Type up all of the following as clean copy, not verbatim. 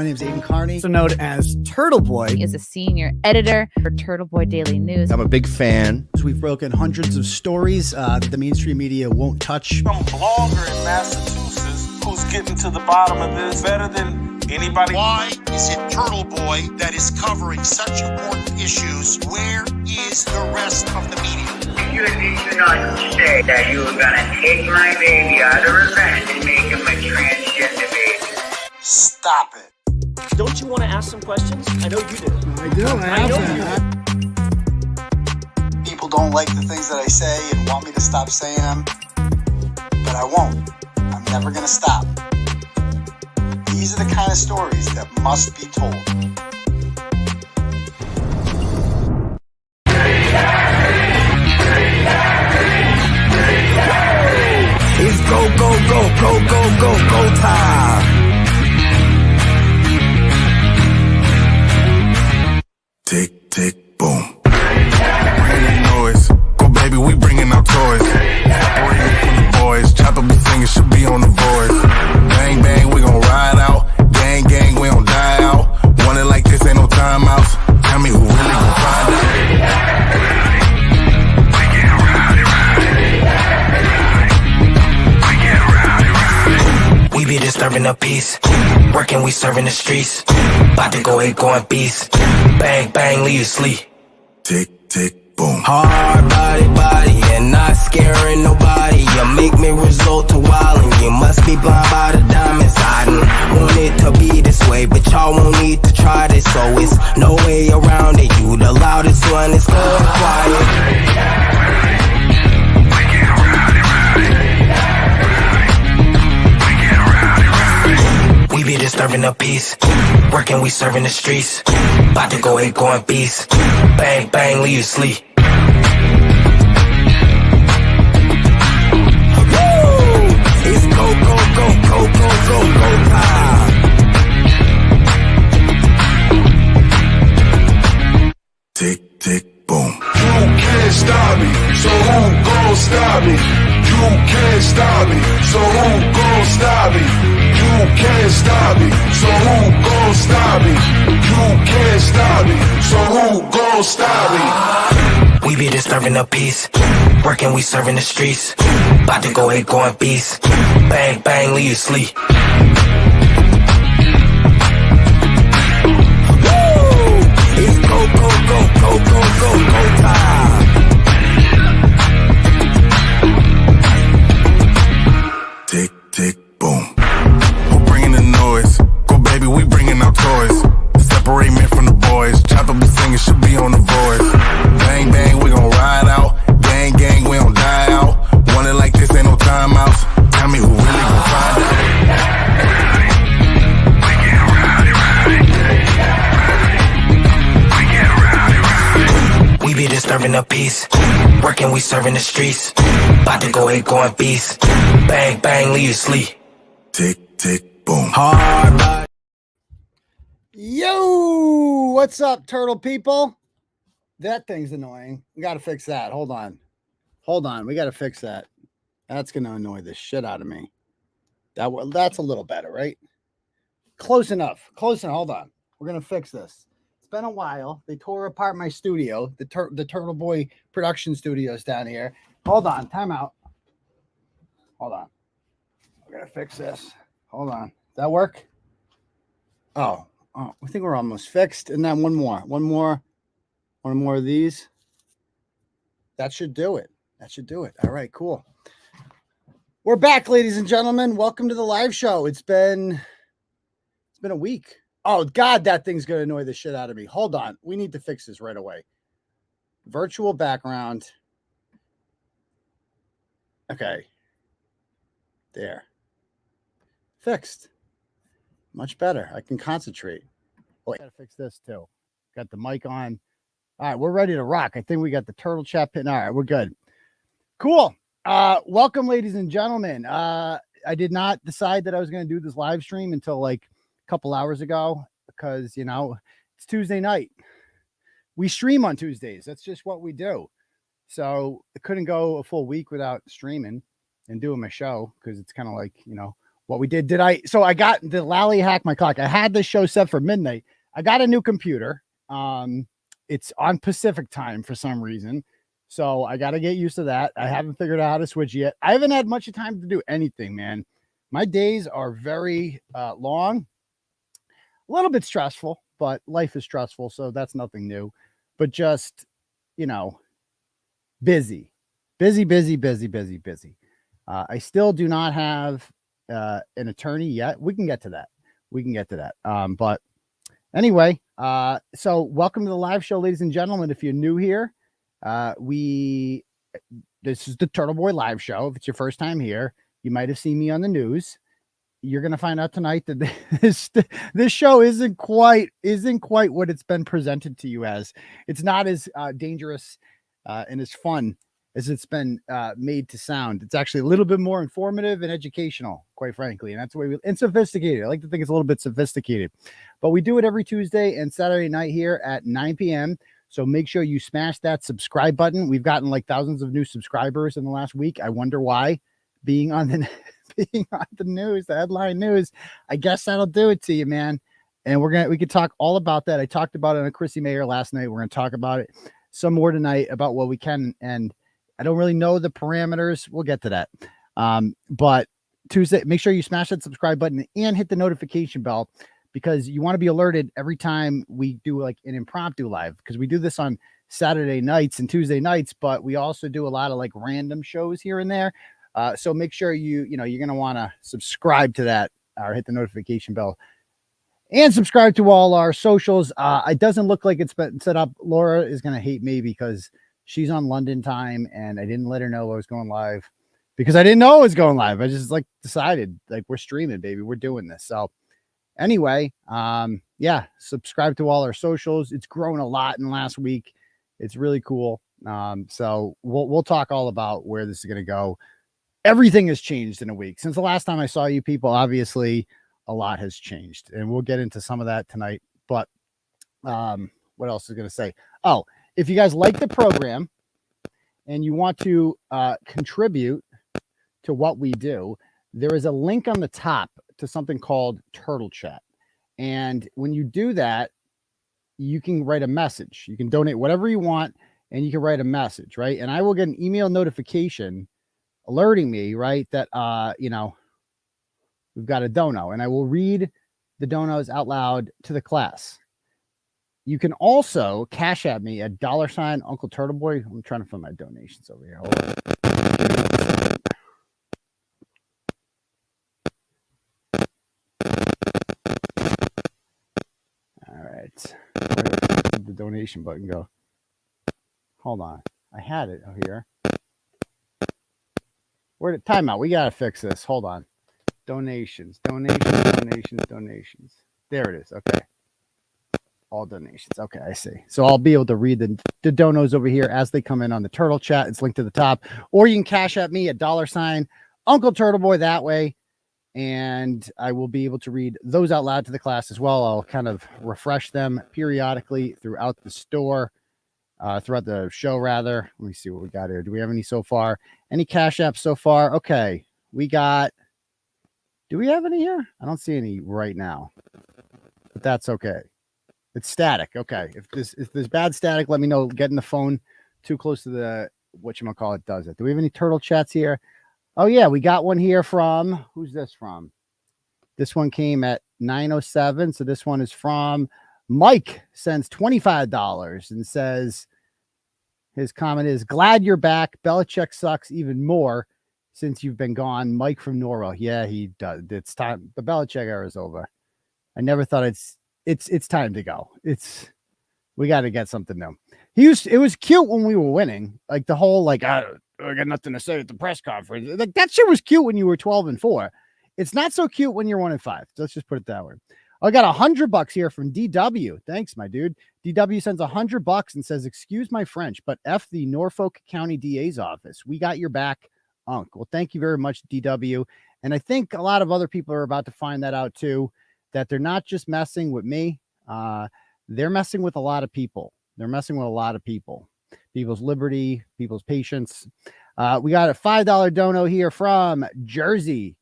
My name is Aidan Kearney, also known as Turtleboy. He is a senior editor for Turtleboy Daily News. I'm a big fan. We've broken hundreds of stories that the mainstream media won't touch. Some blogger in Massachusetts who's getting to the bottom of this better than anybody. Why is it Turtleboy that is covering such important issues? Where is the rest of the media? You need to not say that you were going to take my baby out of revenge and make him a transgender baby. Stop it. Don't you want to ask some questions? I know you do. I do. I know. People don't like the things that I say and want me to stop saying them, but I won't. I'm never going to stop. These are the kind of stories that must be told. It's go time. Tick, tick, boom. Bringing the noise. Go, baby, we bringing our toys. Separating from the boys. Chopper be singing, should be on the voice. Bang, bang, we gon' ride out. Gang, gang, we don't die out. Want it like this, ain't no timeouts. Tell me who really gon' find out. We be disturbing the peace. Working, we serving the streets. About to go ape, going beast. Bang, bang, leave you sleep. Tick, tick, boom. Hard body, and not scaring nobody. You make me resort to wildin'. You must be blind by the diamonds. I didn't want it to be this way, but y'all won't need to try this. So it's no way around it. You the loudest one, it's going quiet. We be disturbing the peace. Working, we serving the streets. About to go ape, going beast. Bang, bang, leave you sleep. It's go time. Tick, tick, boom. You can't stop me, so who gon' stop me? You can't stop me, so who gon' stop me? You can't stop me, so who gon' stop me? You can't stop me, so who gon' stop me? We be disturbing the peace. Working, we serving the streets. About to go ape, going beast. Bang, bang, leave you sleep. It's go time. Tick, tick, boom. Who bringing the noise? Go, baby, we bringing our toys. Separate men from the boys. Chopper be singing, should be on the voice. Bang, bang, we gon' ride out. Gang, gang, we don't die out. Want it like this, ain't no timeouts. Tell me who really gon' find out. We be disturbing the peace. Working, we serving the streets. About to go ape, going beast. Bang, bang, leave you sleep. Tick, tick, boom. Hard body. Yo, what's up, turtle people? That thing's annoying. We got to fix that. Hold on. We got to fix that. That's going to annoy the shit out of me. That's a little better, right? Close enough. Hold on. We're going to fix this. It's been a while. They tore apart my studio, the Turtleboy production studios down here. Hold on. Time out. Hold on. We're going to fix this. Hold on. Does that work? Oh, I think we're almost fixed. And then one more of these. That should do it. All right, cool. We're back, ladies and gentlemen. Welcome to the live show. It's been a week. Oh, God, that thing's going to annoy the shit out of me. Hold on. We need to fix this right away. Virtual background. Okay. There. Fixed. Much better. I can concentrate. Oh, I got to fix this too. Got the mic on. All right, we're ready to rock. I think we got the turtle chat pin. All right, we're good. Cool. Welcome, ladies and gentlemen. I did not decide that I was going to do this live stream until like a couple hours ago because, you know, it's Tuesday night. We stream on Tuesdays. That's just what we do. So I couldn't go a full week without streaming and doing my show because it's kind of like, you know, what we did. So I got the Lally hack my clock. I had this show set for midnight. I got a new computer. It's on Pacific time for some reason. So I got to get used to that. I haven't figured out how to switch yet. I haven't had much time to do anything, man. My days are very long, a little bit stressful, but life is stressful. So that's nothing new, but just, busy. I still do not have an attorney yet. We can get to that. But anyway, so welcome to the live show, ladies and gentlemen. If you're new here, this is the Turtleboy live show. If it's your first time here, you might have seen me on the news. You're going to find out tonight that this show isn't quite what it's been presented to you as. It's not as dangerous and as fun as it's been made to sound. It's actually a little bit more informative and educational, quite frankly. And that's the way and sophisticated. I like to think it's a little bit sophisticated, but we do it every Tuesday and Saturday night here at 9 p.m. So make sure you smash that subscribe button. We've gotten like thousands of new subscribers in the last week. I wonder why. Being on the news, the headline news, I guess that'll do it to you, man. And we could talk all about that. I talked about it on 𝗪𝗖𝗍 Mayor last night. We're going to talk about it some more tonight about what we can. And I don't really know the parameters. We'll get to that. But Tuesday, make sure you smash that subscribe button and hit the notification bell, because you want to be alerted every time we do like an impromptu live, because we do this on Saturday nights and Tuesday nights, but we also do a lot of like random shows here and there. So make sure you're going to want to subscribe to that or hit the notification bell and subscribe to all our socials. It doesn't look like it's been set up. Laura is going to hate me because she's on London time and I didn't let her know I was going live, because I didn't know I was going live. I just decided we're streaming, baby. We're doing this. So anyway, yeah, subscribe to all our socials. It's grown a lot in the last week. It's really cool. So we'll talk all about where this is going to go. Everything has changed in a week since the last time I saw you people. Obviously a lot has changed, and we'll get into some of that tonight. But what else is going to say? Oh, if you guys like the program and you want to contribute to what we do, there is a link on the top to something called Turtle Chat. And when you do that, you can write a message. You can donate whatever you want and you can write a message, right? And I will get an email notification alerting me, right, that we've got a dono, and I will read the donos out loud to the class. You can also cash at me at $𝗏𝗠 I'm trying to find my donations over here. Hold on. All right. Where did the donation button go? Hold on. I had it here. Where did timeout? We got to fix this. Hold on. Donations. There it is. Okay. All donations. Okay, I see. So I'll be able to read the donos over here as they come in on the Turtle Chat. It's linked to the top. Or you can cash at me at $𝗏𝗠UncleTurtleboy that way. And I will be able to read those out loud to the class as well. I'll kind of refresh them periodically throughout the store. Throughout the show, rather. Let me see what we got here. Do we have any so far? Any cash apps so far? Okay. We got, do we have any here? I don't see any right now, but that's okay. It's static. Okay. If there's bad static, let me know. Getting the phone too close to the, whatchamacallit does it. Do we have any Turtle Chats here? Oh yeah. We got one here from, who's this from? This one came at 9:07. So this one is from Mike. Sends $25 and says, his comment is, glad you're back. Belichick sucks even more since you've been gone. Mike from Norwell. Yeah, he does. It's time. The Belichick era is over. I never thought it's time to go. We got to get something new. It was cute when we were winning. Like the whole, I got nothing to say at the press conference. Like that shit was cute when you were 12-4. It's not so cute when you're 1-5. So let's just put it that way. I got $100 here from DW. Thanks, my dude. DW sends $100 and says, excuse my French, but F the Norfolk County DA's office. We got your back, Unc. Well, thank you very much, DW. And I think a lot of other people are about to find that out too, that they're not just messing with me. They're messing with a lot of people. People's liberty, people's patience. We got a $5 dono here from Jersey.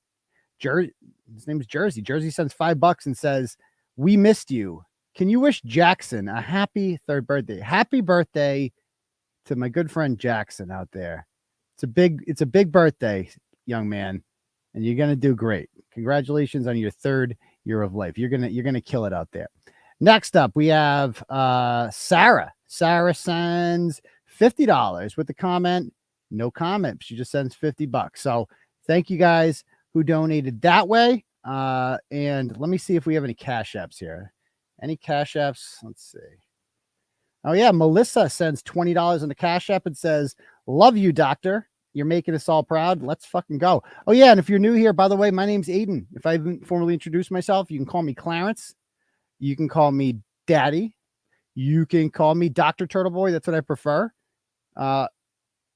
His name is Jersey. Jersey sends $5 and says, "We missed you. Can you wish Jackson a happy 3rd birthday? Happy birthday to my good friend Jackson out there. It's a big birthday, young man, and you're gonna do great. Congratulations on your 3rd year of life. You're gonna kill it out there." Next up, we have Sarah. Sarah sends $50 with the comment, no comment. She just sends $50. So thank you guys who donated that way. And let me see if we have any Cash Apps here. Any Cash Apps? Let's see. Oh yeah, Melissa sends $20 in the Cash App and says, "Love you, doctor. You're making us all proud. Let's fucking go." Oh yeah, and if you're new here, by the way, my name's Aidan. If I haven't formally introduced myself, you can call me Clarence. You can call me Daddy. You can call me Dr. Turtleboy. That's what I prefer.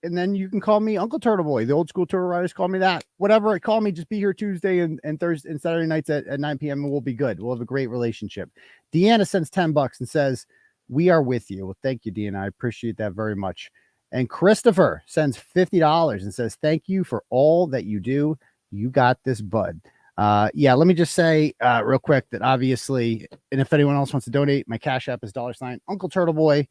And then you can call me Uncle Turtleboy. The old school turtle riders call me that. Whatever, call me. Just be here Tuesday and Thursday and Saturday nights at 9 p.m. and we'll be good. We'll have a great relationship. Deanna sends $10 and says, "We are with you." Well, thank you, Deanna. I appreciate that very much. And Christopher sends $50 and says, "Thank you for all that you do. You got this, bud." Yeah, let me just say real quick that obviously, and if anyone else wants to donate, my Cash App is $ Uncle Turtleboy.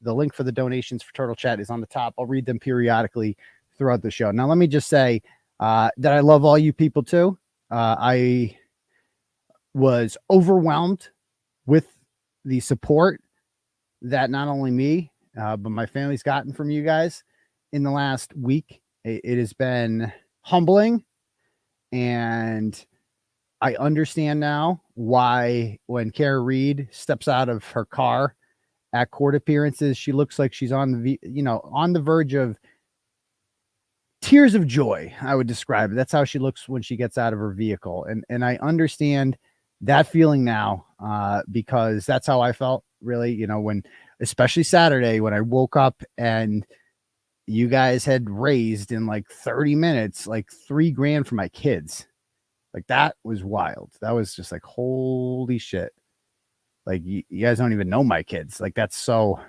The link for the donations for Turtle Chat is on the top. I'll read them periodically throughout the show. Now, let me just say that I love all you people too. I was overwhelmed with the support that not only me, but my family's gotten from you guys in the last week. It has been humbling, and I understand now why when Kara Reed steps out of her car at court appearances, she looks like she's on the verge of tears of joy. I would describe it. That's how she looks when she gets out of her vehicle. And I understand that feeling now, because that's how I felt really, when, especially Saturday, when I woke up and you guys had raised in like 30 minutes, like $3,000 for my kids. Like that was wild. That was just like, holy shit. Like you guys don't even know my kids. Like that's so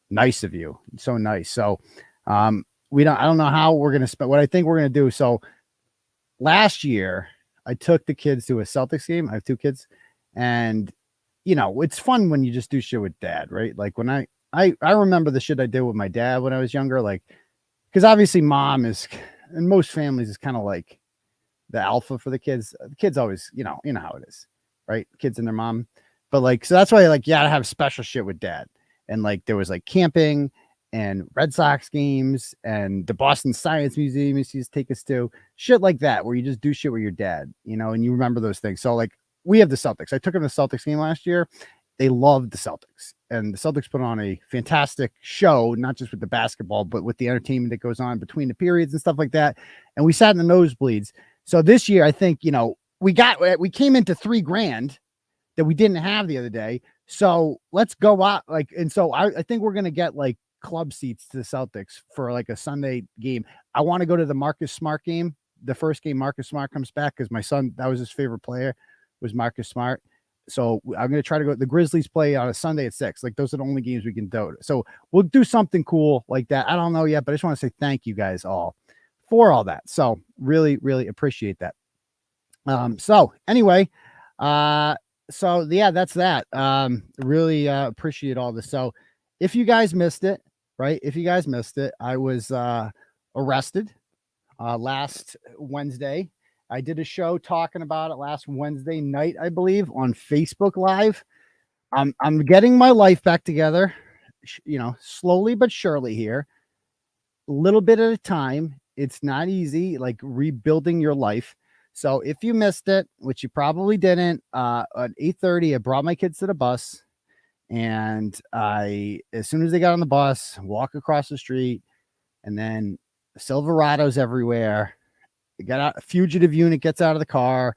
nice of you. So nice. So I don't know how we're going to spend what I think we're going to do. So last year I took the kids to a Celtics game. I have 2 kids, and it's fun when you just do shit with dad, right? Like when I remember the shit I did with my dad when I was younger, like, because obviously mom is, in most families, is kind of like the alpha for the kids. The kids always, you know how it is, right? Kids and their mom. But like, so that's why like, you gotta have special shit with dad. And like, there was like camping and Red Sox games and the Boston Science Museum used to take us to, shit like that, where you just do shit with your dad, and you remember those things. So like, we have the Celtics. I took them to the Celtics game last year. They loved the Celtics, and the Celtics put on a fantastic show, not just with the basketball, but with the entertainment that goes on between the periods and stuff like that. And we sat in the nosebleeds. So this year, I think, we came into $3,000 that we didn't have the other day. So let's go out and so I think we're going to get like club seats to the Celtics for like a Sunday game. I want to go to the Marcus Smart game. The first game Marcus Smart comes back, because my son, that was his favorite player, was Marcus Smart. So I'm going to try to go. The Grizzlies play on a Sunday at 6. Like those are the only games we can do. So we'll do something cool like that. I don't know yet, but I just want to say thank you guys all for all that. So really, really appreciate that. So anyway, so yeah, that's that. Really appreciate all this. So if you guys missed it, right? If you guys missed it, I was arrested last Wednesday. I did a show talking about it last Wednesday night, I believe, on Facebook Live. I'm getting my life back together, slowly but surely here, a little bit at a time. It's not easy, like rebuilding your life. So if you missed it, which you probably didn't, at 8:30, I brought my kids to the bus, and as soon as they got on the bus, walk across the street, and then Silverados everywhere. Got out, a fugitive unit gets out of the car,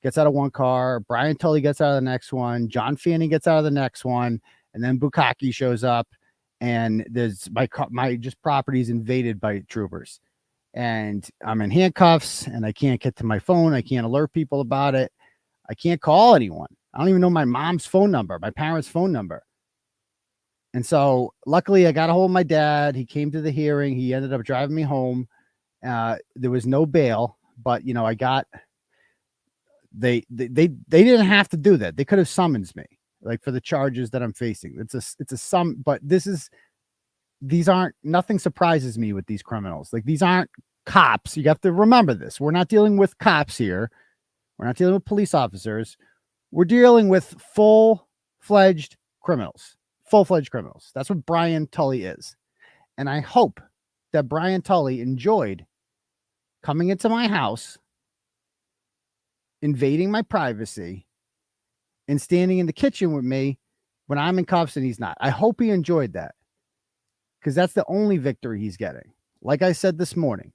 gets out of one car. Brian Tully gets out of the next one. John Fanning gets out of the next one, and then Bukkake shows up, and there's my just property's invaded by troopers. And I'm in handcuffs, and I can't get to my phone. I can't alert people about it. I can't call anyone. I don't even know my mom's phone number, my parents' phone number. And so luckily I got a hold of my dad. He came to the hearing. He ended up driving me home. There was no bail, but I got They didn't have to do that. They could have summoned me, like, for the charges that I'm facing. It's a sum, but these aren't, nothing surprises me with these criminals. Like, these aren't cops. You have to remember this. We're not dealing with cops here. We're not dealing with police officers. We're dealing with full-fledged criminals. Full-fledged criminals. That's what Brian Tully is. And I hope that Brian Tully enjoyed coming into my house, invading my privacy, and standing in the kitchen with me when I'm in cuffs and he's not. I hope he enjoyed that, because that's the only victory he's getting. Like I said this morning,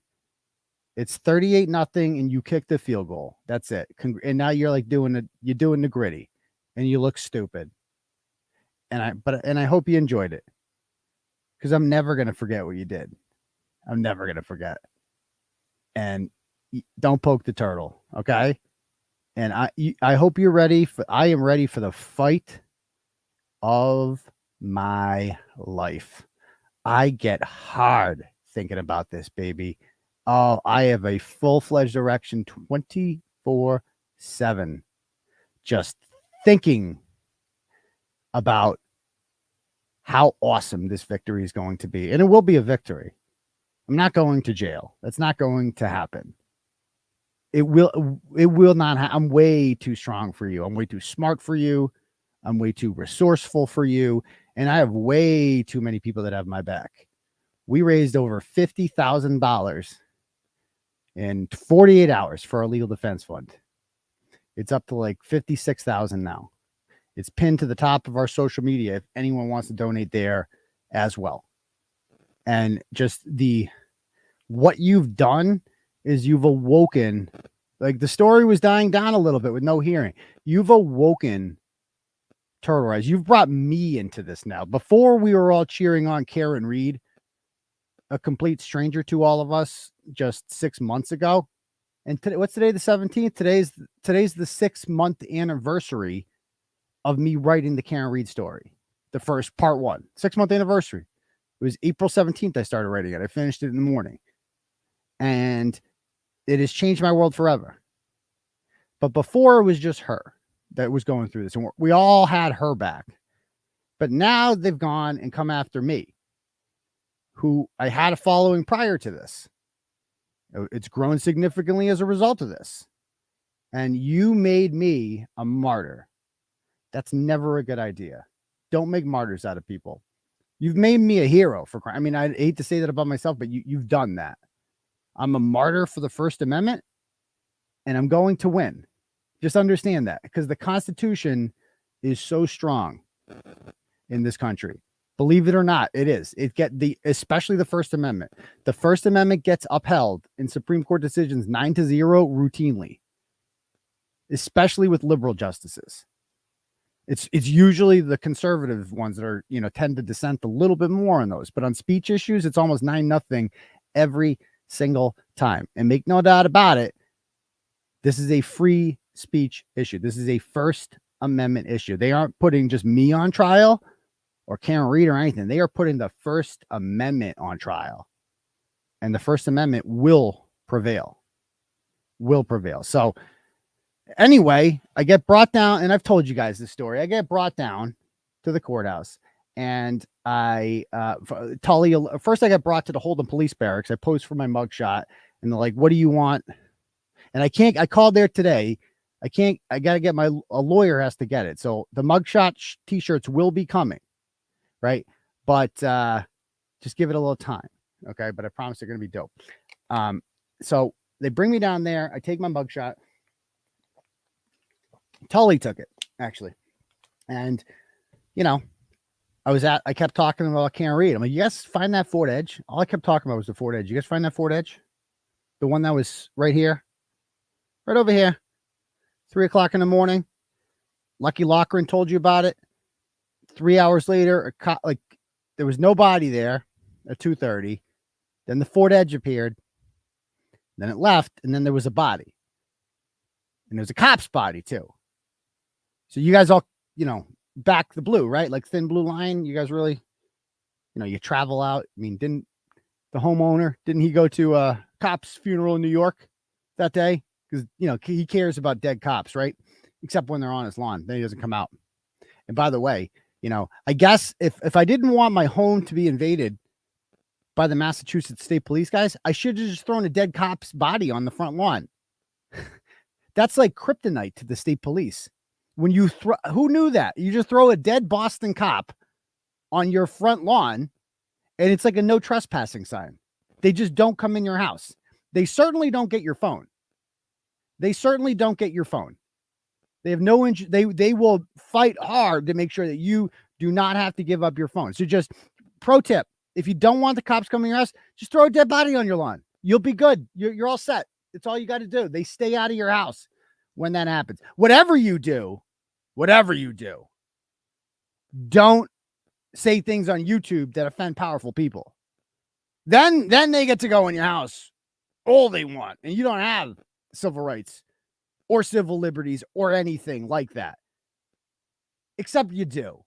it's 38-0 and you kicked the field goal. That's it. And now you're like doing the gritty and you look stupid. And I hope you enjoyed it, because I'm never going to forget what you did. I'm never going to forget. And don't poke the turtle. Okay. And I hope you're ready I am ready for the fight of my life. I get hard thinking about this, baby. Oh, I have a full-fledged erection 24/7. Just thinking about how awesome this victory is going to be. And it will be a victory. I'm not going to jail. That's not going to happen. It will not. I'm way too strong for you. I'm way too smart for you. I'm way too resourceful for you. And I have way too many people that have my back. We raised over $50,000 in 48 hours for our legal defense fund. It's up to like 56,000 now. It's pinned to the top of our social media if anyone wants to donate there as well. And just what you've done is you've awoken, like the story was dying down a little bit with no hearing. You've awoken Turtle Rise. You've brought me into this now. Before, we were all cheering on Karen Reed, a complete stranger to all of us just 6 months ago. And today, what's today, the 17th? Today's the 6-month anniversary of me writing the Karen Reed story. The first part 1, 6-month anniversary. It was April 17th I started writing it. I finished it in the morning. And it has changed my world forever. But before, it was just her that was going through this. And we all had her back. But now they've gone and come after me, who I had a following prior to this. It's grown significantly as a result of this. And you made me a martyr. That's never a good idea. Don't make martyrs out of people. You've made me a hero for crime. I mean, I hate to say that about myself, but you've done that. I'm a martyr for the First Amendment, and I'm going to win. Just understand that, because the Constitution is so strong in this country. Believe it or not, it is. Especially the First Amendment. The First Amendment gets upheld in Supreme Court decisions 9-0 routinely, especially with liberal justices. It's usually the conservative ones that are, tend to dissent a little bit more on those. But on speech issues, it's almost 9-0 every single time. And make no doubt about it, this is a free speech issue. This is a First Amendment issue. They aren't putting just me on trial or Karen Reed or anything. They are putting the First Amendment on trial. And the First Amendment will prevail. Will prevail. So anyway, I get brought down, and I've told you guys this story. I get brought down to the courthouse, and Tully, first I got brought to the Holden Police Barracks. I posed for my mugshot, and they're like, "What do you want?" And I called there today. I got to get a lawyer has to get it. So the mugshot t-shirts will be coming, right? But just give it a little time, okay? But I promise they're going to be dope. So they bring me down there. I take my mugshot. Tully took it, actually. And, I kept talking about Karen Reed. I'm like, you guys find that Ford Edge? All I kept talking about was the Ford Edge. You guys find that Ford Edge? The one that was right here? Right over here. 3 o'clock in the morning. Lucky Lochran told you about it. 3 hours later, there was nobody there at 2:30. Then the Ford Edge appeared. Then it left, and then there was a body. And there was a cop's body, too. So you guys all, back the blue, right? Like thin blue line. You guys really, you travel out. I mean, didn't the homeowner, didn't he go to a cop's funeral in New York that day? because, you know, he cares about dead cops, right? Except when they're on his lawn, then he doesn't come out. And by the way, you know, I guess if I didn't want my home to be invaded by the Massachusetts State Police guys, I should have just thrown a dead cop's body on the front lawn. That's like kryptonite to the state police. When you throw, who knew that? You just throw a dead Boston cop on your front lawn, and it's like a no trespassing sign. They just don't come in your house. They certainly don't get your phone. They certainly don't get your phone. They have no they will fight hard to make sure that you do not have to give up your phone. So just pro tip, if you don't want the cops coming in your house, just throw a dead body on your lawn. You'll be good. You're all set. It's all you got to do. They stay out of your house when that happens. Whatever you do, don't say things on YouTube that offend powerful people. Then they get to go in your house all they want, and you don't have civil rights or civil liberties or anything like that. Except you do.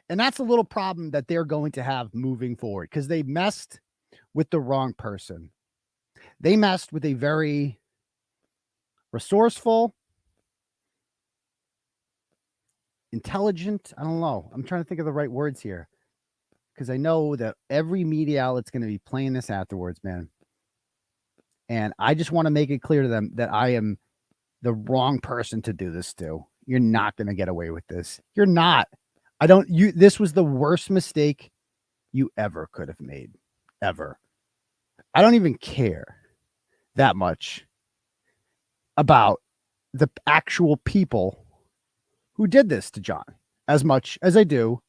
And that's a little problem that they're going to have moving forward, because they messed with the wrong person. They messed with a very resourceful, intelligent, I don't know. I'm trying to think of the right words here, because I know that every media outlet's going to be playing this afterwards, man. And I just want to make it clear to them that I am the wrong person to do this to. You're not going to get away with this. You're not. This was the worst mistake you ever could have made. Ever. I don't even care that much about the actual people who did this to John as much as I do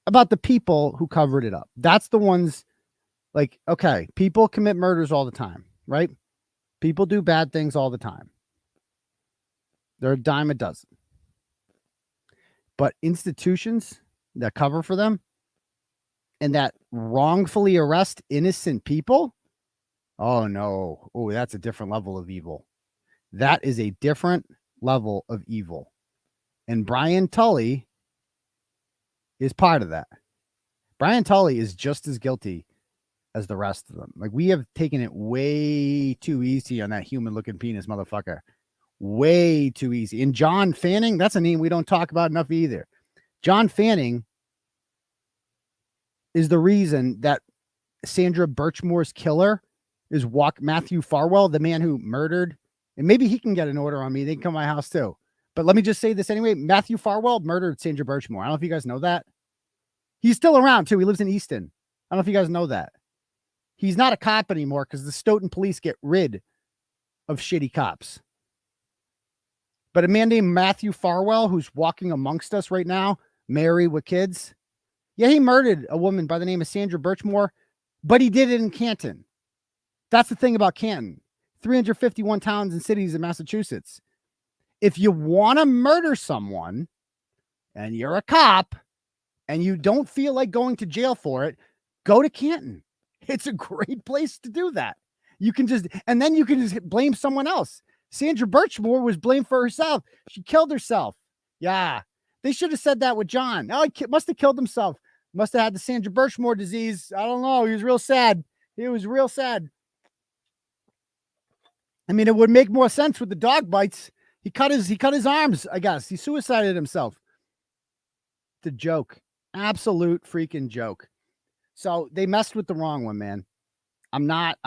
about the people who covered it up. That's the ones, like, okay, people commit murders all the time, right? People do bad things all the time. They're a dime a dozen. But institutions that cover for them and that wrongfully arrest innocent people, oh no. Oh, that's a different level of evil. That is a different level of evil. And Brian Tully is part of that. Brian Tully is just as guilty as the rest of them. Like, we have taken it way too easy on that human-looking penis motherfucker. Way too easy. And John Fanning, that's a name we don't talk about enough either. John Fanning is the reason that Sandra Birchmore's killer is Matthew Farwell, the man who murdered. And maybe he can get an order on me. They can come to my house too. But let me just say this anyway. Matthew Farwell murdered Sandra Birchmore. I don't know if you guys know that. He's still around too. He lives in Easton. I don't know if you guys know that. He's not a cop anymore because the Stoughton police get rid of shitty cops. But a man named Matthew Farwell, who's walking amongst us right now, married with kids. Yeah, he murdered a woman by the name of Sandra Birchmore, but he did it in Canton. That's the thing about Canton. 351 towns and cities in Massachusetts. If you want to murder someone and you're a cop and you don't feel like going to jail for it, go to Canton. It's a great place to do that. You can just blame someone else. Sandra Birchmore was blamed for herself. She killed herself. Yeah. They should have said that with John. Oh, he must have killed himself. Must have had the Sandra Birchmore disease. I don't know. He was real sad. He was real sad. I mean, it would make more sense with the dog bites. He cut his arms, I guess. He suicided himself. It's a joke. Absolute freaking joke. So they messed with the wrong one, man. I'm not,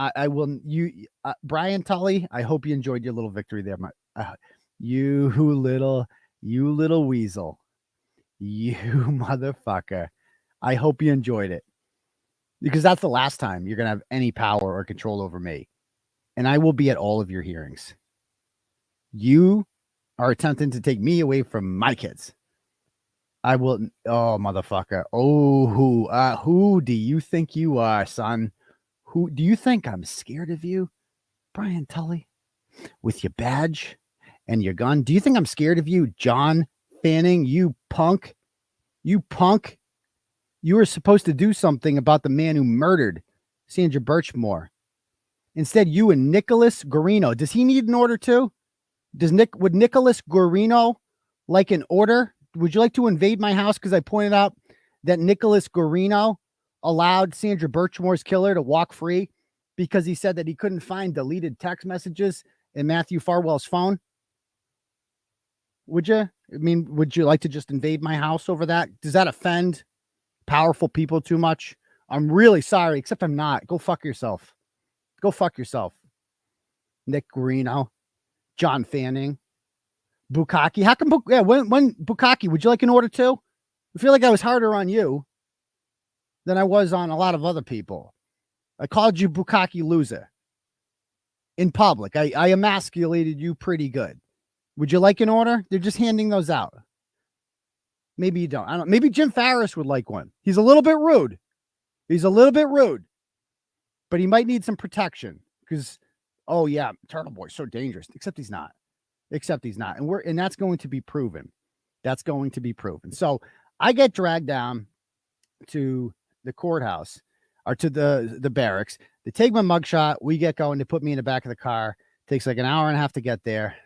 Brian Tully, I hope you enjoyed your little victory there. You little weasel. You motherfucker. I hope you enjoyed it, because that's the last time you're going to have any power or control over me. And I will be at all of your hearings. You are attempting to take me away from my kids. I will. Oh, motherfucker. Oh, who do you think you are, son? Who do you think I'm scared of you? Brian Tully, with your badge and your gun. Do you think I'm scared of you, John Fanning? You punk. You punk. You were supposed to do something about the man who murdered Sandra Birchmore. Instead, you and Nicholas Guarino. Does he need an order too? Would Nicholas Guarino like an order? Would you like to invade my house? Because I pointed out that Nicholas Guarino allowed Sandra Birchmore's killer to walk free because he said that he couldn't find deleted text messages in Matthew Farwell's phone? Would you? I mean, would you like to just invade my house over that? Does that offend powerful people too much? I'm really sorry, except I'm not. Go fuck yourself. Go fuck yourself. Nick Guarino, John Fanning, 𝗏𝗏𝗃𝗃. How come? Yeah, when 𝗏𝗏𝗃𝗃, would you like an order too? I feel like I was harder on you than I was on a lot of other people. I called you 𝗏𝗏𝗃𝗃 loser in public. I emasculated you pretty good. Would you like an order? They're just handing those out. Maybe you don't. I don't. Maybe Jim Farris would like one. He's a little bit rude. He's a little bit rude, but he might need some protection because, oh yeah, Turtleboy's so dangerous. Except he's not. Except he's not. And that's going to be proven. That's going to be proven. So I get dragged down to the courthouse or to the barracks. They take my mugshot. We get going. They put me in the back of the car. Takes like an hour and a half to get there.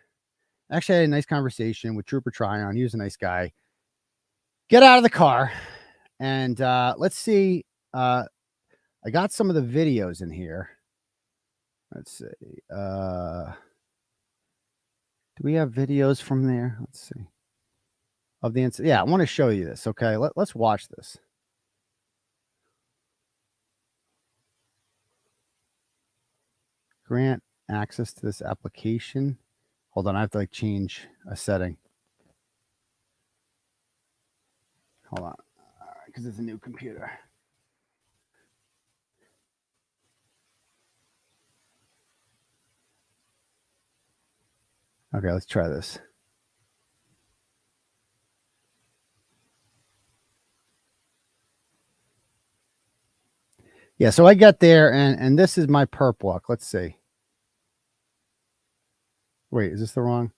Actually, I had a nice conversation with Trooper Tryon. He was a nice guy. Get out of the car and let's see. I got some of the videos in here. Let's see. Do we have videos from there? Let's see. Of the incident. Yeah, I want to show you this. Okay, let's watch this. Grant access to this application. Hold on, I have to like change a setting. Hold on, because it's a new computer. Okay, let's try this. Yeah, so I get there and this is my perp walk. Let's see. Wait, is this the wrong?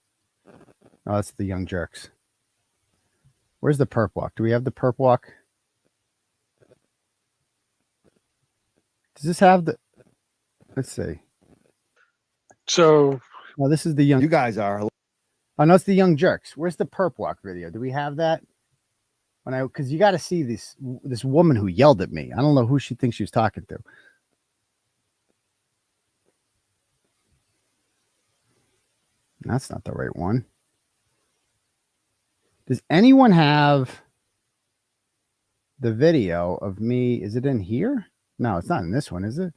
Oh, that's the Young Jerks. Where's the perp walk? Do we have the perp walk? Does this have the? Let's see. So, oh, this is the Young. you guys are. Oh, no, it's the Young Jerks. Where's the perp walk video? Do we have that? Because you got to see this woman who yelled at me. I don't know who she thinks she was talking to. That's not the right one. Does anyone have the video of me? Is it in here? No, it's not in this one, is it?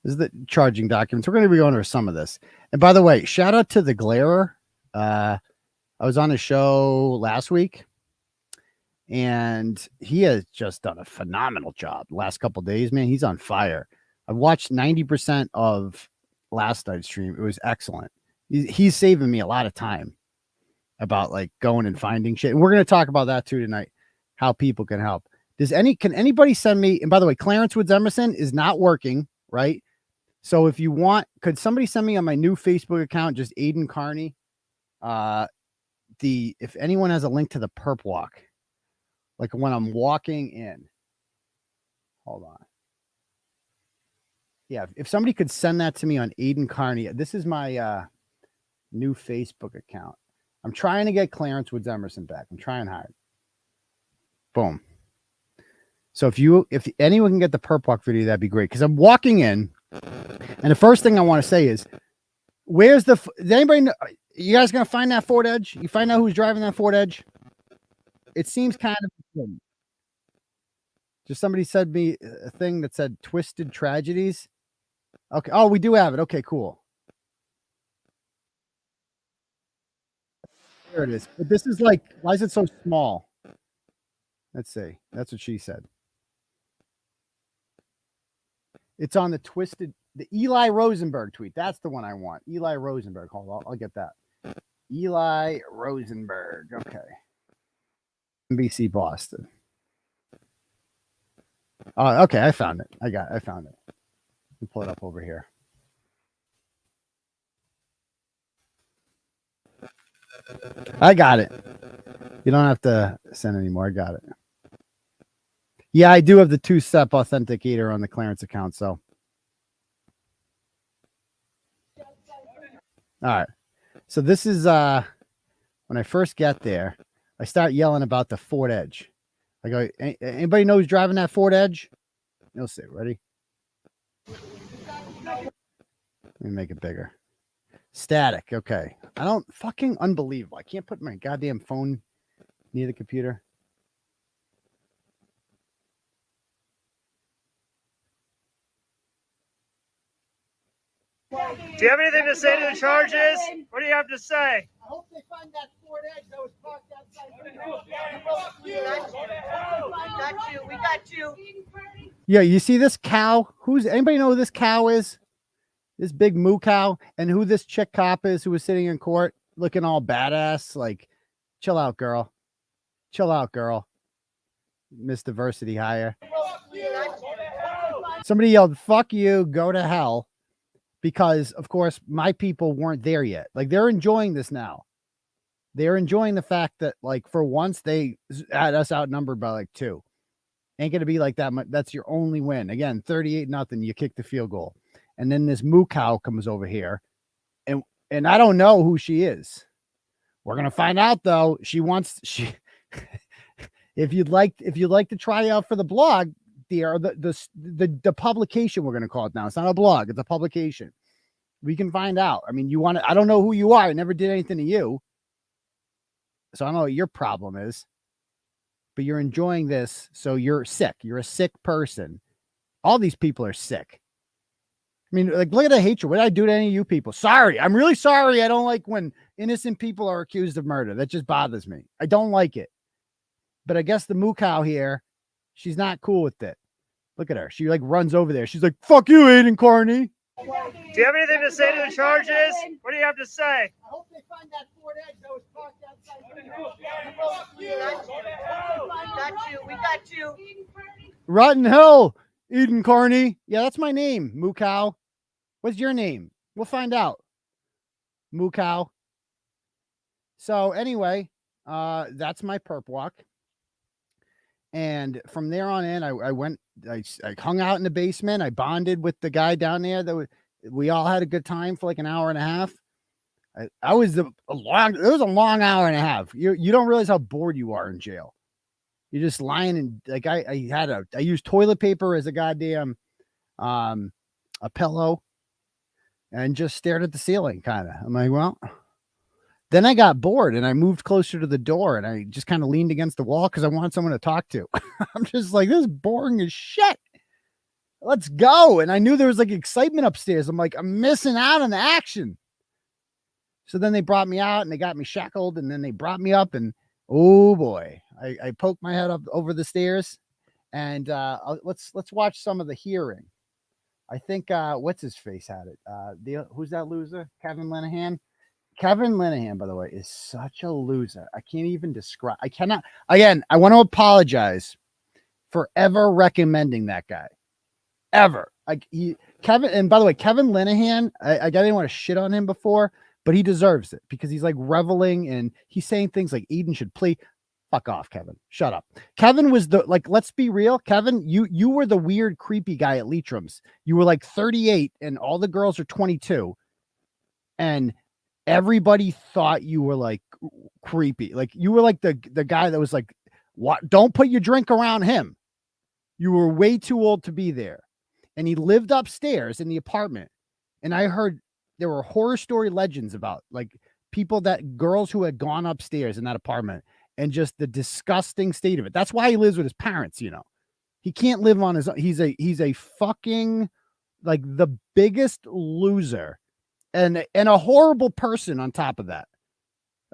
This is the charging documents. We're going to be going over some of this. And by the way, shout out to the Glarer. I was on a show last week, and he has just done a phenomenal job the last couple of days, man. He's on fire. I've watched 90% of last night's stream. It was excellent. He's saving me a lot of time about like going and finding shit. And we're going to talk about that too tonight, how people can help. Can anybody send me? And by the way, Clarence Woods Emerson is not working, right? So if you want, could somebody send me on my new Facebook account, just Aidan Kearney? If anyone has a link to the perp walk, like when I'm walking in, hold on. Yeah, if somebody could send that to me on Aidan Kearney, this is my new Facebook account. I'm trying to get Clarence Woods Emerson back. I'm trying hard. Boom. So if anyone can get the perp walk video, that'd be great. Because I'm walking in, and the first thing I want to say is, where's the? Does anybody know? You guys gonna find that Ford Edge? You find out who's driving that Ford Edge? It seems kind of important. Just somebody said me a thing that said Twisted Tragedies. Okay. Oh, we do have it. Okay, cool. There it is. But this is like, why is it so small? Let's see. That's what she said. It's on the Eli Rosenberg tweet. That's the one I want. Eli Rosenberg. Hold on. I'll get that. Eli Rosenberg. Okay. NBC Boston. Oh, okay. I found it. I found it. Let me pull it up over here. I got it. You don't have to send anymore. I got it. Yeah, I do have the two-step authenticator on the Clarence account. So, all right. So this is when I first get there, I start yelling about the Ford Edge. I go, anybody know who's driving that Ford Edge? You'll see. Ready? Let me make it bigger. Static. Okay. I don't fucking unbelievable. I can't put my goddamn phone near the computer. Do you have anything to say to the charges? What do you have to say? I hope they find that Ford Edge that was parked outside. We got you. Yeah, you see this cow? Anybody know who this cow is? This big moo cow, and who this chick cop is who was sitting in court looking all badass? Like, chill out, girl. Chill out, girl. Miss Diversity hire. Somebody yelled, "Fuck you, go to hell." Because, of course, my people weren't there yet. Like, they're enjoying this now. They're enjoying the fact that, like, for once, they had us outnumbered by, like, 2. Ain't going to be like that. That's your only win. Again, 38-0. You kick the field goal. And then this moo cow comes over here. And I don't know who she is. We're going to find out, though. If you'd like to try out for the blog, the publication, we're going to call it now. It's not a blog. It's a publication. We can find out. I mean, I don't know who you are. I never did anything to you. So I don't know what your problem is, but you're enjoying this. So you're sick. You're a sick person. All these people are sick. I mean, like, look at the hatred. What did I do to any of you people? Sorry. I'm really sorry. I don't like when innocent people are accused of murder. That just bothers me. I don't like it. But I guess the moo cow here, she's not cool with it. Look at her. She like runs over there. She's like, "Fuck you, Aidan Kearney." Do you have anything to say to the charges? What do you have to say? I hope they find that Ford Edge that was parked outside. We got you. Rotten Hill, Aidan Kearney. Yeah, that's my name, moo cow. What's your name? We'll find out. Moo cow. So anyway, that's my perp walk. And from there on in, I hung out in the basement. I bonded with the guy down there. We all had a good time for like an hour and a half. It was a long hour and a half. You don't realize how bored you are in jail. You're just lying and like I used toilet paper as a goddamn a pillow and just stared at the ceiling kind of. I'm like, well, then I got bored and I moved closer to the door and I just kind of leaned against the wall because I wanted someone to talk to. I'm just like, this is boring as shit. Let's go. And I knew there was like excitement upstairs. I'm like, I'm missing out on the action. So then they brought me out and they got me shackled and then they brought me up and oh boy, I poked my head up over the stairs and let's watch some of the hearing. I think what's his face had it. Who's that loser? Kevin Linehan. Kevin Linehan, by the way, is such a loser. I can't even describe. I cannot. Again, I want to apologize for ever recommending that guy. Ever. Kevin, and by the way, Kevin Linehan, I didn't want to shit on him before, but he deserves it because he's like reveling and he's saying things like Aidan should play. Fuck off, Kevin. Shut up. Kevin was let's be real. Kevin, you were the weird, creepy guy at Leitrim's. You were like 38 and all the girls are 22. And everybody thought you were like creepy. Like you were like the guy that was like, what? Don't put your drink around him. You were way too old to be there. And he lived upstairs in the apartment. And I heard there were horror story legends about like girls who had gone upstairs in that apartment and just the disgusting state of it. That's why he lives with his parents, you know. He can't live on his own. He's a fucking like the biggest loser. And a horrible person on top of that.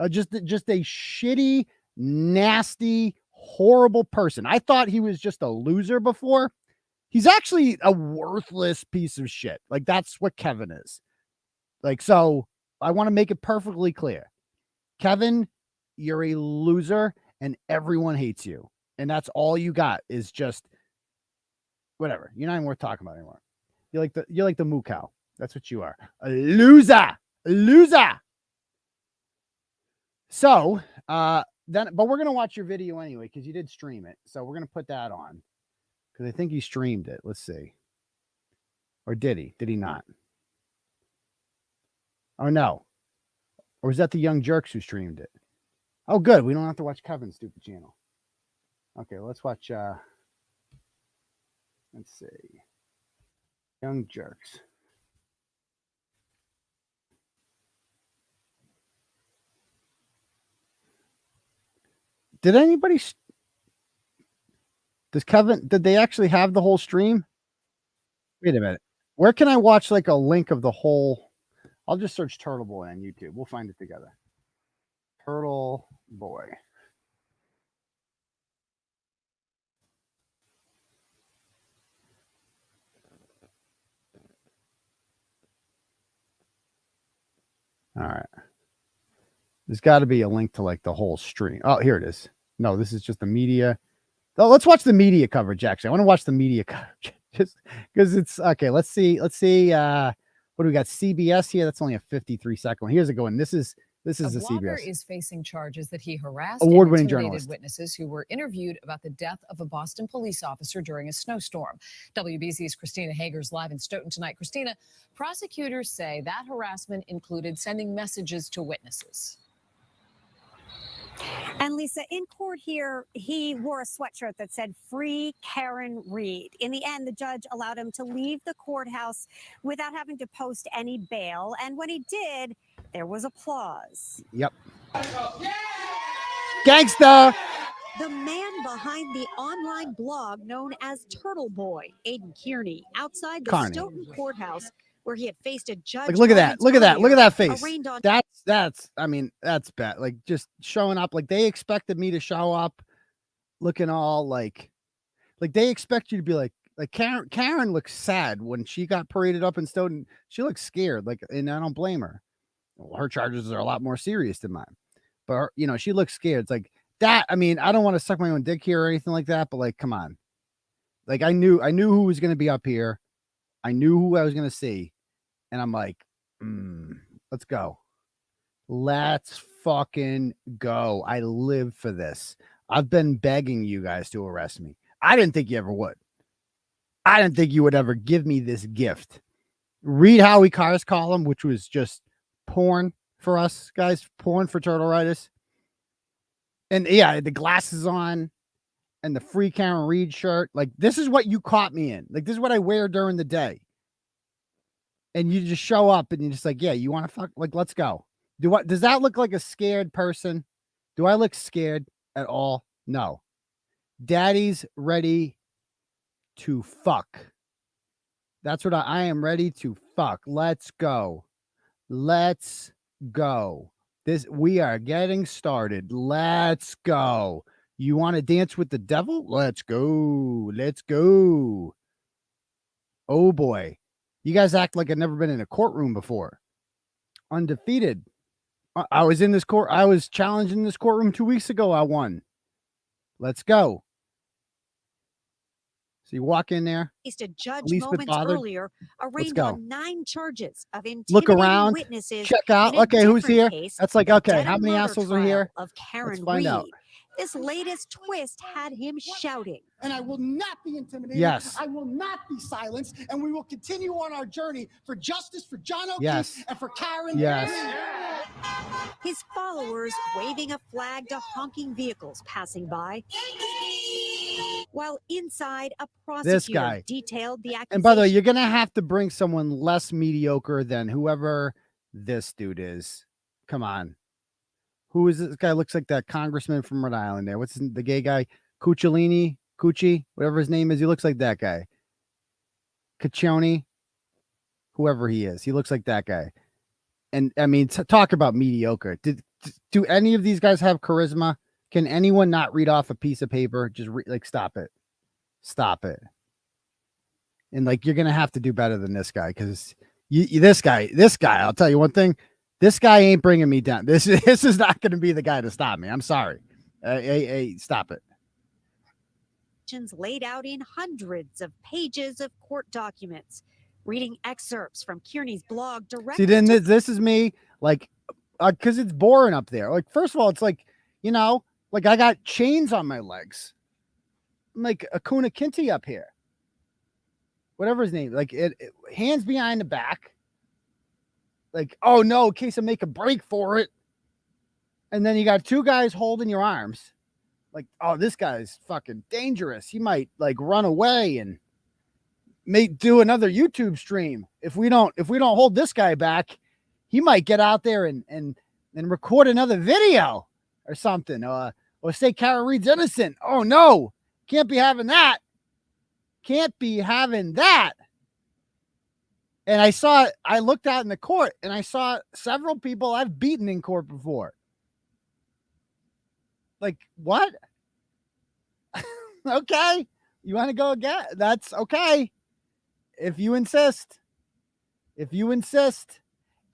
Just a shitty, nasty, horrible person. I thought he was just a loser before. He's actually a worthless piece of shit. Like that's what Kevin is. Like, so I want to make it perfectly clear. Kevin, you're a loser and everyone hates you. And that's all you got is just whatever. You're not even worth talking about anymore. You're like the moo cow. That's what you are. A loser. So, but we're going to watch your video anyway, because you did stream it. So we're going to put that on because I think you streamed it. Let's see. Or did he? Did he not? Oh, no. Or was that the Young Jerks who streamed it? Oh, good. We don't have to watch Kevin's stupid channel. Okay, let's watch. Let's see. Young Jerks. Did anybody? Does Kevin? Did they actually have the whole stream? Wait a minute. Where can I watch like a link of the whole? I'll just search Turtleboy on YouTube. We'll find it together. Turtleboy. All right. There's got to be a link to like the whole stream. Oh, here it is. No, this is just the media. Oh, let's watch the media coverage. Actually, I want to watch the media coverage just because it's okay. Let's see. Let's see. What do we got? CBS here. That's only a 53-second one. Here's it going. This is the blogger CBS. Is facing charges that he harassed Award-winning and intimidated journalist. witnesses who were interviewed about the death of a Boston police officer during a snowstorm. WBZ's Christina Hager's live in Stoughton tonight. Christina, prosecutors say that harassment included sending messages to witnesses. And Lisa, in court here, he wore a sweatshirt that said "Free Karen Reed." In the end, the judge allowed him to leave the courthouse without having to post any bail. And when he did, there was applause. Yep. Gangsta. The man behind the online blog known as Turtleboy, Aidan Kearney, outside the Stoughton courthouse, where he had faced a judge. Like, look at that. Look at that. Look at that face. On That's, I mean, that's bad. Like, just showing up. Like, they expected me to show up looking all like they expect you to be like Karen looks sad when she got paraded up in Stoughton. She looks scared. Like, and I don't blame her. Well, her charges are a lot more serious than mine. But, her, you know, she looks scared. It's like that. I mean, I don't want to suck my own dick here or anything like that, but like, come on. Like, I knew who was going to be up here. I knew who I was going to see. And I'm like, let's go. Let's fucking go. I live for this. I've been begging you guys to arrest me. I didn't think you ever would. I didn't think you would ever give me this gift. Read 𝗺𝗿𝗄𝗃's column, which was just porn for us guys, porn for turtleritis. And yeah, the glasses on and the Free Karen Reed shirt. Like, this is what you caught me in. Like, this is what I wear during the day. And you just show up and you're just like, yeah, you want to fuck? Like, let's go. Does that look like a scared person? Do I look scared at all? No. Daddy's ready to fuck. That's what I am ready to fuck. Let's go. Let's go. We are getting started. Let's go. You want to dance with the devil? Let's go. Let's go. Oh boy. You guys act like I've never been in a courtroom before. Undefeated. I was in this court. I was challenged in this courtroom 2 weeks ago. I won. Let's go. So you walk in there. A judge moments earlier arraigned on 9 charges of intimidating look around, witnesses. check out. Okay, who's here? That's like, okay, how many assholes are here? Let's find out. This latest twist had him shouting. And I will not be intimidated. Yes. I will not be silenced. And we will continue on our journey for justice for John O'Keefe yes. and for Karen. Yes. His followers waving a flag to honking vehicles passing by. While inside, a prosecutor detailed the accusation. And by the way, you're going to have to bring someone less mediocre than whoever this dude is. Come on. Who is this guy? Looks like that congressman from Rhode Island there. What's the gay guy? 𝗪𝗠, whatever his name is. He looks like that guy. 𝗪𝗠, whoever he is. He looks like that guy. And I mean, talk about mediocre. Do any of these guys have charisma? Can anyone not read off a piece of paper? Just like, stop it. Stop it. And like, you're going to have to do better than this guy. Cause this guy, I'll tell you one thing. This guy ain't bringing me down. This is not going to be the guy to stop me. I'm sorry. Hey, stop it. Laid out in hundreds of pages of court documents. Reading excerpts from Kearney's blog directly. See, then this is me, like, because it's boring up there. Like, first of all, it's like, you know, like I got chains on my legs. I'm like a 𝗂𝗎 up here. Whatever his name, like hands behind the back. Like, oh no, in case I make a break for it. And then you got 2 guys holding your arms. Like, oh, this guy's fucking dangerous. He might like run away and may do another YouTube stream. If we don't hold this guy back, he might get out there and record another video or something. Or or say Karen Reed's innocent. Oh no, can't be having that. Can't be having that. And I looked out in the court and I saw several people I've beaten in court before. Like, what? Okay. You want to go again? That's okay. If you insist. If you insist.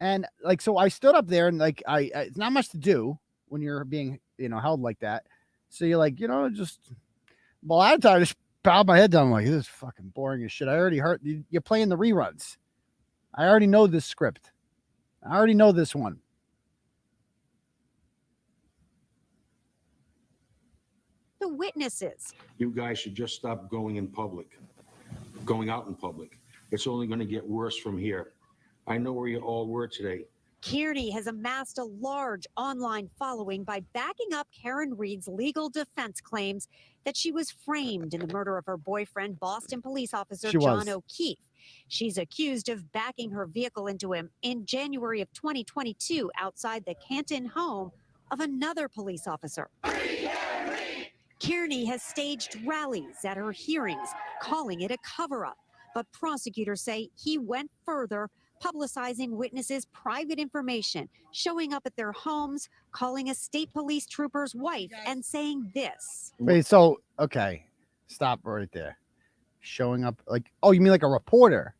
And like, so I stood up there and like, it's not much to do when you're being, held like that. So you're like, just, well, a lot of times I just bowed my head down. I'm like, this is fucking boring as shit. I already heard you're playing the reruns. I already know this script. I already know this one. The witnesses. You guys should just stop going out in public. It's only going to get worse from here. I know where you all were today. Kearney has amassed a large online following by backing up Karen Reed's legal defense claims that she was framed in the murder of her boyfriend, Boston police officer John O'Keefe. She's accused of backing her vehicle into him in January of 2022 outside the Canton home of another police officer. Kearney has staged rallies at her hearings, calling it a cover-up. But prosecutors say he went further, publicizing witnesses' private information, showing up at their homes, calling a state police trooper's wife, and saying this. Wait, so, okay, stop right there. Showing up like, oh, you mean like a reporter?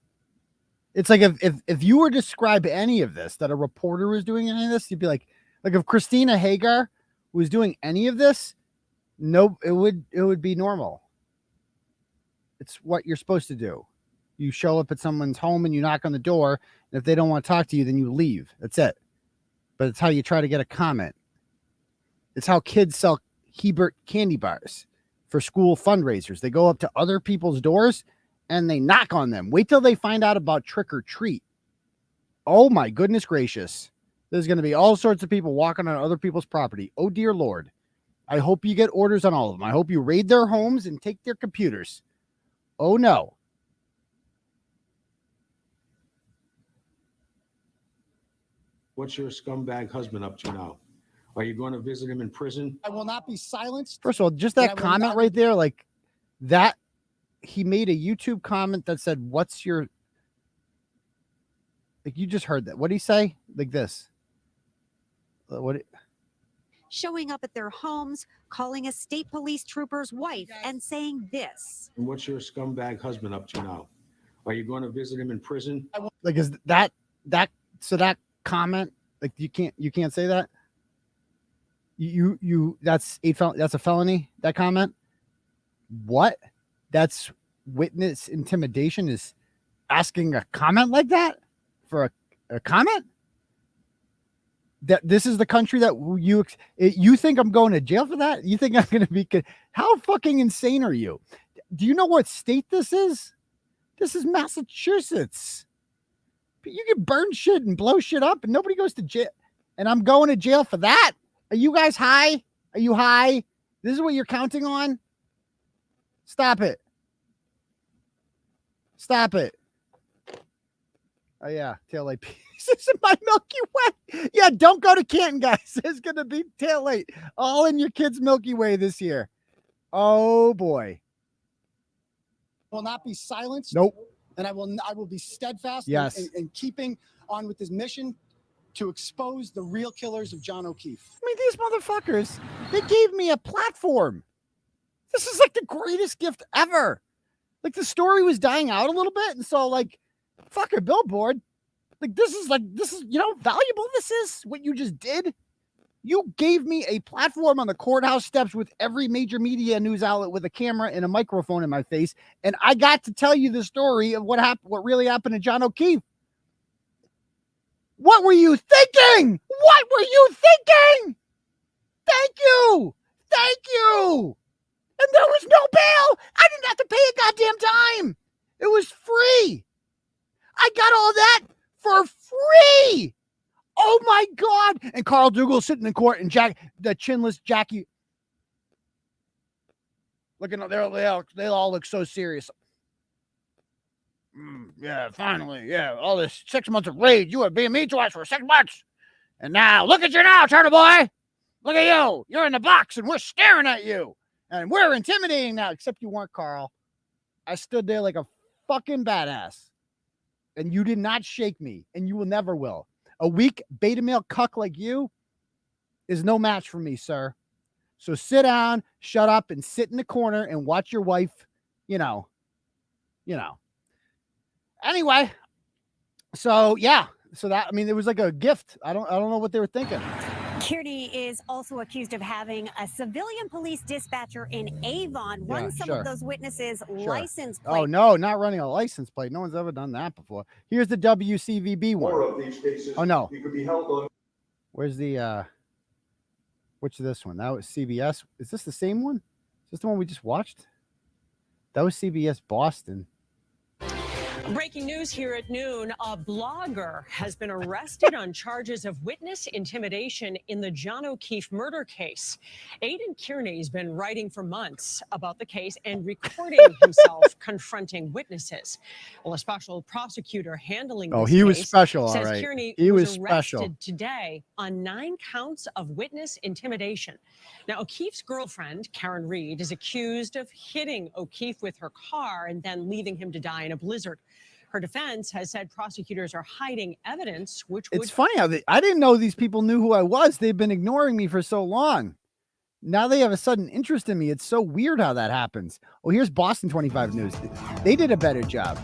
It's like if you were to describe any of this, that a reporter was doing any of this, you'd be like if Christina Hagar was doing any of this, nope, it would be normal. It's what you're supposed to do. You show up at someone's home and you knock on the door, and if they don't want to talk to you, then you leave. That's it. But it's how you try to get a comment. It's how kids sell Hebert candy bars for school fundraisers. They go up to other people's doors and they knock on them. Wait till they find out about trick or treat. Oh my goodness gracious. There's going to be all sorts of people walking on other people's property. Oh dear Lord. I hope you get orders on all of them. I hope you raid their homes and take their computers. Oh no. What's your scumbag husband up to now? Are you going to visit him in prison? I will not be silenced. First of all, just that comment right there, like that, he made a YouTube comment that said, what's your, like, you just heard that. What did he say? Like this. Showing up at thetheir homes, calling a state police trooper's wife, and saying this. And what's your scumbag husband up to now? Are you going to visit him in prison? Like, is that comment, like, you can't say that. That's a felony, that comment. What? That's witness intimidation, is asking a comment like that for a comment? That this is the country that you think I'm going to jail for that? You think I'm going to be, how fucking insane are you? Do you know what state this is? This is Massachusetts. You can burn shit and blow shit up and nobody goes to jail. And I'm going to jail for that? Are you guys high? Are you high? This is what you're counting on? Stop it. Stop it. Oh, yeah. Tail light pieces in my Milky Way. Yeah, don't go to Canton, guys. There's going to be tail light all in your kids' Milky Way this year. Oh, boy. Will not be silenced. Nope. And I will be steadfast in keeping on with this mission to expose the real killers of John O'Keefe. I mean, these motherfuckers, they gave me a platform. This is like the greatest gift ever. Like, the story was dying out a little bit. And so, like, fuck a billboard. Like, this is, you know, how valuable this is, what you just did. You gave me a platform on the courthouse steps with every major media news outlet with a camera and a microphone in my face. And I got to tell you the story of what happened, what really happened to John O'Keefe. What were you thinking? What were you thinking? Thank you. Thank you. And there was no bail. I didn't have to pay a goddamn dime. It was free. I got all that for free. Oh my God. And Carl Dougal sitting in court and the chinless Jackie. Looking, they all look so serious. Yeah, finally. Yeah, all this 6 months of rage. You were being mean to us for 6 months. And now, look at you now, Turtleboy. Look at you. You're in the box and we're staring at you. And we're intimidating now, except you weren't, Carl. I stood there like a fucking badass. And you did not shake me. And you will never will. A weak beta male cuck like you is no match for me, sir. So sit down, shut up, and sit in the corner and watch your wife, you know. Anyway, so yeah. So that, I mean, it was like a gift. I don't know what they were thinking. Kearney is also accused of having a civilian police dispatcher in Avon run some of those witnesses' license plates. Oh, no, not running a license plate. No one's ever done that before. Here's the WCVB one. More of these cases, oh, no. you could be held on. Where's the, which is this one? That was CBS. Is this the same one? Is this the one we just watched? That was CBS Boston. Breaking news here at noon, a blogger has been arrested on charges of witness intimidation in the John O'Keefe murder case. Aidan Kearney has been writing for months about the case and recording himself confronting witnesses. Well, a special prosecutor handling this he was case special, all says right. Kearney He was arrested special today on 9 counts of witness intimidation. Now, O'Keefe's girlfriend, Karen Reed, is accused of hitting O'Keefe with her car and then leaving him to die in a blizzard. Her defense has said prosecutors are hiding evidence, which would... It's funny how I didn't know these people knew who I was. They've been ignoring me for so long. Now they have a sudden interest in me. It's so weird how that happens. Oh, here's Boston 25 News. They did a better job.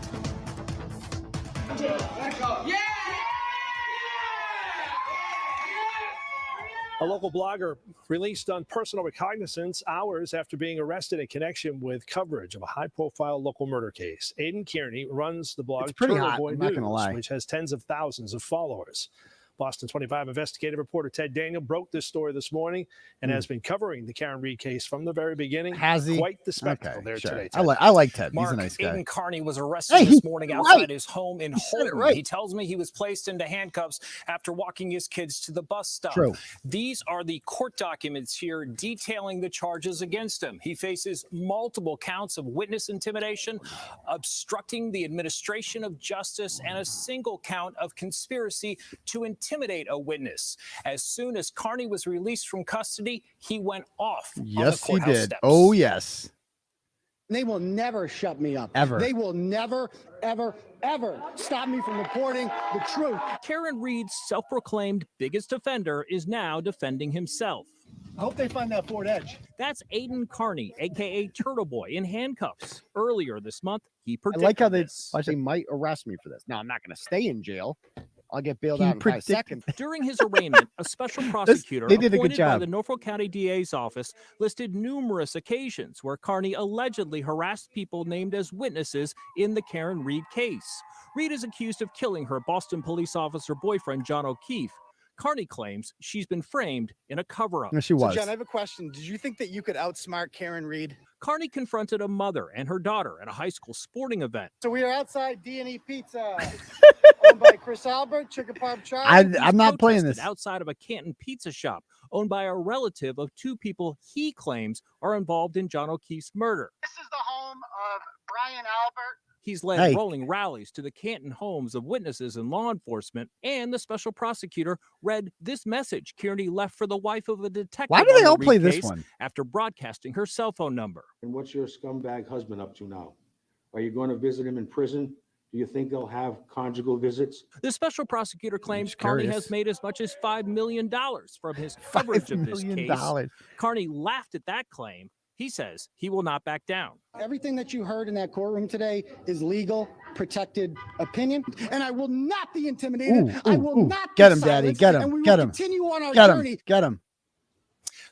A local blogger released on personal recognizance hours after being arrested in connection with coverage of a high-profile local murder case. Aidan Kearney runs the blog Turtleboy News, which has tens of thousands of followers. Boston 25 investigative reporter Ted Daniel broke this story this morning and has been covering the Karen Reed case from the very beginning. Has he? Quite the spectacle there today. I like Ted. He's a nice guy. Aidan Kearney was arrested this morning outside his home in Holton. He tells me he was placed into handcuffs after walking his kids to the bus stop. True. These are the court documents here detailing the charges against him. He faces multiple counts of witness intimidation, obstructing the administration of justice, and a single count of conspiracy to intimidate a witness. As soon as Kearney was released from custody, he went off on the courthouse steps. Oh, yes. They will never shut me up. Ever. They will never, ever, ever stop me from reporting the truth. Karen Reed's self-proclaimed biggest offender is now defending himself. I hope they find that Ford Edge. That's Aidan Kearney, a.k.a. Turtleboy, in handcuffs. Earlier this month, he I predicted like how they might arrest me for this. Now, I'm not going to stay in jail. I'll get bailed out in 5 seconds. During his arraignment, a special prosecutor they did a good appointed by job. the Norfolk County DA's office listed numerous occasions where Kearney allegedly harassed people named as witnesses in the Karen Reed case. Reed is accused of killing her Boston police officer boyfriend, John O'Keefe. Kearney claims she's been framed in a cover-up. No, she was. So, John, I have a question. Did you think that you could outsmart Karen Reed? Kearney confronted a mother and her daughter at a high school sporting event. So we are outside D&E Pizza, owned by Chris Albert, Chicken Parm Charlie. I'm not playing this. Outside of a Canton pizza shop owned by a relative of 2 people he claims are involved in John O'Keefe's murder. This is the home of Brian Albert. He's led rolling rallies to the Canton homes of witnesses and law enforcement, and the special prosecutor read this message Kearney left for the wife of a detective. Why do they all play this one? After broadcasting her cell phone number. And what's your scumbag husband up to now? Are you going to visit him in prison? Do you think they'll have conjugal visits? The special prosecutor claims Kearney has made as much as $5 million from his coverage of this case. Kearney laughed at that claim. He says he will not back down. Everything that you heard in that courtroom today is legal, protected opinion, and I will not be intimidated. I will not get him, Daddy. Get him. And we will Get him. continue on our Get journey. him. Get him.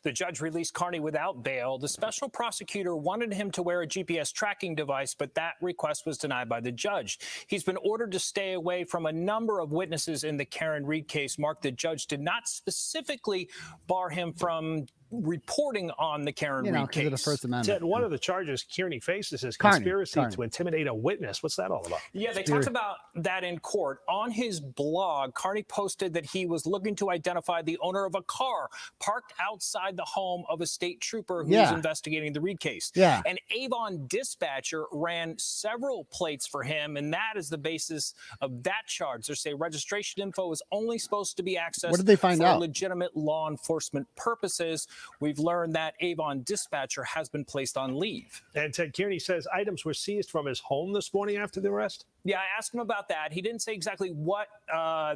The judge released Kearney without bail. The special prosecutor wanted him to wear a GPS tracking device, but that request was denied by the judge. He's been ordered to stay away from a number of witnesses in the Karen Reed case. Mark, the judge did not specifically bar him from reporting on the Karen Reed case. Of the First Amendment. Ted, one of the charges Kearney faces is Kearney. conspiracy to intimidate a witness. What's that all about? Yeah, they talked about that in court. On his blog, Kearney posted that he was looking to identify the owner of a car parked outside the home of a state trooper who was investigating the Reed case. Yeah. An Avon dispatcher ran several plates for him, and that is the basis of that charge. They say registration info is only supposed to be accessed What did they find for out? legitimate law enforcement purposes. We've learned that Avon dispatcher has been placed on leave. And Ted Kearney says items were seized from his home this morning after the arrest. Yeah, I asked him about that. He didn't say exactly what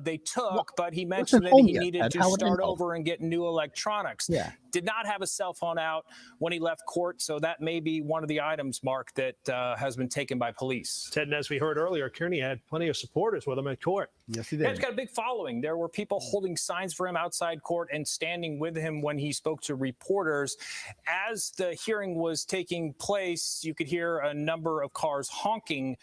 they took, but he mentioned that he needed to start over and get new electronics. Yeah. Did not have a cell phone out when he left court, so that may be one of the items, Mark, that has been taken by police. Ted, and as we heard earlier, Kearney had plenty of supporters with him at court. Yes, he Yeah, did. he's got a big following. There were people holding signs for him outside court and standing with him when he spoke to reporters. As the hearing was taking place, you could hear a number of cars honking.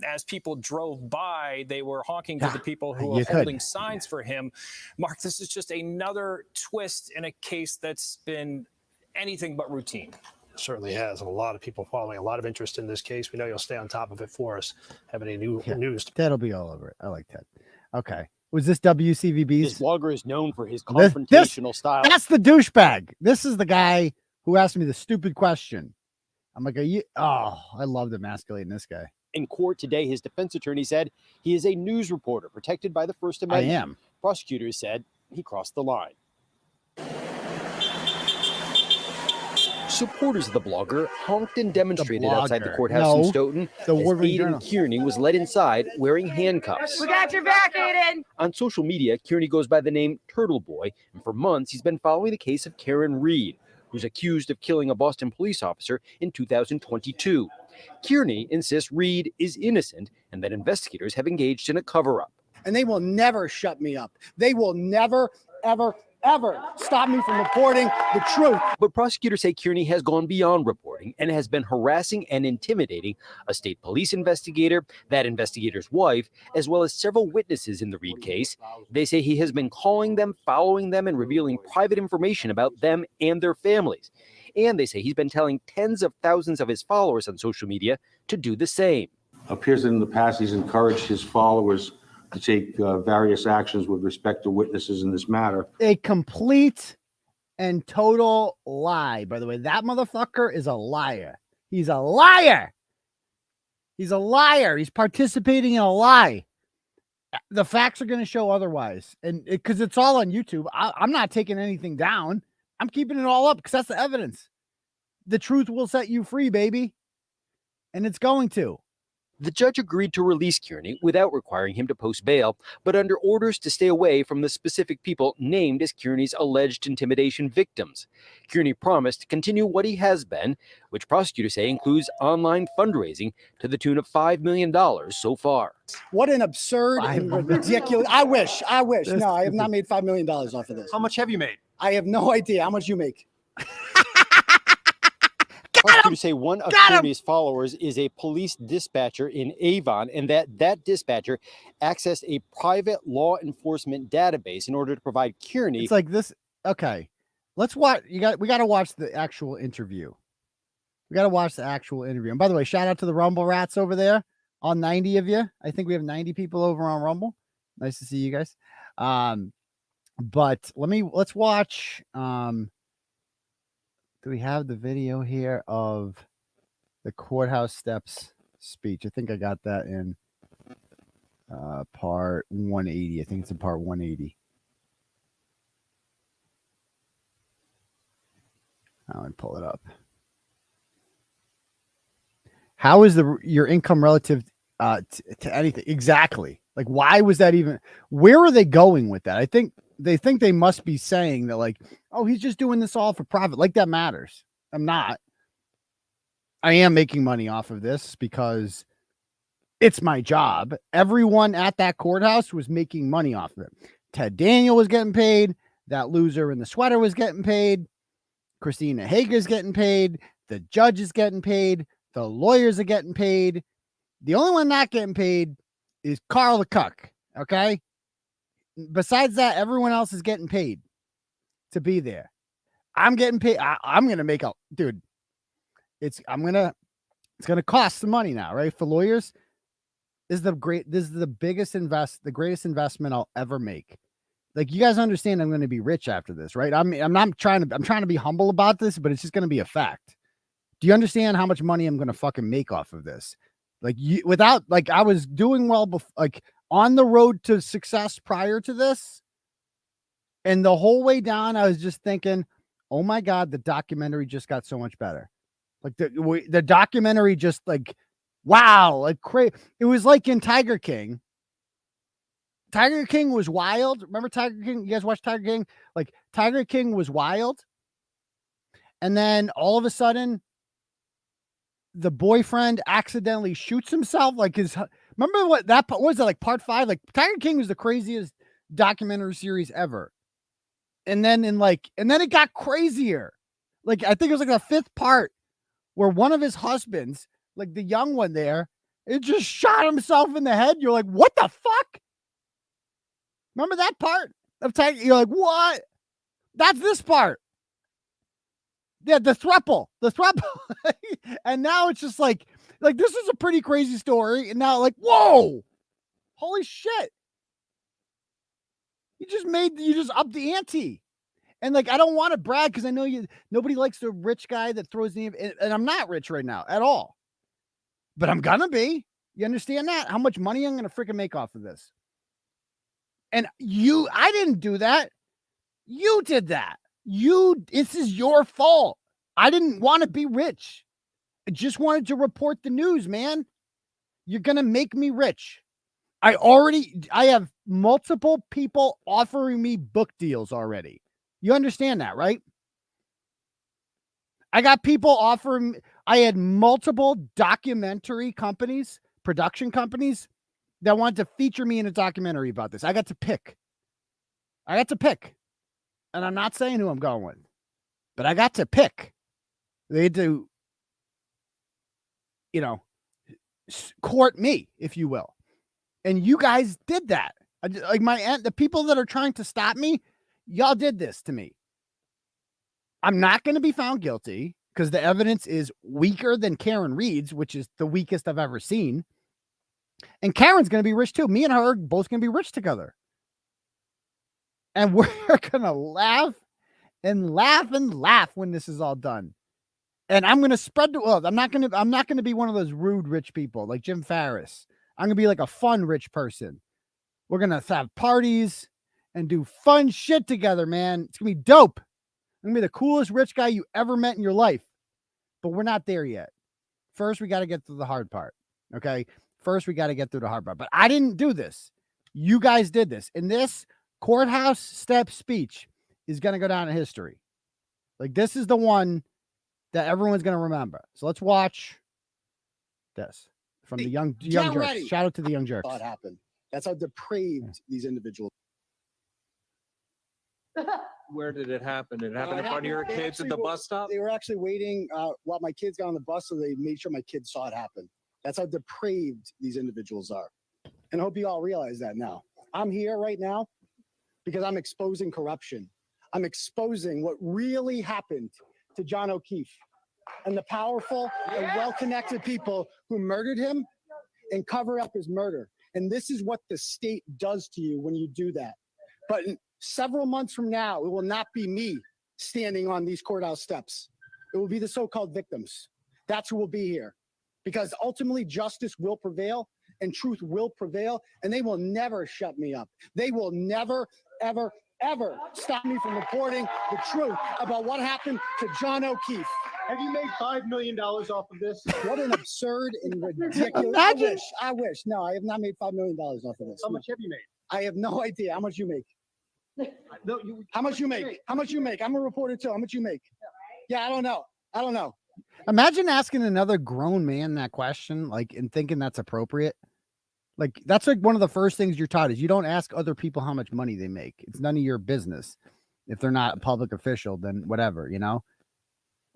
As people drove by, they were honking to the people who were holding signs for him. Mark, this is just another twist in a case that's been anything but routine. Certainly has. A lot of people following, a lot of interest in this case. We know you'll stay on top of it for us. Have any new news? Ted'll be all over it. I like Ted. Okay. Was this WCVB's? This blogger is known for his confrontational style. That's the douchebag. This is the guy who asked me the stupid question. I'm like, I love emasculating this guy. In court today, his defense attorney said he is a news reporter protected by the First Amendment. I am. Prosecutors said he crossed the line. Supporters of the blogger honked and demonstrated outside the courthouse in Stoughton as Aidan Kearney was led inside wearing handcuffs. We got your back, Aidan! On social media, Kearney goes by the name Turtleboy, and for months he's been following the case of Karen Reed, who's accused of killing a Boston police officer in 2022. Kearney insists Reed is innocent and that investigators have engaged in a cover-up. And they will never shut me up. They will never, ever stop me from reporting the truth. But prosecutors say Kearney has gone beyond reporting and has been harassing and intimidating a state police investigator, that investigator's wife, as well as several witnesses in the Reed case. They say he has been calling them, following them, and revealing private information about them and their families. And they say he's been telling tens of thousands of his followers on social media to do the same. Appears that in the past he's encouraged his followers to take various actions with respect to witnesses in this matter. A complete and total lie. By the way, that motherfucker is a liar. He's a liar. He's a liar. He's participating in a lie. The facts are going to show otherwise. And because it's all on YouTube, I'm not taking anything down. I'm keeping it all up because that's the evidence. The truth will set you free, baby. And it's going to. The judge agreed to release Kearney without requiring him to post bail, but under orders to stay away from the specific people named as Kearney's alleged intimidation victims. Kearney promised to continue what he has been, which prosecutors say includes online fundraising to the tune of $5 million so far. What an absurd and ridiculous. I wish. No, I have not made $5 million off of this. How much have you made? I have no idea how much you make. Prosecutors say one of Kearney's followers is a police dispatcher in Avon, and that dispatcher accessed a private law enforcement database in order to provide Kearney. It's like this. Okay, let's watch. We got to watch the actual interview. We got to watch the actual interview. And by the way, shout out to the Rumble rats over there. All 90 of you. I think we have 90 people over on Rumble. Nice to see you guys. But let's watch. Do we have the video here of the courthouse steps speech? I think I got that in part 180. I think it's in part 180. I'll pull it up. How is your income relative to anything? Exactly. Like, why was that even? Where are they going with that? I think they must be saying that, like, oh, he's just doing this all for profit. Like, that matters. I'm not. I am making money off of this because it's my job. Everyone at that courthouse was making money off of it. Ted Daniel was getting paid. That loser in the sweater was getting paid. Christina Hager's getting paid. The judge is getting paid. The lawyers are getting paid. The only one not getting paid is Carl the Cuck. Okay. Besides that, everyone else is getting paid to be there. I'm getting paid. I'm going to make a dude. It's going to cost some money now, right? For lawyers, this is the greatest investment I'll ever make. Like, you guys understand I'm going to be rich after this, right? I'm trying to be humble about this, but it's just going to be a fact. Do you understand how much money I'm going to fucking make off of this? Like, I was doing well like on the road to success prior to this. And the whole way down, I was just thinking, oh my God, the documentary just got so much better. Like the documentary just like, wow, like crazy. It was like in Tiger King. Tiger King was wild. Remember Tiger King? You guys watch Tiger King? Like, Tiger King was wild. And then all of a sudden, the boyfriend accidentally shoots himself. Like, remember what was that, like part 5? Like, Tiger King was the craziest documentary series ever. And then it got crazier. Like, I think it was like the 5th part where one of his husbands, like the young one there, it just shot himself in the head. You're like, what the fuck? Remember that part of Tiger? You're like, what? That's this part. Yeah, the throuple. And now it's just like this is a pretty crazy story. And now, like, whoa, holy shit. You just upped the ante. And like, I don't want to brag because I know nobody likes the rich guy that throws the, and I'm not rich right now at all, but I'm gonna be. You understand that? How much money I'm gonna freaking make off of this? And I didn't do that. You did that. This is your fault. I didn't want to be rich. I just wanted to report the news, man. You're gonna make me rich. I have multiple people offering me book deals already. You understand that, right? I got people offering, I had multiple documentary companies, production companies that wanted to feature me in a documentary about this. I got to pick. And I'm not saying who I'm going with, but I got to pick. They had to, court me, if you will. And you guys did that. Like the people that are trying to stop me, y'all did this to me. I'm not going to be found guilty because the evidence is weaker than Karen Reed's, which is the weakest I've ever seen. And Karen's going to be rich too. Me and her are both going to be rich together. And we're going to laugh and laugh and laugh when this is all done. And I'm going to spread the wealth. I'm not going to be one of those rude rich people like Jim Ferriss. I'm going to be like a fun rich person. We're going to have parties and do fun shit together, man. It's going to be dope. I'm going to be the coolest rich guy you ever met in your life. But we're not there yet. First, we got to get through the hard part. Okay? First, we got to get through the hard part. But I didn't do this. You guys did this. And this courthouse step speech is going to go down in history. Like, this is the one that everyone's going to remember. So let's watch this from the young jerks. Shout out to the young jerks. Thought happened. That's how depraved these individuals. Where did it happen? Did it happen in front of your kids at the bus stop? They were actually waiting while my kids got on the bus, so they made sure my kids saw it happen. That's how depraved these individuals are. And I hope you all realize that now. I'm here right now because I'm exposing corruption. I'm exposing what really happened to John O'Keefe and the powerful and well-connected people who murdered him and cover up his murder. And this is what the state does to you when you do that. But several months from now, it will not be me standing on these courthouse steps. It will be the so-called victims. That's who will be here. Because ultimately, justice will prevail and truth will prevail, and they will never shut me up. They will never, ever, ever stop me from reporting the truth about what happened to John O'Keefe. Have you made $5 million off of this? What an absurd and ridiculous. I wish. No, I have not made $5 million off of this. How much have you made? I have no idea how much you make. No, how much you make? How much you make? I'm a reporter too. How much you make? Yeah, I don't know. Imagine asking another grown man that question, like, and thinking that's appropriate. Like, that's like one of the first things you're taught is you don't ask other people how much money they make. It's none of your business. If they're not a public official, then whatever,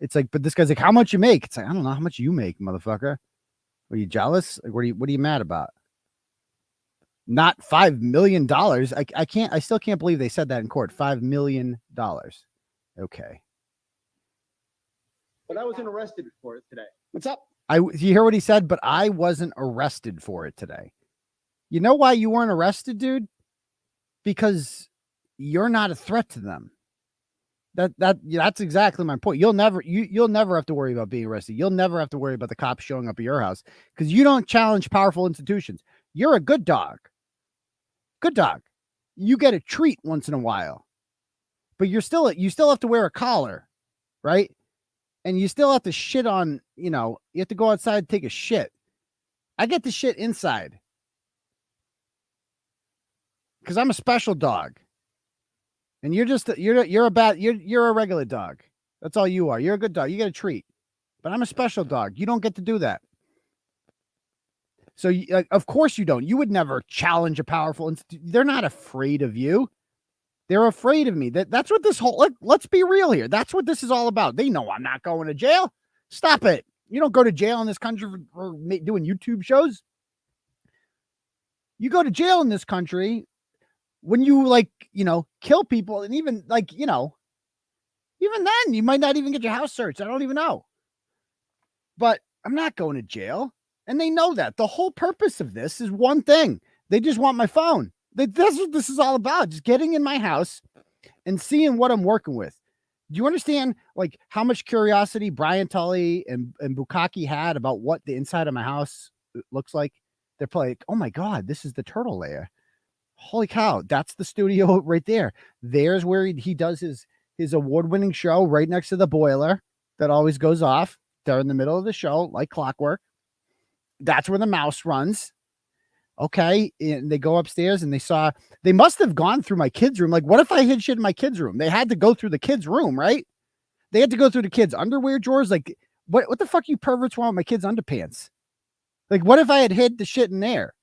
It's like, but this guy's like, how much you make? It's like, I don't know how much you make, motherfucker. Are you jealous? Like, what are you mad about? Not $5 million. I still can't believe they said that in court. $5 million. Okay. But I wasn't arrested for it today. What's up? You hear what he said? But I wasn't arrested for it today. You know why you weren't arrested, dude? Because you're not a threat to them. That's exactly my point. You'll never have to worry about being arrested. You'll never have to worry about the cops showing up at your house because you don't challenge powerful institutions. You're a good dog. Good dog. You get a treat once in a while, but you still have to wear a collar, right? And you still have to shit on, you have to go outside and take a shit. I get the shit inside because I'm a special dog. And you're a regular dog. That's all you are. You're a good dog. You get a treat. But I'm a special dog. You don't get to do that. So of course you don't. You would never challenge a powerful institution. They're not afraid of you. They're afraid of me. That's what this whole, let's be real here. That's what this is all about. They know I'm not going to jail. Stop it. You don't go to jail in this country for doing YouTube shows. You go to jail in this country when you kill people, and even even then you might not even get your house searched. I don't even know. But I'm not going to jail. And they know that. The whole purpose of this is one thing. They just want my phone. That's what this is all about. Just getting in my house and seeing what I'm working with. Do you understand how much curiosity Brian Tully and Bukkake had about what the inside of my house looks like? They're probably like, oh my God, this is the turtle lair. Holy cow, that's the studio right there. There's where he does his award-winning show right next to the boiler that always goes off during the middle of the show like clockwork. That's where the mouse runs. Okay, and they go upstairs and they must have gone through my kids' room. Like, what if I hid shit in my kids' room? They had to go through the kids' room, right? They had to go through the kids' underwear drawers. Like, what the fuck you perverts want with my kids' underpants? Like, what if I had hid the shit in there?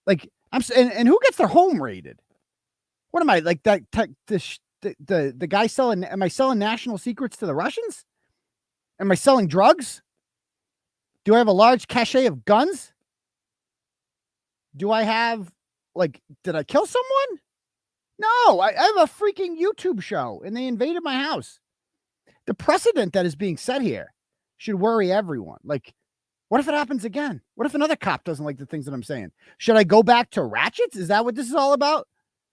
Like, and who gets their home raided? What am I like the guy selling? Am I selling national secrets to the Russians? Am I selling drugs? Do I have a large cache of guns? Do I have did I kill someone? No, I have a freaking YouTube show and they invaded my house. The precedent that is being set here should worry everyone. What if it happens again? What if another cop doesn't like the things that I'm saying? Should I go back to ratchets? Is that what this is all about?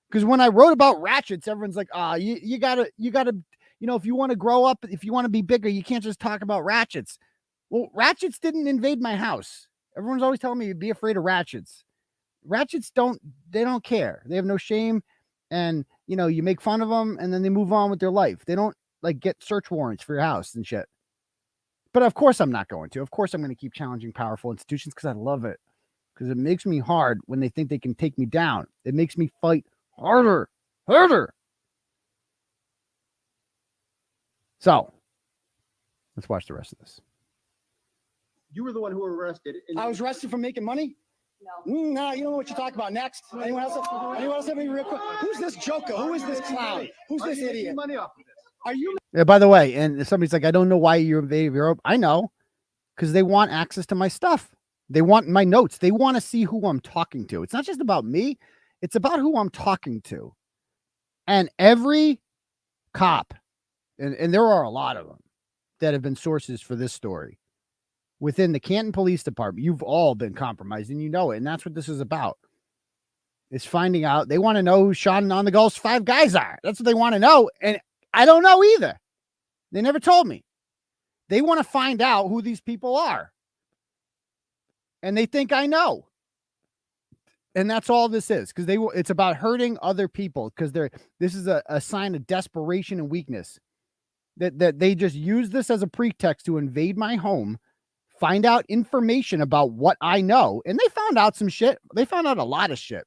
Because when I wrote about ratchets, everyone's like, you gotta, if you want to grow up, if you want to be bigger, you can't just talk about ratchets. Well, ratchets didn't invade my house. Everyone's always telling me to be afraid of ratchets. Ratchets don't care. They have no shame. And, you make fun of them and then they move on with their life. They don't get search warrants for your house and shit. But of course I'm not going to. Of course I'm going to keep challenging powerful institutions because I love it. Because it makes me hard when they think they can take me down. It makes me fight harder. So, let's watch the rest of this. You were the one who were arrested. I was arrested for making money? No. No, you don't know what you're talking about. Next. Anyone else have any real quick? Who's this joker? Who is this clown? Who's this idiot? Money off of this? Are you? Yeah, by the way, and somebody's like, I don't know why you invaded Europe. I know, because they want access to my stuff. They want my notes. They want to see who I'm talking to. It's not just about me. It's about who I'm talking to. And every cop, and there are a lot of them that have been sources for this story within the Canton Police Department. You've all been compromised and you know it. And that's what this is about. Is finding out. They want to know who Sean on the Gulf's 5 guys are. That's what they want to know. And I don't know either. They never told me. They want to find out who these people are. And they think I know. And that's all this is. Because it's about hurting other people. Because this is a sign of desperation and weakness. That they just use this as a pretext to invade my home, find out information about what I know. And they found out some shit. They found out a lot of shit.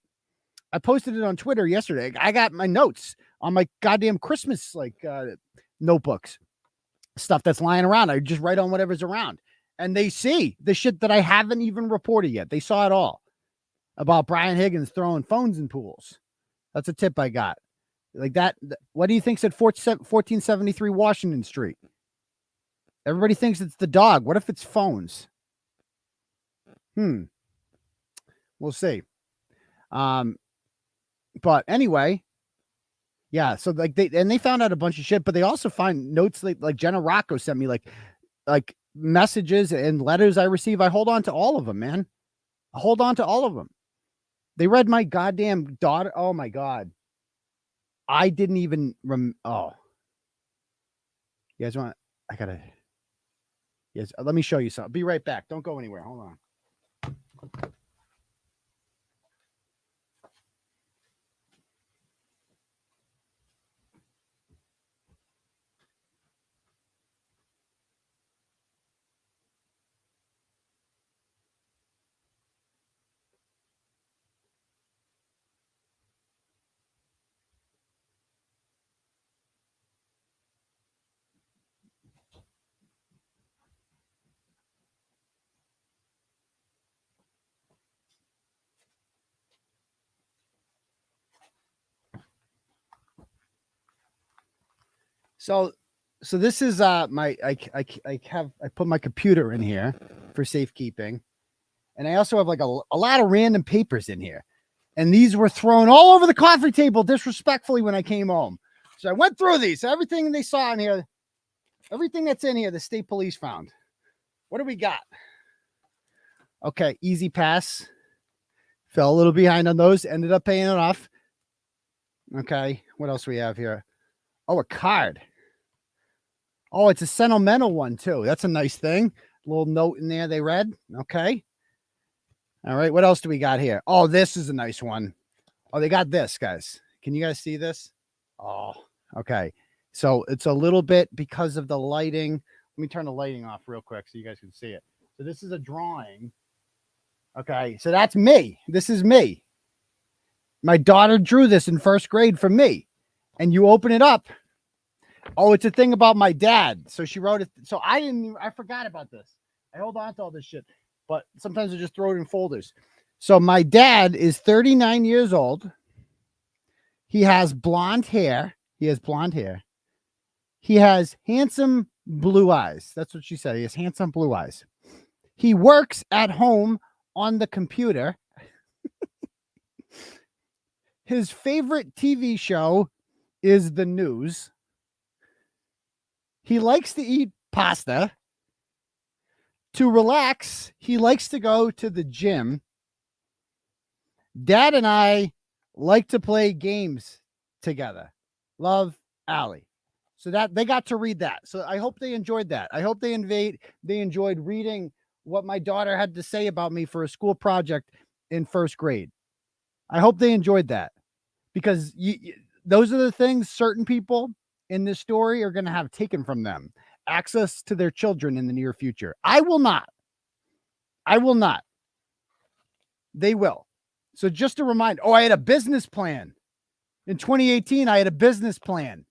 I posted it on Twitter yesterday. I got my notes on my goddamn Christmas notebooks, stuff that's lying around. I just write on whatever's around. And they see the shit that I haven't even reported yet. They saw it all about Brian Higgins throwing phones in pools. That's a tip I got. Like that. What do you think's at 1473 Washington Street? Everybody thinks it's the dog. What if it's phones? We'll see. But anyway, Yeah. So like they found out a bunch of shit, but they also find notes like Jenna Rocco sent me like messages and letters I receive. I hold on to all of them, man. I hold on to all of them. They read my goddamn daughter. Oh my God. I didn't even oh. You guys want, yes, let me show you something. Be right back. Don't go anywhere. Hold on. So this is my I put my computer in here for safekeeping, and I also have like a lot of random papers in here, and these were thrown all over the coffee table disrespectfully when I came home. So I went through these. So everything they saw in here, everything that's in here, the state police found. What do we got? Okay, easy pass. Fell a little behind on those. Ended up paying it off. Okay, what else we have here? Oh, a card. Oh, it's a sentimental one too. That's a nice thing. A little note in there they read. Okay. All right. What else do we got here? Oh, this is a nice one. Oh, they got this, guys. Can you guys see this? Oh, okay. So it's a little bit because of the lighting. Let me turn the lighting off real quick so you guys can see it. So this is a drawing. Okay. So that's me. This is me. My daughter drew this in first grade for me. And you open it up. Oh, it's a thing about my dad. So she wrote it. So I forgot about this. I hold on to all this shit, but sometimes I just throw it in folders. So my dad is 39 years old. He has blonde hair. He has blonde hair. He has handsome blue eyes. That's what she said. He has handsome blue eyes. He works at home on the computer. His favorite TV show is the news. He likes to eat pasta. To relax, he likes to go to the gym. Dad and I like to play games together. Love, Allie. So that they got to read that. So I hope they enjoyed that. I hope they enjoyed reading what my daughter had to say about me for a school project in first grade. I hope they enjoyed that, because those are the things certain people in this story are going to have taken from them. Access to their children in the near future. I will not. I will not. They will. So just a reminder. Oh, I had a business plan. In 2018, I had a business plan.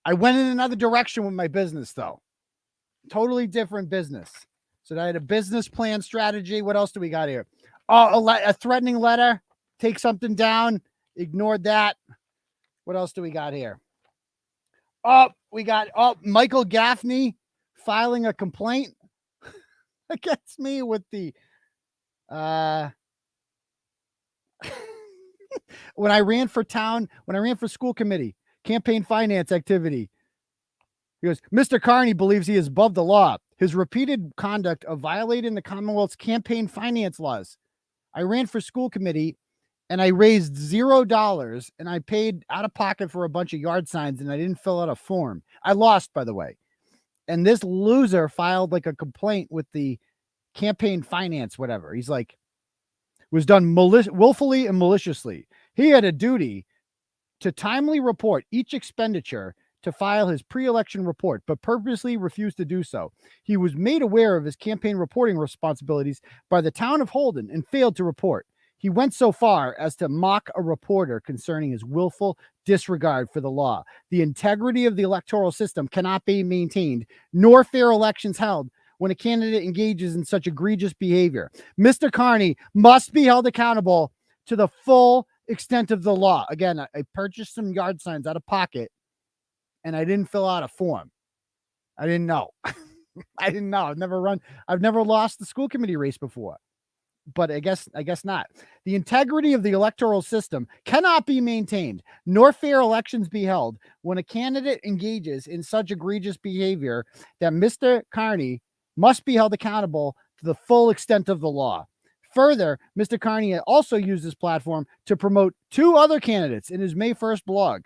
I went in another direction with my business, though. Totally different business. So I had a business plan strategy. What else do we got here? Oh, a threatening letter. Take something down. Ignored that. What else do we got here? Oh, we got Michael Gaffney filing a complaint against me with the when I ran for school committee, campaign finance activity. He goes, Mr. Kearney believes he is above the law. His repeated conduct of violating the Commonwealth's campaign finance laws. I ran for school committee and I raised $0 and I paid out of pocket for a bunch of yard signs and I didn't fill out a form. I lost, by the way. And this loser filed like a complaint with the campaign finance, whatever. He's like, was done willfully and maliciously. He had a duty to timely report each expenditure to file his pre-election report, but purposely refused to do so. He was made aware of his campaign reporting responsibilities by the town of Holden and failed to report. He went so far as to mock a reporter concerning his willful disregard for the law. The integrity of the electoral system cannot be maintained, nor fair elections held when a candidate engages in such egregious behavior. Mr. Kearney must be held accountable to the full extent of the law. Again, I purchased some yard signs out of pocket and I didn't fill out a form. I didn't know. I didn't know. I've never lost the school committee race before. but I guess not. The integrity of the electoral system cannot be maintained, nor fair elections be held when a candidate engages in such egregious behavior that Mr. Kearney must be held accountable to the full extent of the law. Further, Mr. Kearney also used this platform to promote 2 other candidates in his May 1st blog.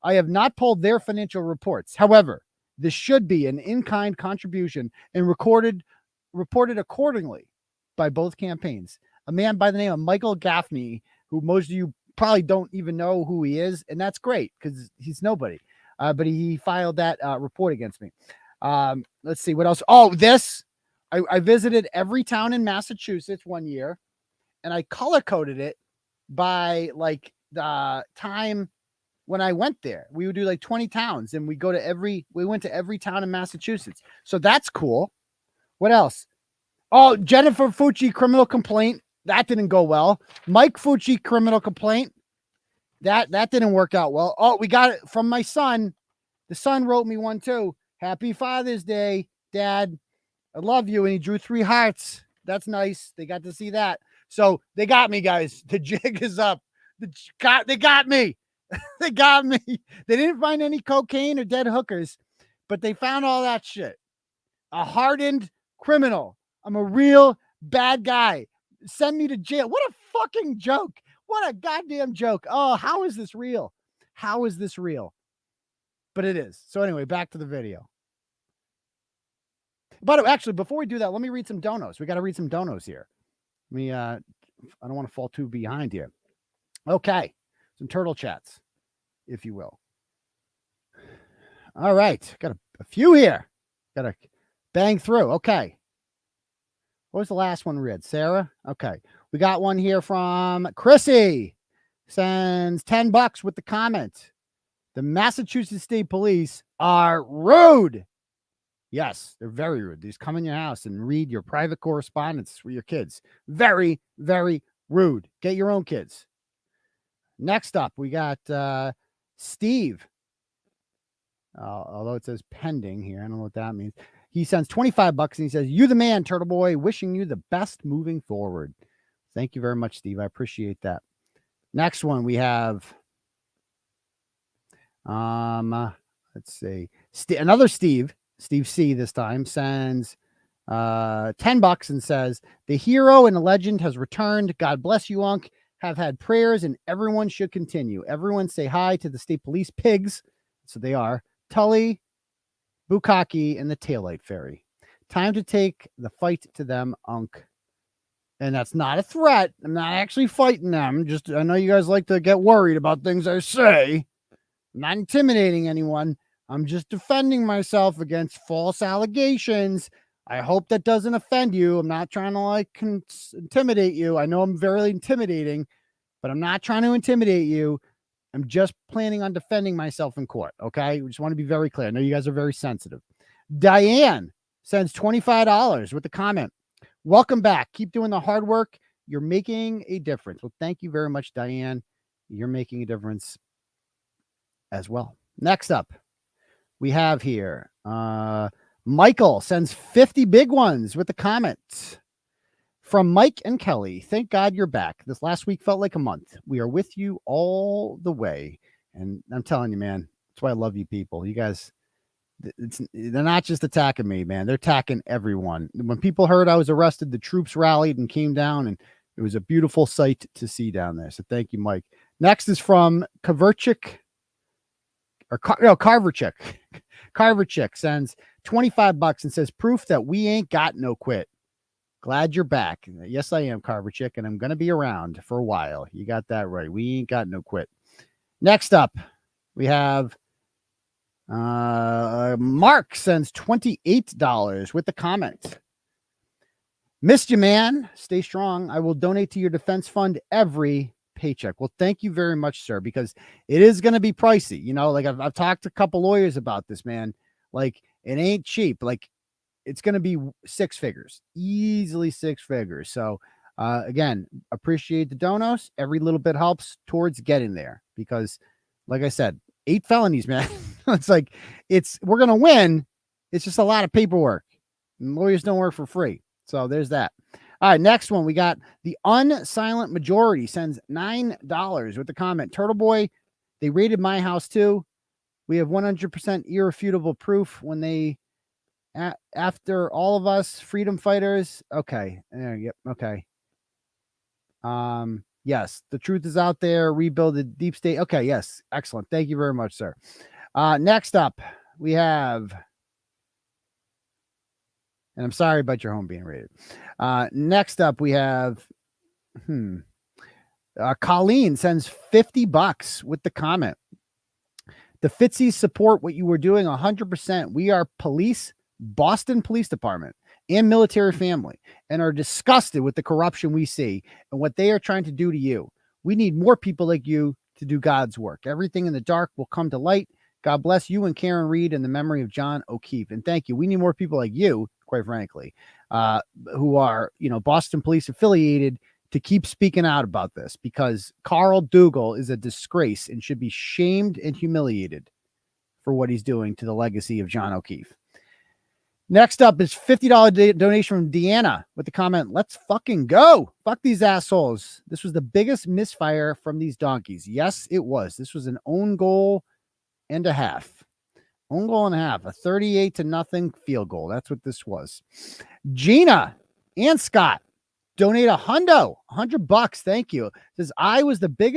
I have not pulled their financial reports. However, this should be an in-kind contribution and reported accordingly by both campaigns. A man by the name of Michael Gaffney, who most of you probably don't even know who he is, and that's great because he's nobody. But he filed that report against me. Let's see what else. Oh, this. I visited every town in Massachusetts one year, and I color coded it by like the time when I went there. We would do like 20 towns, and we went to every town in Massachusetts. So that's cool. What else? Oh, Jennifer Fucci criminal complaint. That didn't go well. Mike Fucci criminal complaint. That didn't work out well. Oh, we got it from my son. The son wrote me one too. Happy Father's Day, Dad. I love you. And he drew 3 hearts. That's nice. They got to see that. So they got me, guys. The jig is up. They got me. They got me. They didn't find any cocaine or dead hookers, but they found all that shit. A hardened criminal. I'm a real bad guy. Send me to jail. What a fucking joke. What a goddamn joke. Oh, how is this real? How is this real? But it is. So anyway, back to the video. But actually, before we do that, let me read some donos. We got to read some donos here. I don't want to fall too behind here. Okay. Some turtle chats, if you will. All right. Got a few here. Got to bang through. Okay. What was the last one we read? Sarah? Okay. We got one here from 𝗀𝗄𝗃. Sends $10 with the comment. The Massachusetts State Police are rude. Yes, they're very rude. They just come in your house and read your private correspondence with your kids. Very, very rude. Get your own kids. Next up, we got Steve. Although it says pending here. I don't know what that means. He sends $25 and he says, "You the man, Turtleboy. Wishing you the best moving forward." Thank you very much, Steve. I appreciate that. Next one we have. Let's see. Another Steve C this time sends $10 and says, "The hero and the legend has returned. God bless you, Unc. Have had prayers and everyone should continue. Everyone say hi to the state police pigs." So they are Tully, Bukkake, and the Taillight Fairy. Time to take the fight to them, Unc. And that's not a threat. I'm not actually fighting them. Just, I know you guys like to get worried about things I say. I'm not intimidating anyone. I'm just defending myself against false allegations. I hope that doesn't offend you. I'm not trying to intimidate you. I know I'm very intimidating, but I'm not trying to intimidate you. I'm just planning on defending myself in court. Okay. We just want to be very clear. I know you guys are very sensitive. Diane sends $25 with the comment. "Welcome back. Keep doing the hard work. You're making a difference." Well, thank you very much, Diane. You're making a difference as well. Next up, we have here Michael sends 50 big ones with the comment. From Mike and Kelly, "Thank God you're back. This last week felt like a month. We are with you all the way." And I'm telling you, man, that's why I love you people. You guys, they're not just attacking me, man. They're attacking everyone. When people heard I was arrested, the troops rallied and came down, and it was a beautiful sight to see down there. So thank you, Mike. Next is from 𝗂𝗃𝗃. 𝗂𝗃𝗃 sends $25 and says, "Proof that we ain't got no quit. Glad you're back." Yes, I am, 𝗂𝗃𝗃, and I'm going to be around for a while. You got that right. We ain't got no quit. Next up, we have Mark sends $28 with the comment. "Missed you, man. Stay strong. I will donate to your defense fund every paycheck." Well, thank you very much, sir, because it is going to be pricey. You know, like I've talked to a couple lawyers about this, man. Like, it ain't cheap. Like, it's going to be 6 figures, easily 6 figures. So again, appreciate the donos. Every little bit helps towards getting there because, like I said, 8 felonies, man. It's like, we're going to win. It's just a lot of paperwork. And lawyers don't work for free. So there's that. All right, next one. We got the Unsilent Majority sends $9 with the comment. Turtleboy, they raided my house too. We have 100% irrefutable proof when they, after all of us freedom fighters. Okay. Yep. Okay. Yes, the truth is out there. Rebuild the deep state. Okay. Yes. Excellent. Thank you very much, sir. Next up, we have, and I'm sorry about your home being raided. Next up, we have, Colleen sends $50 with the comment. The Fitzies support what you were doing 100%. We are police, Boston Police Department, and military family, and are disgusted with the corruption we see and what they are trying to do to you. We need more people like you to do God's work. Everything in the dark will come to light. God bless you and Karen Reed in the memory of John O'Keefe. And thank you. We need more people like you, quite frankly, who are, Boston Police affiliated, to keep speaking out about this, because Carl Dougal is a disgrace and should be shamed and humiliated for what he's doing to the legacy of John O'Keefe. Next up is $50 donation from Deanna with the comment, let's fucking go. Fuck these assholes. This was the biggest misfire from these donkeys. Yes, it was. This was an own goal and a half. Own goal and a half. A 38-0 field goal. That's what this was. Gina and Scott donate $100. Thank you. Says, I was the big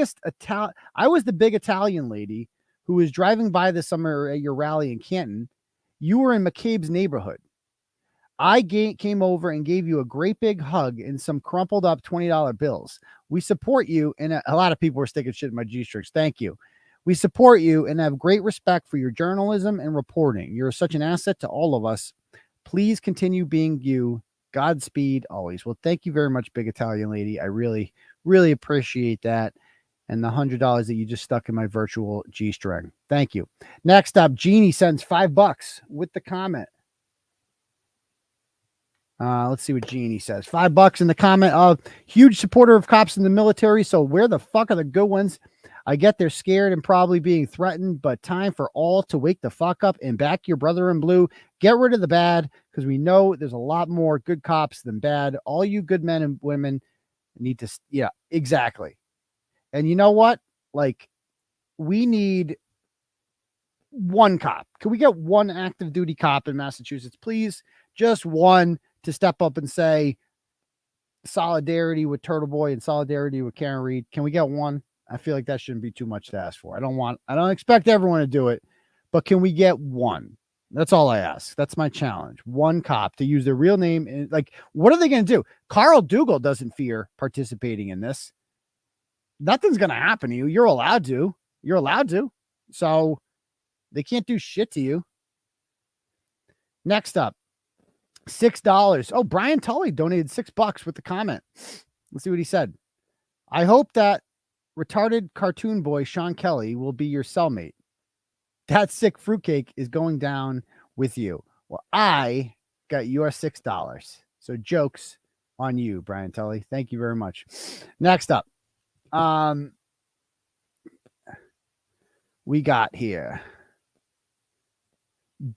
Italian lady who was driving by this summer at your rally in Canton. You were in McCabe's neighborhood. I came over and gave you a great big hug and some crumpled up $20 bills. We support you. And a lot of people were sticking shit in my G-strings. Thank you. We support you and have great respect for your journalism and reporting. You're such an asset to all of us. Please continue being you. Godspeed always. Well, thank you very much, big Italian lady. I really, really appreciate that. And the $100 that you just stuck in my virtual G-string. Thank you. Next up, Jeannie sends $5 with the comment. Let's see what Jeannie says. $5 in the comment of huge supporter of cops in the military. So where the fuck are the good ones? I get they're scared and probably being threatened, but time for all to wake the fuck up and back your brother in blue. Get rid of the bad, because we know there's a lot more good cops than bad. All you good men and women need to, yeah, exactly. And you know what? Like, we need one cop. Can we get one active duty cop in Massachusetts, please? Just one to step up and say solidarity with Turtleboy and solidarity with Karen Reed. Can we get one? I feel like that shouldn't be too much to ask for. I don't expect everyone to do it, but can we get one? That's all I ask. That's my challenge. One cop to use their real name. And like, what are they going to do? Carl Dougal doesn't fear participating in this. Nothing's going to happen to you. You're allowed to. You're allowed to. So they can't do shit to you. Next up, $6. Oh, Brian Tully donated $6 with the comment. Let's see what he said. I hope that retarded cartoon boy Sean Kelly will be your cellmate. That sick fruitcake is going down with you. Well, I got your $6. So jokes on you, Brian Tully. Thank you very much. Next up, we got here.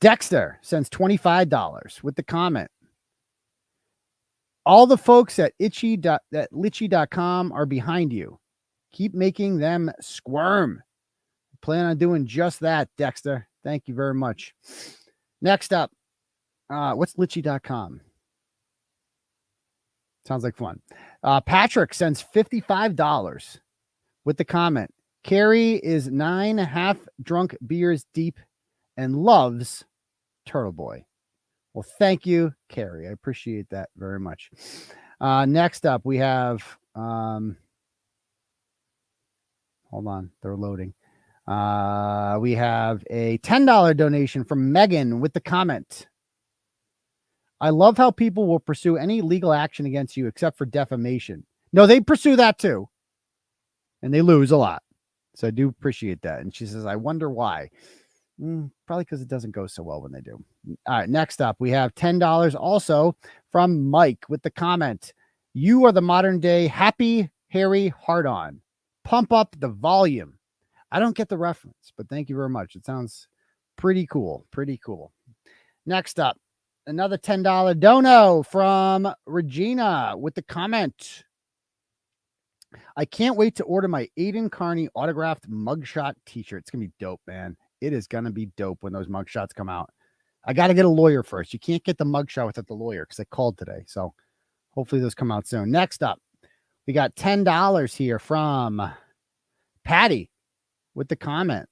Dexter sends $25 with the comment. All the folks at 𝗵𝗄𝗏.com are behind you. Keep making them squirm. Plan on doing just that, Dexter. Thank you very much. Next up, what's 𝗵𝗄𝗏.com? Sounds like fun. Patrick sends $55 with the comment. Carrie is 9 half-drunk beers deep and loves Turtleboy. Well, thank you, Carrie. I appreciate that very much. Next up, we have... hold on, they're loading. We have a $10 donation from Megan with the comment. I love how people will pursue any legal action against you except for defamation. No, they pursue that too. And they lose a lot. So I do appreciate that. And she says, I wonder why. Probably because it doesn't go so well when they do. All right, next up, we have $10 also from Mike with the comment. You are the modern day happy, hairy, hard-on. Pump up the volume. I don't get the reference, but thank you very much. It sounds pretty cool. Pretty cool. Next up, another $10 dono from Regina with the comment. I can't wait to order my Aidan Kearney autographed mugshot t-shirt. It's going to be dope, man. It is going to be dope when those mugshots come out. I got to get a lawyer first. You can't get the mugshot without the lawyer because I called today. So hopefully those come out soon. Next up, we got $10 here from Patty with the comment.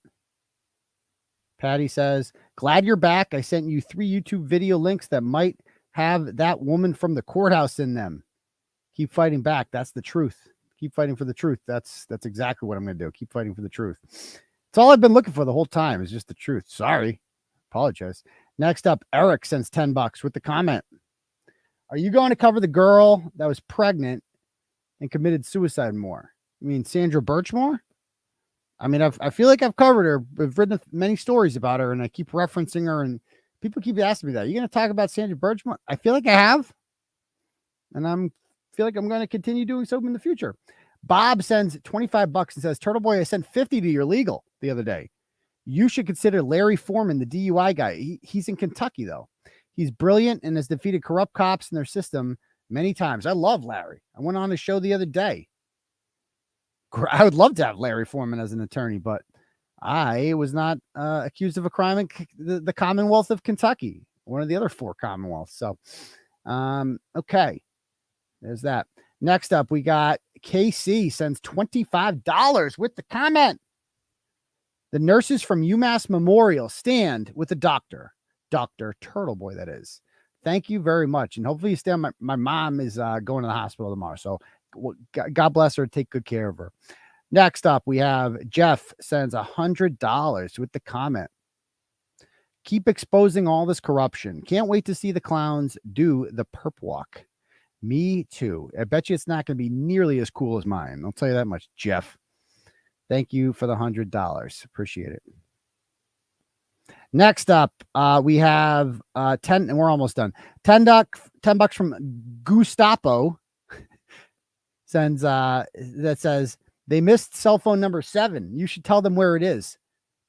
Patty says, glad you're back. I sent you 3 YouTube video links that might have that woman from the courthouse in them. Keep fighting back. That's the truth. Keep fighting for the truth. That's exactly what I'm going to do. Keep fighting for the truth. It's all I've been looking for the whole time is just the truth. Sorry. Apologize. Next up, Eric sends $10 with the comment. Are you going to cover the girl that was pregnant and committed suicide more? You mean Sandra Birchmore? I mean, I feel like I've covered her. I've written many stories about her, and I keep referencing her, and people keep asking me that. Are you going to talk about Sandra Birchmore? I feel like I have, and feel like I'm going to continue doing so in the future. Bob sends $25 and says, Turtleboy, I sent 50 to your legal the other day. You should consider Larry Foreman, the DUI guy. He's in Kentucky, though. He's brilliant and has defeated corrupt cops in their system many times. I love Larry. I went on his show the other day. I would love to have Larry Foreman as an attorney, but I was not accused of a crime in the Commonwealth of Kentucky, one of the other 4 Commonwealths. So, okay, there's that. Next up, we got KC sends $25 with the comment. The nurses from UMass Memorial stand with the doctor, Dr. Turtleboy, that is. Thank you very much. And hopefully you stay on. My mom is going to the hospital tomorrow. So God bless her. Take good care of her. Next up, we have Jeff sends $100 with the comment. Keep exposing all this corruption. Can't wait to see the clowns do the perp walk. Me too. I bet you it's not going to be nearly as cool as mine. I'll tell you that much, Jeff. Thank you for the $100. Appreciate it. Next up, we have 10, and we're almost done. $10 from Gustavo sends that says they missed cell phone number 7. You should tell them where it is.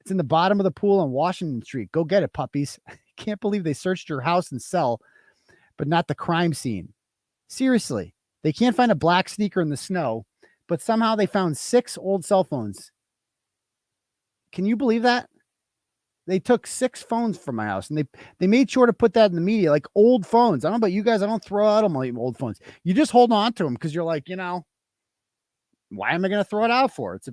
It's in the bottom of the pool on Washington Street. Go get it, puppies. Can't believe they searched your house and cell, but not the crime scene. Seriously, they can't find a black sneaker in the snow, but somehow they found 6 old cell phones. Can you believe that? They took 6 phones from my house, and they made sure to put that in the media, like old phones. I don't know about you guys. I don't throw out my old phones. You just hold on to them because you're like, why am I going to throw it out for? It's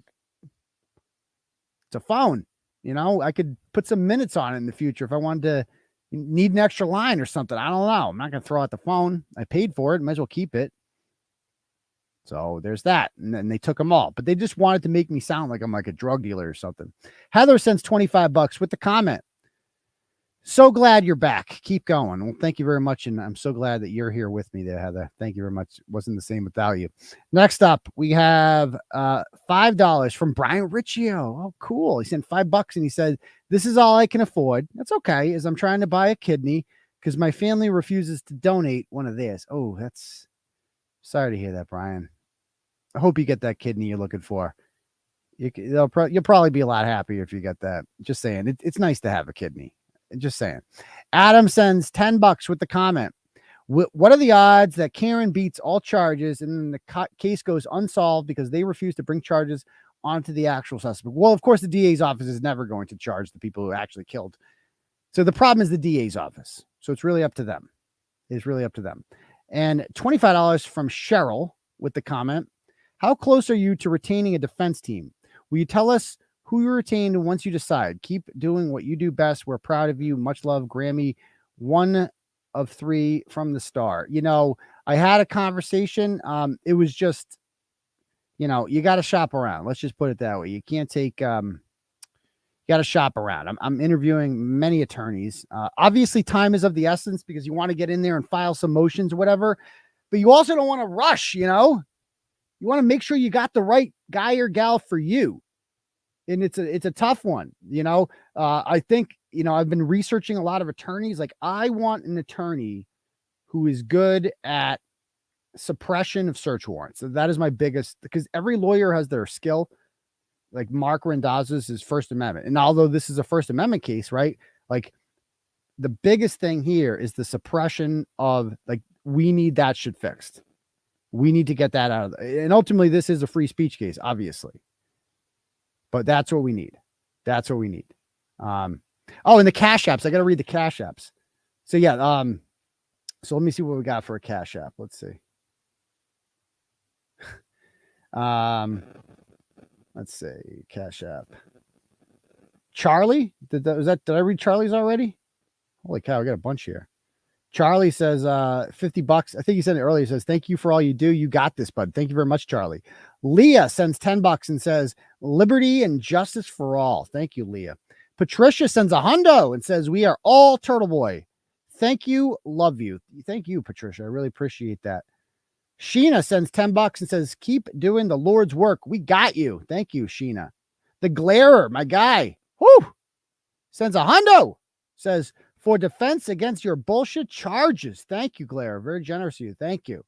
a phone. I could put some minutes on it in the future if I wanted to need an extra line or something. I don't know. I'm not going to throw out the phone. I paid for it. Might as well keep it. So there's that. And then they took them all, but they just wanted to make me sound like I'm like a drug dealer or something. Heather sends $25 with the comment. So glad you're back. Keep going. Well, thank you very much. And I'm so glad that you're here with me there, Heather. Thank you very much. It wasn't the same without you. Next up, we have $5 from Brian Riccio. Oh, cool. He sent $5 and he said, this is all I can afford. That's okay, as I'm trying to buy a kidney because my family refuses to donate one of theirs. Oh, that's sorry to hear that, Brian. I hope you get that kidney you're looking for. You'll probably be a lot happier if you get that. Just saying. It's nice to have a kidney. Just saying. Adam sends $10 with the comment. What are the odds that Karen beats all charges and then the case goes unsolved because they refuse to bring charges onto the actual suspect? Well, of course, the DA's office is never going to charge the people who actually killed. So the problem is the DA's office. So it's really up to them. It's really up to them. And $25 from Cheryl with the comment. How close are you to retaining a defense team? Will you tell us who you retain once you decide? Keep doing what you do best. We're proud of you. Much love, Grammy. 1 of 3 from the star. I had a conversation. It was just, you got to shop around. Let's just put it that way. You can't take, you got to shop around. I'm interviewing many attorneys. Obviously, time is of the essence because you want to get in there and file some motions or whatever, but you also don't want to rush, You want to make sure you got the right guy or gal for you. And it's a tough one. I think, I've been researching a lot of attorneys. Like, I want an attorney who is good at suppression of search warrants. So that is my biggest, because every lawyer has their skill. Like Mark Randazzo's is First Amendment. And although this is a First Amendment case, right? Like, the biggest thing here is the suppression of, like, we need that shit fixed. We need to get that out of there. And ultimately, this is a free speech case, obviously. But that's what we need. That's what we need. Oh, and the Cash Apps. I got to read the Cash Apps. So, yeah. So let me see what we got for a Cash App. Let's see. Let's see. Cash App. Charlie? Did I read Charlie's already? Holy cow, we got a bunch here. Charlie says $50. I think he said it earlier. He says, thank you for all you do. You got this, bud. Thank you very much, Charlie. Leah sends $10 and says, liberty and justice for all. Thank you, Leah. Patricia sends $100 and says, we are all Turtleboy. Thank you. Love you. Thank you, Patricia. I really appreciate that. Sheena sends $10 and says, keep doing the Lord's work. We got you. Thank you, Sheena. The Glarer, my guy, sends $100. Says, for defense against your bullshit charges. Thank you, Glarer. Very generous of you. Thank you.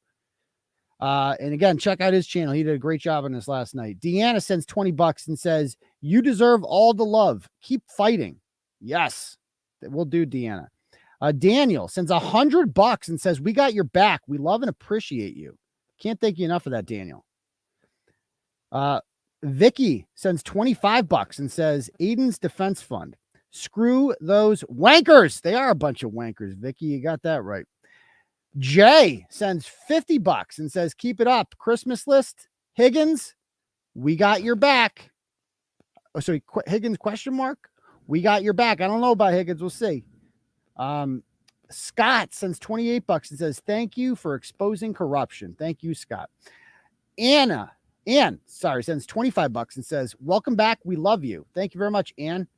And again, check out his channel. He did a great job on this last night. Deanna sends $20 and says, you deserve all the love. Keep fighting. Yes, we'll do, Deanna. Daniel sends $100 and says, we got your back. We love and appreciate you. Can't thank you enough for that, Daniel. Vicky sends $25 and says, Aidan's Defense Fund. Screw those wankers. They are a bunch of wankers, Vicky. You got that right. Jay sends $50 and says, keep it up. Christmas list. Higgins, we got your back. Oh, sorry, Higgins question mark. We got your back. I don't know about Higgins. We'll see. Scott sends $28 and says, thank you for exposing corruption. Thank you, Scott. Ann, sends $25 and says, welcome back. We love you. Thank you very much, Ann.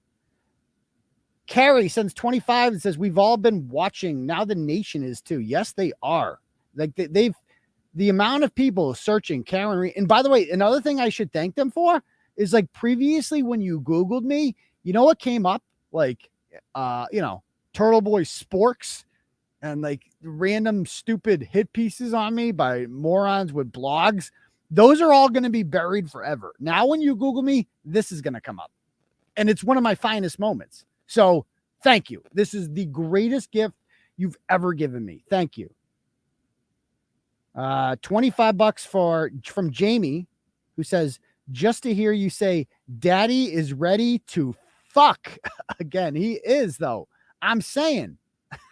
Carrie sends $25 and says, we've all been watching. Now the nation is too. Yes, they are. Like the amount of people searching Karen Reed. And by the way, another thing I should thank them for is, like, previously when you Googled me, you know what came up? Like, Turtleboy sporks and like random stupid hit pieces on me by morons with blogs. Those are all going to be buried forever. Now, when you Google me, this is going to come up. And it's one of my finest moments. So thank you. This is the greatest gift you've ever given me. Thank you. $25 from Jamie, who says, just to hear you say, Daddy is ready to fuck again. He is, though. I'm saying,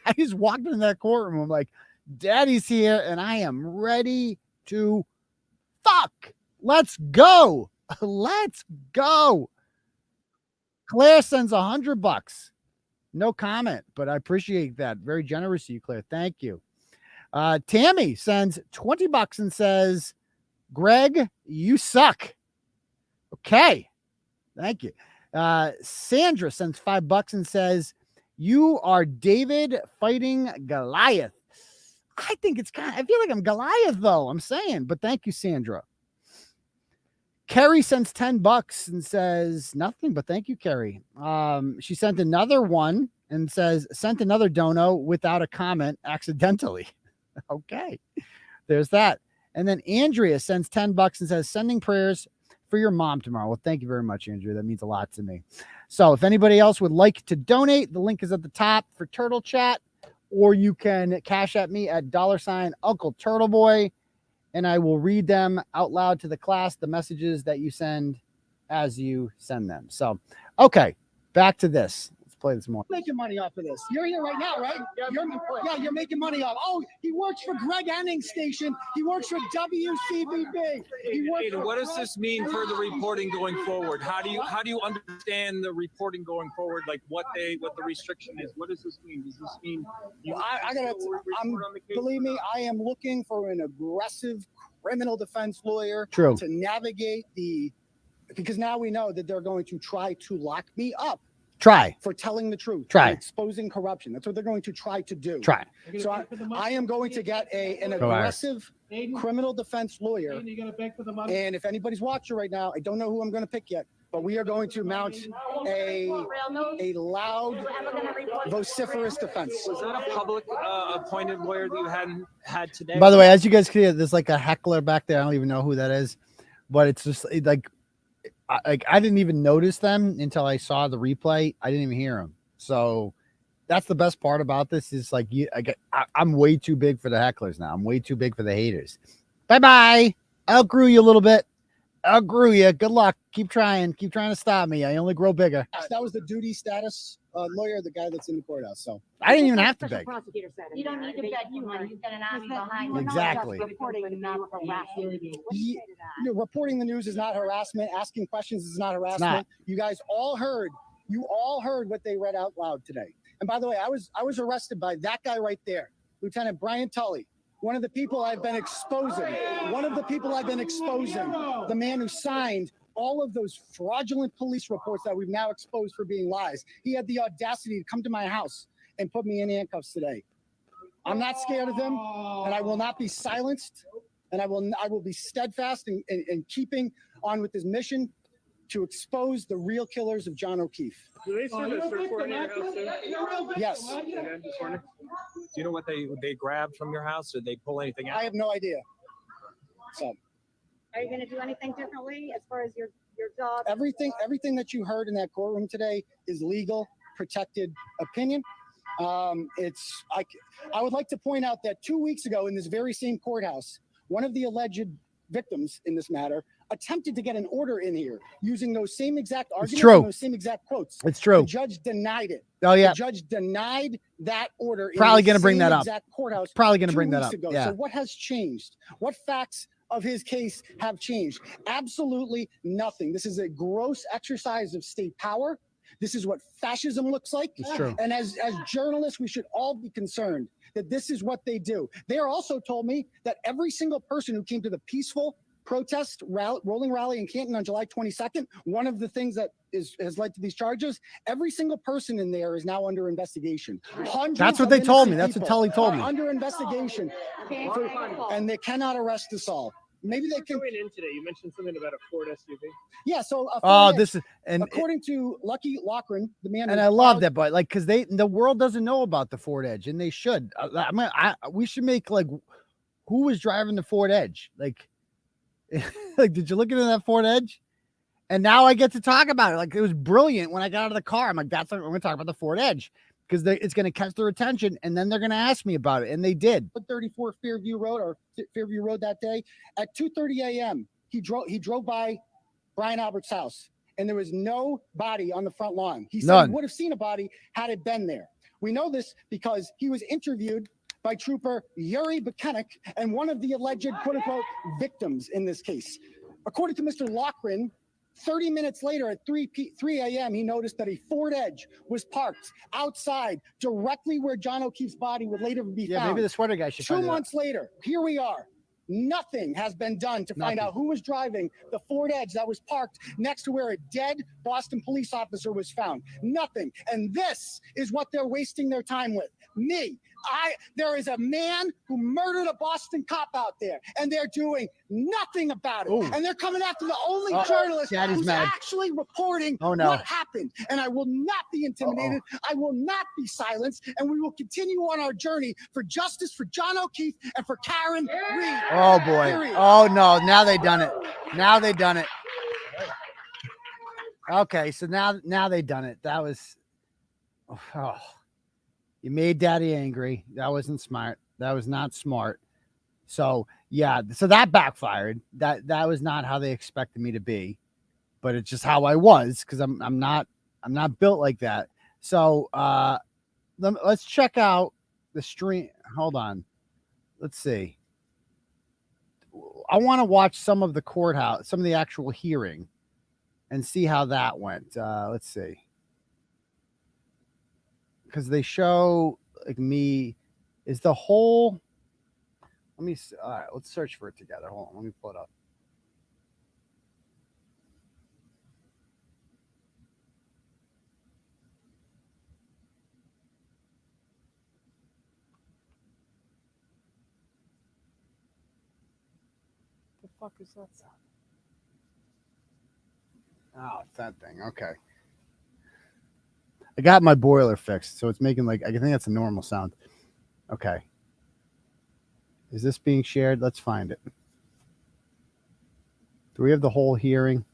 I just walked in that courtroom. I'm like, Daddy's here and I am ready to fuck. Let's go. Let's go. Claire sends $100. No comment, but I appreciate that. Very generous of you, Claire. Thank you. Tammy sends $20 and says, Greg, you suck. Okay. Thank you. Sandra sends $5 and says, you are David fighting Goliath. I think it's I feel like I'm Goliath, though. I'm saying, but thank you, Sandra. Carrie sends $10 and says nothing, but thank you, Carrie. She sent another one and says, sent another dono without a comment accidentally. Okay, there's that. And then Andrea sends $10 and says, sending prayers for your mom tomorrow. Well, thank you very much, Andrea. That means a lot to me. So if anybody else would like to donate, the link is at the top for Turtle Chat, or you can cash at me at $UncleTurtleboy. And I will read them out loud to the class, the messages that you send as you send them. So, okay, back to this. Let's play this more. Making money off of this. You're here right now, right? You're making money off. Oh, he works for Greg Anning's station. He works for WCBB. What does this mean for the reporting going forward? How do you understand the reporting going forward? Like what the restriction is? What does this mean? Does this mean believe me, I am looking for an aggressive criminal defense lawyer to navigate because now we know that they're going to try to lock me up. For telling the truth. Exposing corruption. That's what they're going to try to do. So I am going to get an aggressive criminal defense lawyer. And if anybody's watching right now, I don't know who I'm going to pick yet, but we are going to mount a loud, vociferous defense. Was that a public appointed lawyer that you hadn't had today? By the way, as you guys can hear, there's like a heckler back there. I don't even know who that is, but it's just like I didn't even notice them until I saw the replay. I didn't even hear them. So that's the best part about this is like I'm way too big for the hecklers now. I'm way too big for the haters. Bye-bye. I'll grew you a little bit. I'll grew you. Good luck. Keep trying. Keep trying to stop me. I only grow bigger. That was the duty status lawyer, the guy that's in the courthouse. So I didn't even have to beg. You don't need to beg you when you've got an army behind you. Exactly. Reporting the news harassment. Reporting the news is not harassment. Asking questions is not harassment. You guys all heard. You all heard what they read out loud today. And by the way, I was arrested by that guy right there, Lieutenant Brian Tully. One of the people I've been exposing. The man who signed all of those fraudulent police reports that we've now exposed for being lies. He had the audacity to come to my house and put me in handcuffs today. I'm not scared of him, and I will not be silenced, and I will be steadfast in keeping on with his mission to expose the real killers of John O'Keefe. Do they serve a search warrant in your house too? Yes. Okay, just wondering. Do you know what they grabbed from your house? Did they pull anything out? I have no idea. So, Are you going to do anything differently as far as your job? everything that you heard in that courtroom today is legal, protected opinion. I would like to point out that 2 weeks ago in this very same courthouse, one of the alleged victims in this matter attempted to get an order in here using those same exact arguments and those same exact quotes. It's true. The judge denied it. Oh yeah. The judge denied that order. Probably going to bring that up. Exact courthouse. Probably going to bring 2 that weeks up. ago. Yeah. So what has changed? What facts of his case have changed? Absolutely nothing. This is a gross exercise of state power. This is what fascism looks like. It's true. And as journalists, we should all be concerned that this is what they do. They also told me that every single person who came to the peaceful protest rolling rally in Canton on July 22nd, one of the things that has led to these charges, every single person in there is now under investigation. That's what they told me. That's what Tully told me. Under investigation, and they cannot arrest us all. Maybe they can. Going in today, you mentioned something about a Ford SUV. Yeah. So. According to Lucky Loughran, the man. And I love that, but like, because the world doesn't know about the Ford Edge, and they should. We should make like, who was driving the Ford Edge? Like, did you look into that Ford Edge? And now I get to talk about it. Like, it was brilliant when I got out of the car. I'm like, I'm going to talk about the Ford Edge because it's going to catch their attention, and then they're going to ask me about it, and they did. 34 Fairview Road that day at 2:30 a.m. He drove by Brian Albert's house, and there was no body on the front lawn. He said he would have seen a body had it been there. We know this because he was interviewed by Trooper 𝗫𝗄𝗃 and one of the alleged quote-unquote victims in this case. According to Mr. Loughran, 30 minutes later at 3 a.m., he noticed that a Ford Edge was parked outside directly where John O'Keefe's body would later be found. Yeah, maybe the sweater guy should 2 months later, here we are. Nothing has been done to find out who was driving the Ford Edge that was parked next to where a dead Boston police officer was found. Nothing. And this is what they're wasting their time with. Me. There is a man who murdered a Boston cop out there, and they're doing nothing about it. Ooh. And they're coming after the only journalist who's actually reporting what happened. And I will not be intimidated. I will not be silenced. And we will continue on our journey for justice for John O'Keefe and for Karen Reed. Oh, boy. Period. Oh, no. Now they've done it. Now they've done it. Okay, so now they've done it. That was... Oh. You made Daddy angry. That wasn't smart. That was not smart. So yeah, so that backfired. That was not how they expected me to be, but it's just how I was because I'm not built like that. So let's check out the stream. Hold on. Let's see. I want to watch some of the courthouse, some of the actual hearing, and see how that went. Let's see. Because they show like me is the whole. Let me. All right, let's search for it together. Hold on, let me pull it up. The fuck is that sound? Oh, it's that thing. Okay. I got my boiler fixed, so it's making like I think that's a normal sound. Okay. Is this being shared? Let's find it. Do we have the whole hearing?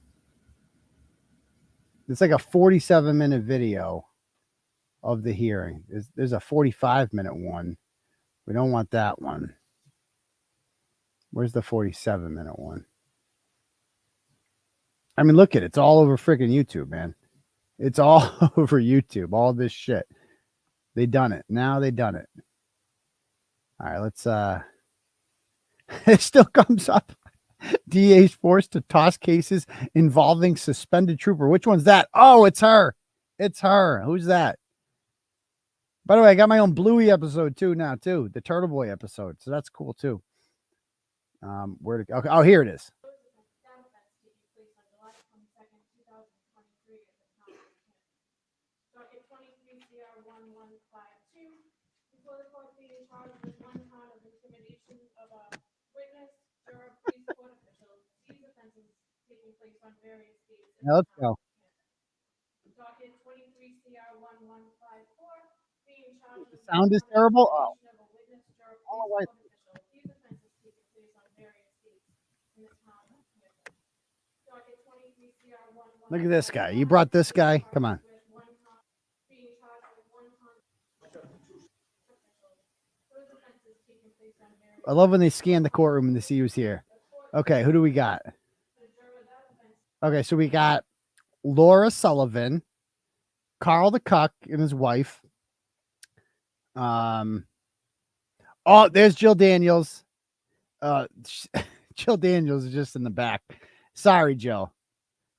It's like a 47-minute video. of the hearing. There's a 45-minute one. We don't want that one. Where's the 47-minute one? I mean, look at it. It's all over freaking YouTube, man. It's all over YouTube. All this shit. They done it. Now they done it. All right, let's it still comes up. DA's forced to toss cases involving suspended trooper. Which one's that? Oh, it's her. It's her. Who's that? By the way, I got my own Bluey episode too now, too. The Turtleboy episode. So that's cool too. Where to go? Okay. Oh, here it is. Now let's go. The sound is terrible. Oh. Look at this guy. You brought this guy. Come on. I love when they scan the courtroom and they see who's here. Okay, who do we got? Okay, so we got Laura Sullivan, Carl the Cuck and his wife. Oh, there's Jill Daniels. Jill Daniels is just in the back. Sorry, Jill.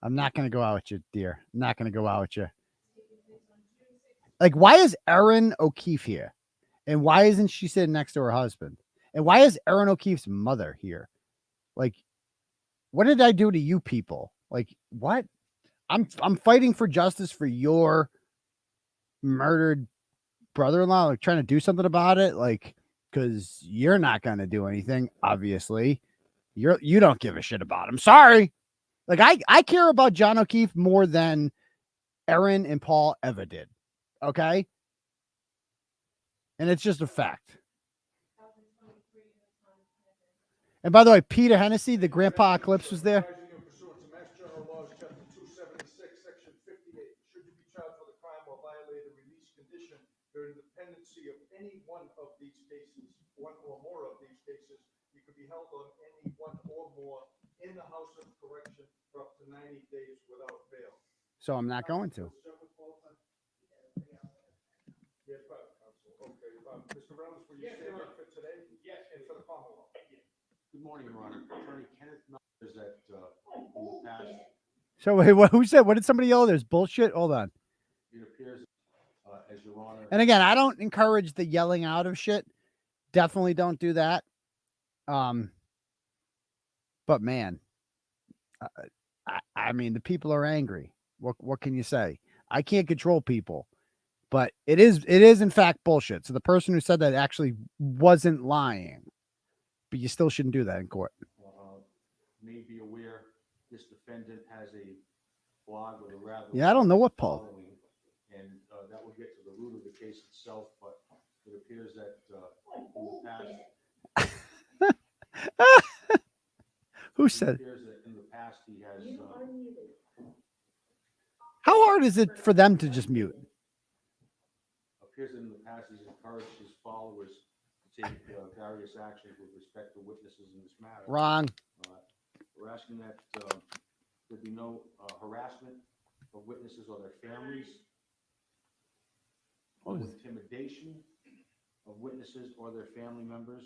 I'm not going to go out with you, dear. I'm not going to go out with you. Like, why is Erin O'Keefe here? And why isn't she sitting next to her husband? And why is Erin O'Keefe's mother here? Like, what did I do to you people? Like, what? I'm fighting for justice for your murdered brother-in-law, like trying to do something about it, like, because you're not going to do anything, obviously. You don't give a shit about him. Sorry. Like, I care about John O'Keefe more than Erin and Paul ever did. Okay? And it's just a fact. And by the way, Peter Hennessy, the Grandpa Eclipse, was there. During the pendency of any one of these cases, one or more of these cases, you could be held on any one or more in the House of Correction for up to 90 days without bail. So I'm not going to. Yes, counsel. Okay. Mr. Reynolds, will you stand up for today? Yes. And for the Commonwealth? Good morning, Your Honor. Attorney Kenneth Nutters that in the past. So wait, who said? What did somebody yell? There's bullshit. Hold on. It appears. As Your Honor. And again, I don't encourage the yelling out of shit. Definitely don't do that. But man, I mean, the people are angry. What can you say? I can't control people, but it is in fact bullshit. So the person who said that actually wasn't lying, but you still shouldn't do that in court. May be aware this defendant has a blog or rather. Yeah, I don't know what Paul. And that will get to the root of the case itself, but it appears that in the past, who said? It appears that in the past he has. How hard is it for them to just mute? Appears that in the past he's encouraged his followers to take various actions with respect to witnesses in this matter. Wrong. We're asking that there be no harassment of witnesses or their families. No intimidation of witnesses or their family members.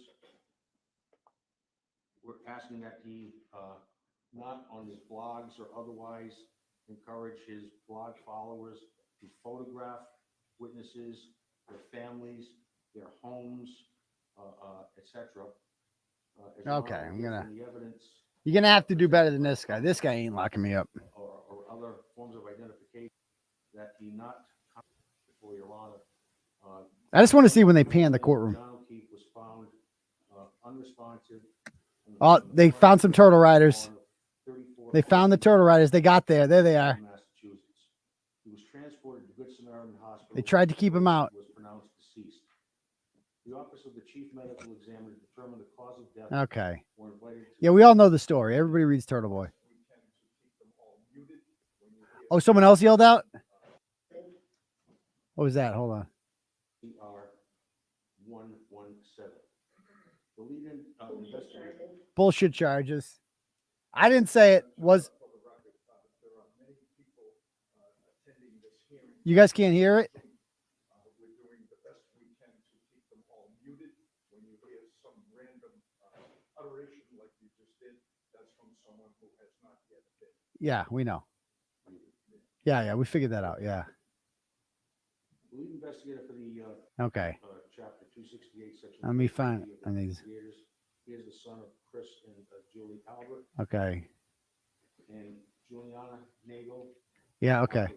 We're asking that he not on his blogs or otherwise encourage his blog followers to photograph witnesses, their families, their homes, etc. Okay, you're gonna have to do better than this guy. This guy ain't locking me up. Or other forms of identification that he not for Your Honor. I just want to see when they pan the courtroom. John O'Keefe was found unresponsive. Oh, they found some turtle riders. They found the turtle riders. They got there. There they are. Massachusetts. He was transported to Good Samaritan Hospital. They tried to keep him out. Was pronounced deceased. The office of the chief medical examiner determined the cause of death. Okay. Yeah, we all know the story. Everybody reads Turtleboy. Oh, someone else yelled out? What was that? Hold on. 𝗃117. The lead investigator. Bullshit charges. I didn't say it was. You guys can't hear it? We're doing the best we can to keep them all muted. When you hear some random utteration like you just did, that's from someone who has not yet been. Yeah, we know. Yeah, we figured that out. Yeah. The lead investigator for the Okay. chapter 268, section. Let me find these. He is the son of Chris and Julie Albert. Okay. And Juliana Nagel. Yeah, okay.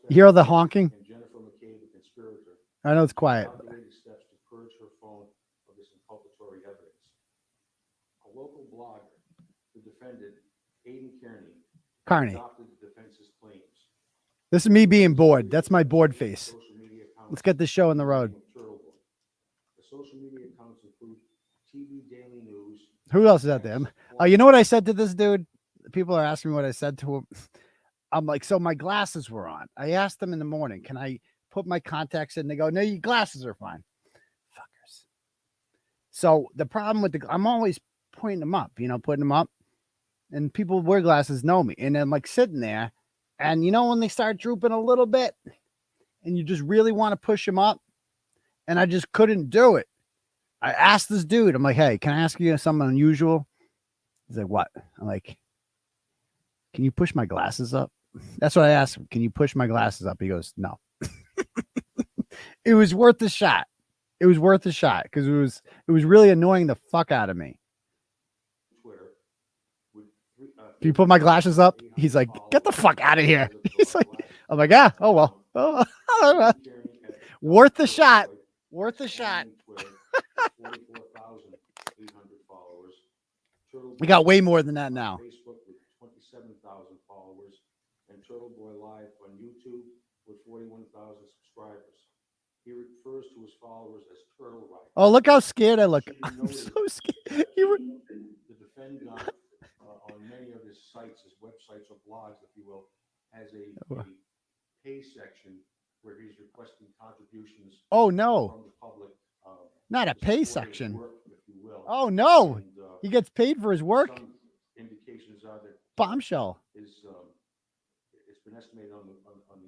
You hear all the honking? And Jennifer McCabe, the conspirator. I know it's quiet. Calculated steps to purge her phone of this inculpatory evidence. A local blogger, the defendant, Aidan Kearney, adopted the defense's claims. This is me being bored. That's my bored face. Let's get this show on the road. The social media accounts include TV Daily News. Who else is out there? Oh, you know what I said to this dude? People are asking me what I said to him. I'm like, so my glasses were on. I asked them in the morning, can I put my contacts in? They go, no, your glasses are fine. Fuckers. So the problem with I'm always pointing them up, putting them up. And people who wear glasses know me. And I'm like sitting there. And when they start drooping a little bit and you just really want to push them up. And I just couldn't do it. I asked this dude, I'm like, hey, can I ask you something unusual? He's like, what? I'm like, can you push my glasses up? That's what I asked him. Can you push my glasses up? He goes, no. It was worth the shot. It was worth the shot because it was really annoying the fuck out of me. Can you put my glasses up? He's like, get the fuck out of here. He's like, I'm like, yeah, oh well. Oh, worth the shot. Worth the shot. We got way more than that now. Facebook with 27,000 followers, and Turtleboy Live on YouTube with 41,000 subscribers. He refers to his followers as Turtle Right. Oh, look how scared I look. I'm so scared. The defendant on many of his sites, his websites or blogs, if you will, has a pay section where he's requesting contributions. Oh no. From the public. Not a pay section. Work, if you will. Oh no. And, he gets paid for his work. Some indications are that Bombshell. It's been estimated on the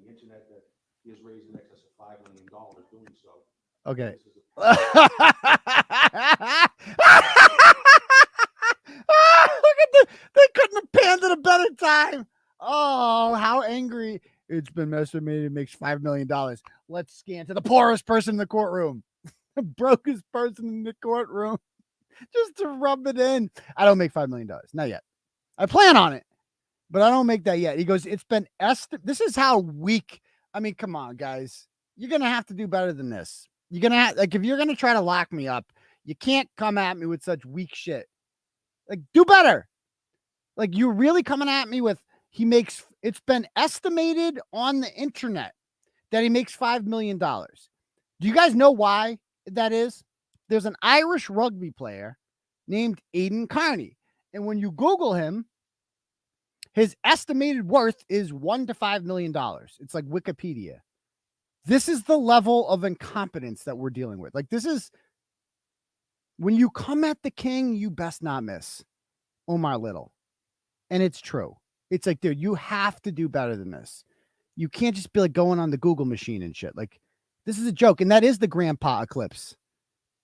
internet that he has raised in excess of $5 million doing so. Okay. Look at they couldn't have panned at a better time. Oh, how angry. It's been estimated it makes $5 million. Let's scan to the poorest person in the courtroom. The brokest person in the courtroom. Just to rub it in. I don't make $5 million. Not yet. I plan on it, but I don't make that yet. He goes, it's been this is how weak. I mean, come on, guys. You're going to have to do better than this. You're going to have, like, if you're going to try to lock me up, you can't come at me with such weak shit. Like, do better. Like, you're really coming at me with, it's been estimated on the internet that he makes $5 million. Do you guys know why that is? There's an Irish rugby player named Aidan Kearney. And when you Google him, his estimated worth is $1 to $5 million. It's like Wikipedia. This is the level of incompetence that we're dealing with. Like, this is, when you come at the king, you best not miss. Omar Little. And it's true. It's like, dude, you have to do better than this. You can't just be like going on the Google machine and shit. Like, this is a joke. And that is the grandpa eclipse.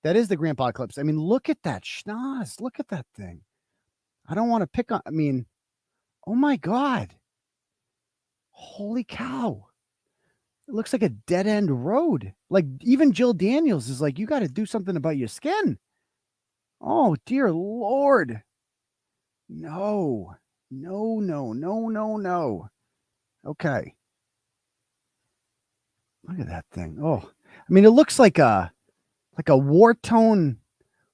That is the grandpa eclipse. I mean, look at that schnoz. Look at that thing. I don't want to pick on, I mean, oh my God. Holy cow. It looks like a dead end road. Like, even Jill Daniels is like, you got to do something about your skin. Oh, dear Lord. No. Okay. Look at that thing. Oh, I mean, it looks like a war-torn,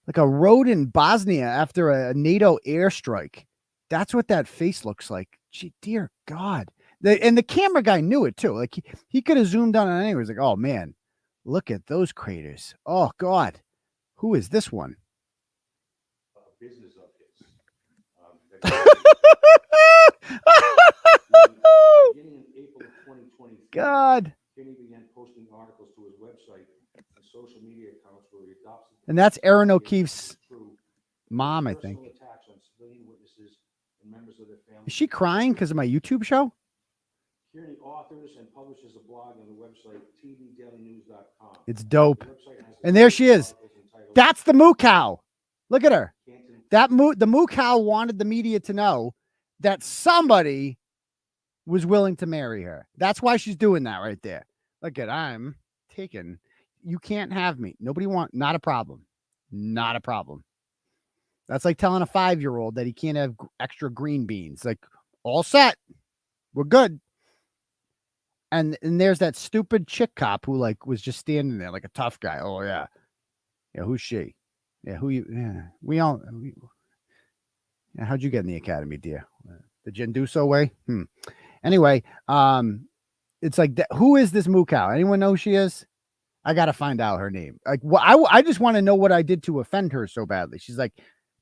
like a road in Bosnia after a NATO airstrike. That's what that face looks like. Gee, dear God. And the camera guy knew it too. Like, he could have zoomed on it anyway. He's like, oh man, look at those craters. Oh God. Who is this one? Business of his. Beginning in April of 2023, God. Kearney began posting articles And that's Aaron O'Keefe's mom, I think. Is she crying because of my YouTube show? Kearney authors and publishes a blog on the website tvdailynews.com. It's dope. And there she is. That's the moo cow. Look at her. The moo cow wanted the media to know that somebody was willing to marry her. That's why she's doing that right there. Look at, I'm taken. You can't have me. Not a problem. Not a problem. That's like telling a 5-year-old that he can't have extra green beans. Like, all set. We're good. And there's that stupid chick cop who like was just standing there like a tough guy. Oh yeah. Yeah, who's she? Yeah, yeah, how'd you get in the academy, dear? The Jenduso way? Anyway, it's like that. Who is this moo cow? Anyone know who she is? I gotta find out her name. Like, I just want to know what I did to offend her so badly. She's like,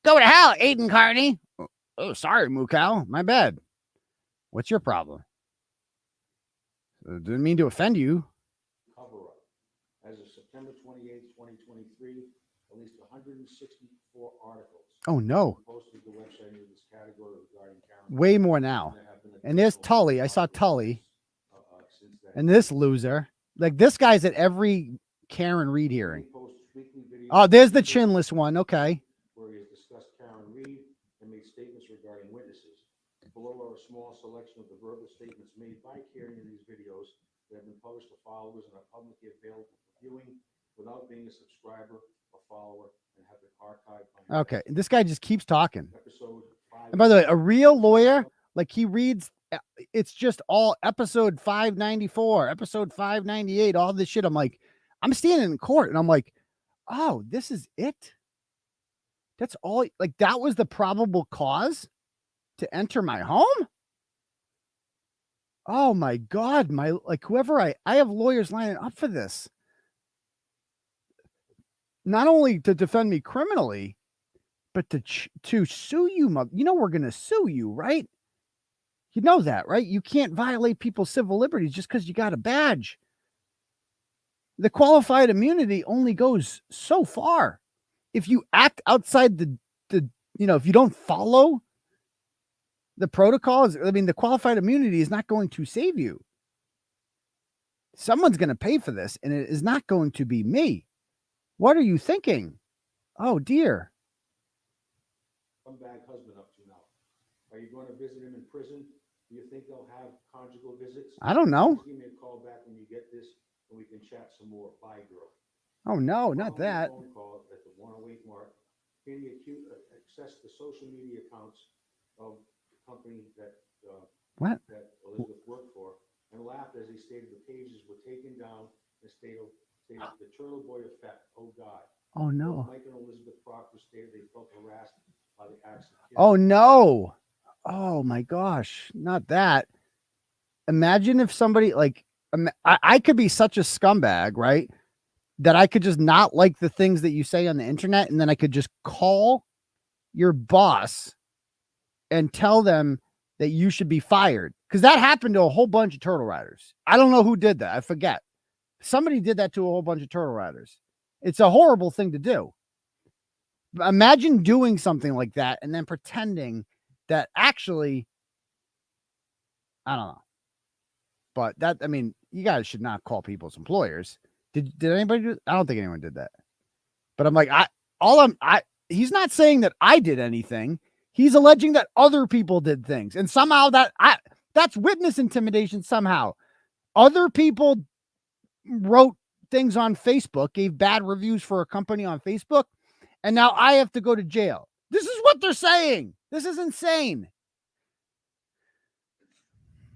go to hell, Aidan Kearney. Oh, sorry, moo cow. My bad. What's your problem? Didn't mean to offend you. Cover up. As of September 28th, 2023, at least 164 articles. Oh no. Posted to the website in this category regarding Karen. Way more now. And there's Tully. I saw Tully. And this loser. Like, this guy's at every Karen Reed hearing. Oh, there's the chinless one. Okay. Where he has discussed Karen Reed and made statements regarding witnesses. Below are a small selection of the verbal statements made by Kearney in these videos that have been published to followers and are publicly available for viewing without being a subscriber or follower and have been archived. Okay. This guy just keeps talking. And by the way, a real lawyer, like, he reads, it's just all episode 594, episode 598, all this shit. I'm like, I'm standing in court and I'm like, oh, this is it? That's all? Like, that was the probable cause to enter my home? Oh my God. Whoever I have lawyers lining up for this. Not only to defend me criminally, but to sue you. We're going to sue you, right? You know that, right? You can't violate people's civil liberties just because you got a badge. The qualified immunity only goes so far. If you act outside if you don't follow the protocols, the qualified immunity is not going to save you. Someone's going to pay for this, and it is not going to be me. What are you thinking? Oh, dear. Scumbag husband up to now. Are you going to visit him in prison? Do you think they'll have conjugal visits? I don't know. Give me a call back when you get this, and we can chat some more. Bye, girl. Oh, no, not that. Phone call at the 108 mark. Kearney accessed the social media accounts of the company that Elizabeth worked for and laughed as he stated the pages were taken down and stated the 𝗕𝗏boy effect. Oh, God. Oh, no. Mike and Elizabeth Proctor stated they felt harassed by the accident. Oh, no. Oh, my gosh. Not that. Imagine if somebody, like, I could be such a scumbag, right? That I could just not like the things that you say on the internet, and then I could just call your boss and tell them that you should be fired. Because that happened to a whole bunch of turtle riders. I don't know who did that. I forget. Somebody did that to a whole bunch of turtle riders. It's a horrible thing to do. Imagine doing something like that and then pretending that actually, I don't know. But that, you guys should not call people's employers. Did anybody do? I don't think anyone did that. But I'm like, he's not saying that I did anything. He's alleging that other people did things. And somehow that's witness intimidation somehow. Other people wrote things on Facebook, gave bad reviews for a company on Facebook, and now I have to go to jail. This is what they're saying. This is insane.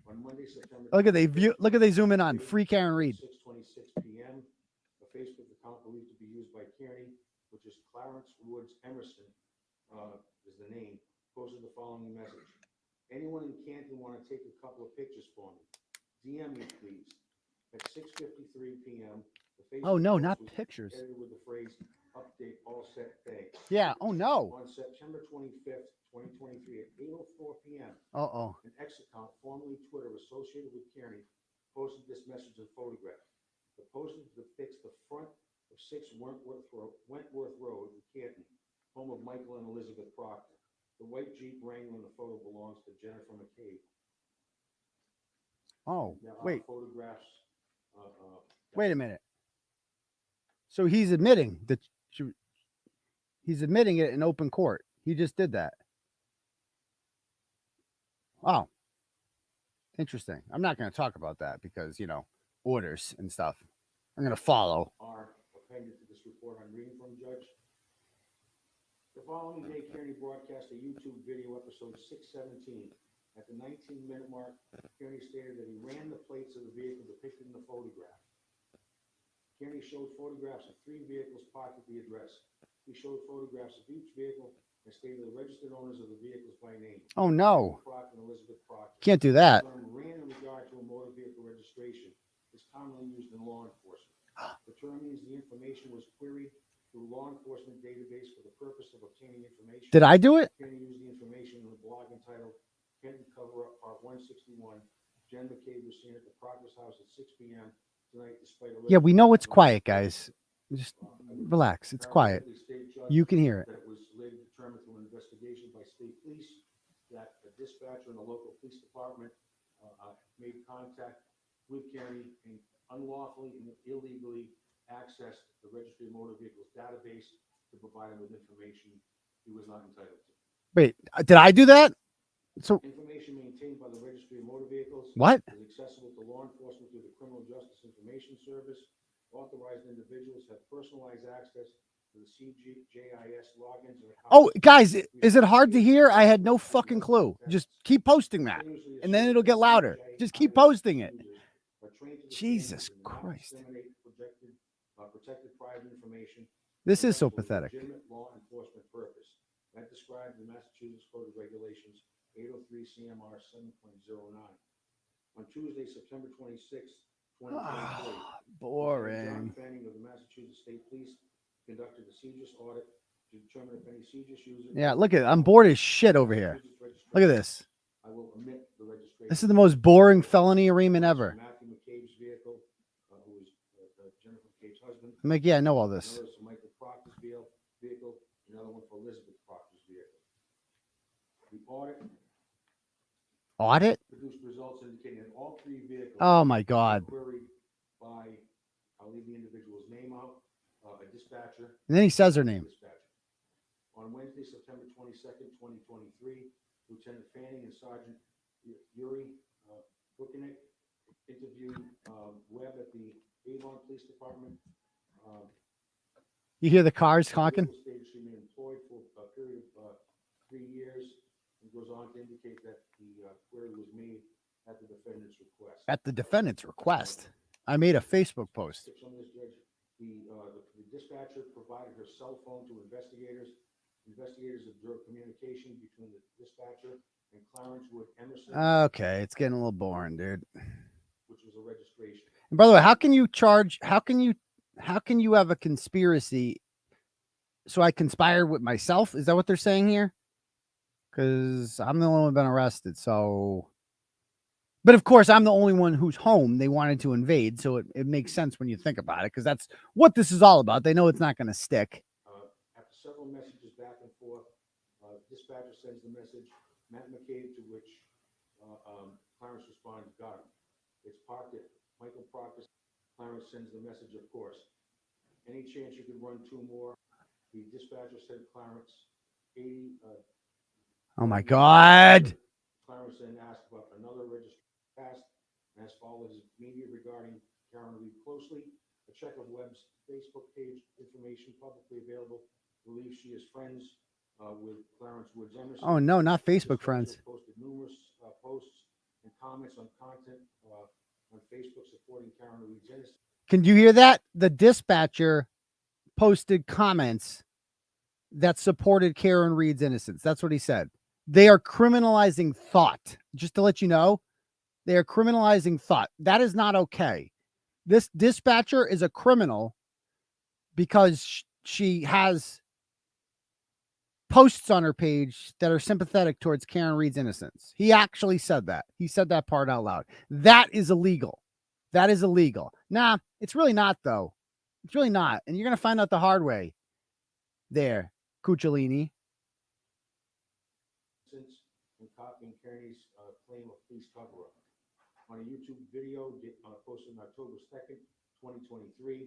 On Monday, September Look at they zoom in on Free Karen Reed. 6:26 p.m. A Facebook account believed to be used by Kearney, which is Clarence Woods Emerson, is the name, posted the following message. Anyone in Canton want to take a couple of pictures for me? DM me, please. At 6:53 p.m. Oh no, not pictures. With the phrase update all set day. Yeah. Oh no. On September 25th, 2023 at 8:04 p.m. An X account, formerly Twitter, associated with Kearney, posted this message and photograph. The poster depicts the front of 6 Wentworth Michael and Elizabeth Proctor. The white Jeep Wrangler in the photo belongs to Jennifer McCabe. Oh, There are wait. photographs. Wait a minute. So he's admitting that he's admitting it in open court. He just did that. Oh, interesting. I'm not going to talk about that because, you know, orders and stuff. I'm going to follow. Are appended to this report I'm reading from, Judge. The following day, Kearney broadcast a YouTube video, episode 617. At the 19-minute mark, Kearney stated that he ran the plates of the vehicle depicted in the photograph. Kearney showed photographs of 3 vehicles parked at the address. He showed photographs of each vehicle and stated the registered owners of the vehicles by name. Oh, no. Proctor and Elizabeth Proctor. Can't do that. The term ran in regard to a motor vehicle registration is commonly used in law enforcement. The term means the information was queried through law enforcement database for the purpose of obtaining information. Did I do it? Kearney used the information in the blog entitled Kenton Cover-Up Part 161. Jen McCabe was seen at the Proctor's house at 6 p.m. tonight despite a... Yeah, we know it's quiet, guys. Just relax. It's quiet. You can hear it. That it was later determined through an investigation by state police that a dispatcher in the local police department made contact with Kearney and unlawfully and illegally accessed the Registry of Motor Vehicles database to provide him with information he was not entitled to. Wait, did I do that? So information maintained by the Registry of Motor Vehicles what is accessible to law enforcement through the Criminal Justice Information Service. Authorized individuals have personalized access to the CGIS logins. Oh, guys, is it hard to hear? I had no fucking clue. Just keep posting that, and then it'll get louder. Just keep posting it. Jesus Christ. Protected private information. This is so pathetic. Legitimate law enforcement purpose. That described in the Massachusetts Code of Regulations 803 CMR 7.09. On Tuesday, September 26, 2023. Boring. John Fanning of the Massachusetts State Police conducted a CGIS audit to determine if any CGIS user... Yeah, look at it. I'm bored as shit over here. Look at this. I will omit the registration. This is the most boring felony arraignment ever. Matthew McCabe's vehicle, who was Jennifer McCabe's husband. I'm like, yeah, I know all this. Another is Michael Proctor's vehicle, another one for Elizabeth Proctor's vehicle. The Audit? produced results indicating that all 3 vehicles... Oh, my God. were queried by, I'll leave the individual's name out, a dispatcher. And then he says her name. On Wednesday, September 22nd, 2023, Lieutenant Fanning and Sergeant 𝗫𝗄𝗄𝗃 interviewed Webb at the Avon Police Department. You hear the cars honking? She been employed for a period of 3 years. It goes on to indicate that the query was made at the defendant's request. At the defendant's request. I made a Facebook post. The dispatcher provided her cell phone to investigators. Investigators observed communication between the dispatcher and Clarence Wood Emerson. Okay, it's getting a little boring, dude. Which was a registration. And by the way, how can you have a conspiracy? So I conspired with myself? Is that what they're saying here? Because I'm the only one been arrested. So, but of course, I'm the only one who's home. They wanted to invade, so it makes sense when you think about it, because that's what this is all about. They know it's not going to stick. After several messages back and forth, dispatcher sends the message, Matt McCabe, to which Clarence responds, got him. It's parked at Michael Proctor. Clarence sends the message, of course. Any chance you could run 2 more? The dispatcher sent Clarence 80. Oh my God. Clarence then asked about another registration past and has followed his media regarding Karen Reed closely. A check of Webb's Facebook page information publicly available believes she is friends with Clarence Woods Emerson. Oh no, not Facebook friends. Posted numerous posts and comments on content on Facebook supporting Karen Reed's innocence. Can you hear that? The dispatcher posted comments that supported Karen Reed's innocence. That's what he said. They are criminalizing thought. Just to let you know, they are criminalizing thought. That is not okay. This dispatcher is a criminal because she has posts on her page that are sympathetic towards Karen Reed's innocence. He actually said that. He said that part out loud. That is illegal. That is illegal. Nah, it's really not, though. It's really not. And you're going to find out the hard way there, Cucciolini. and Kearney's claim of police cover-up. On a YouTube video posted on October 2nd, 2023,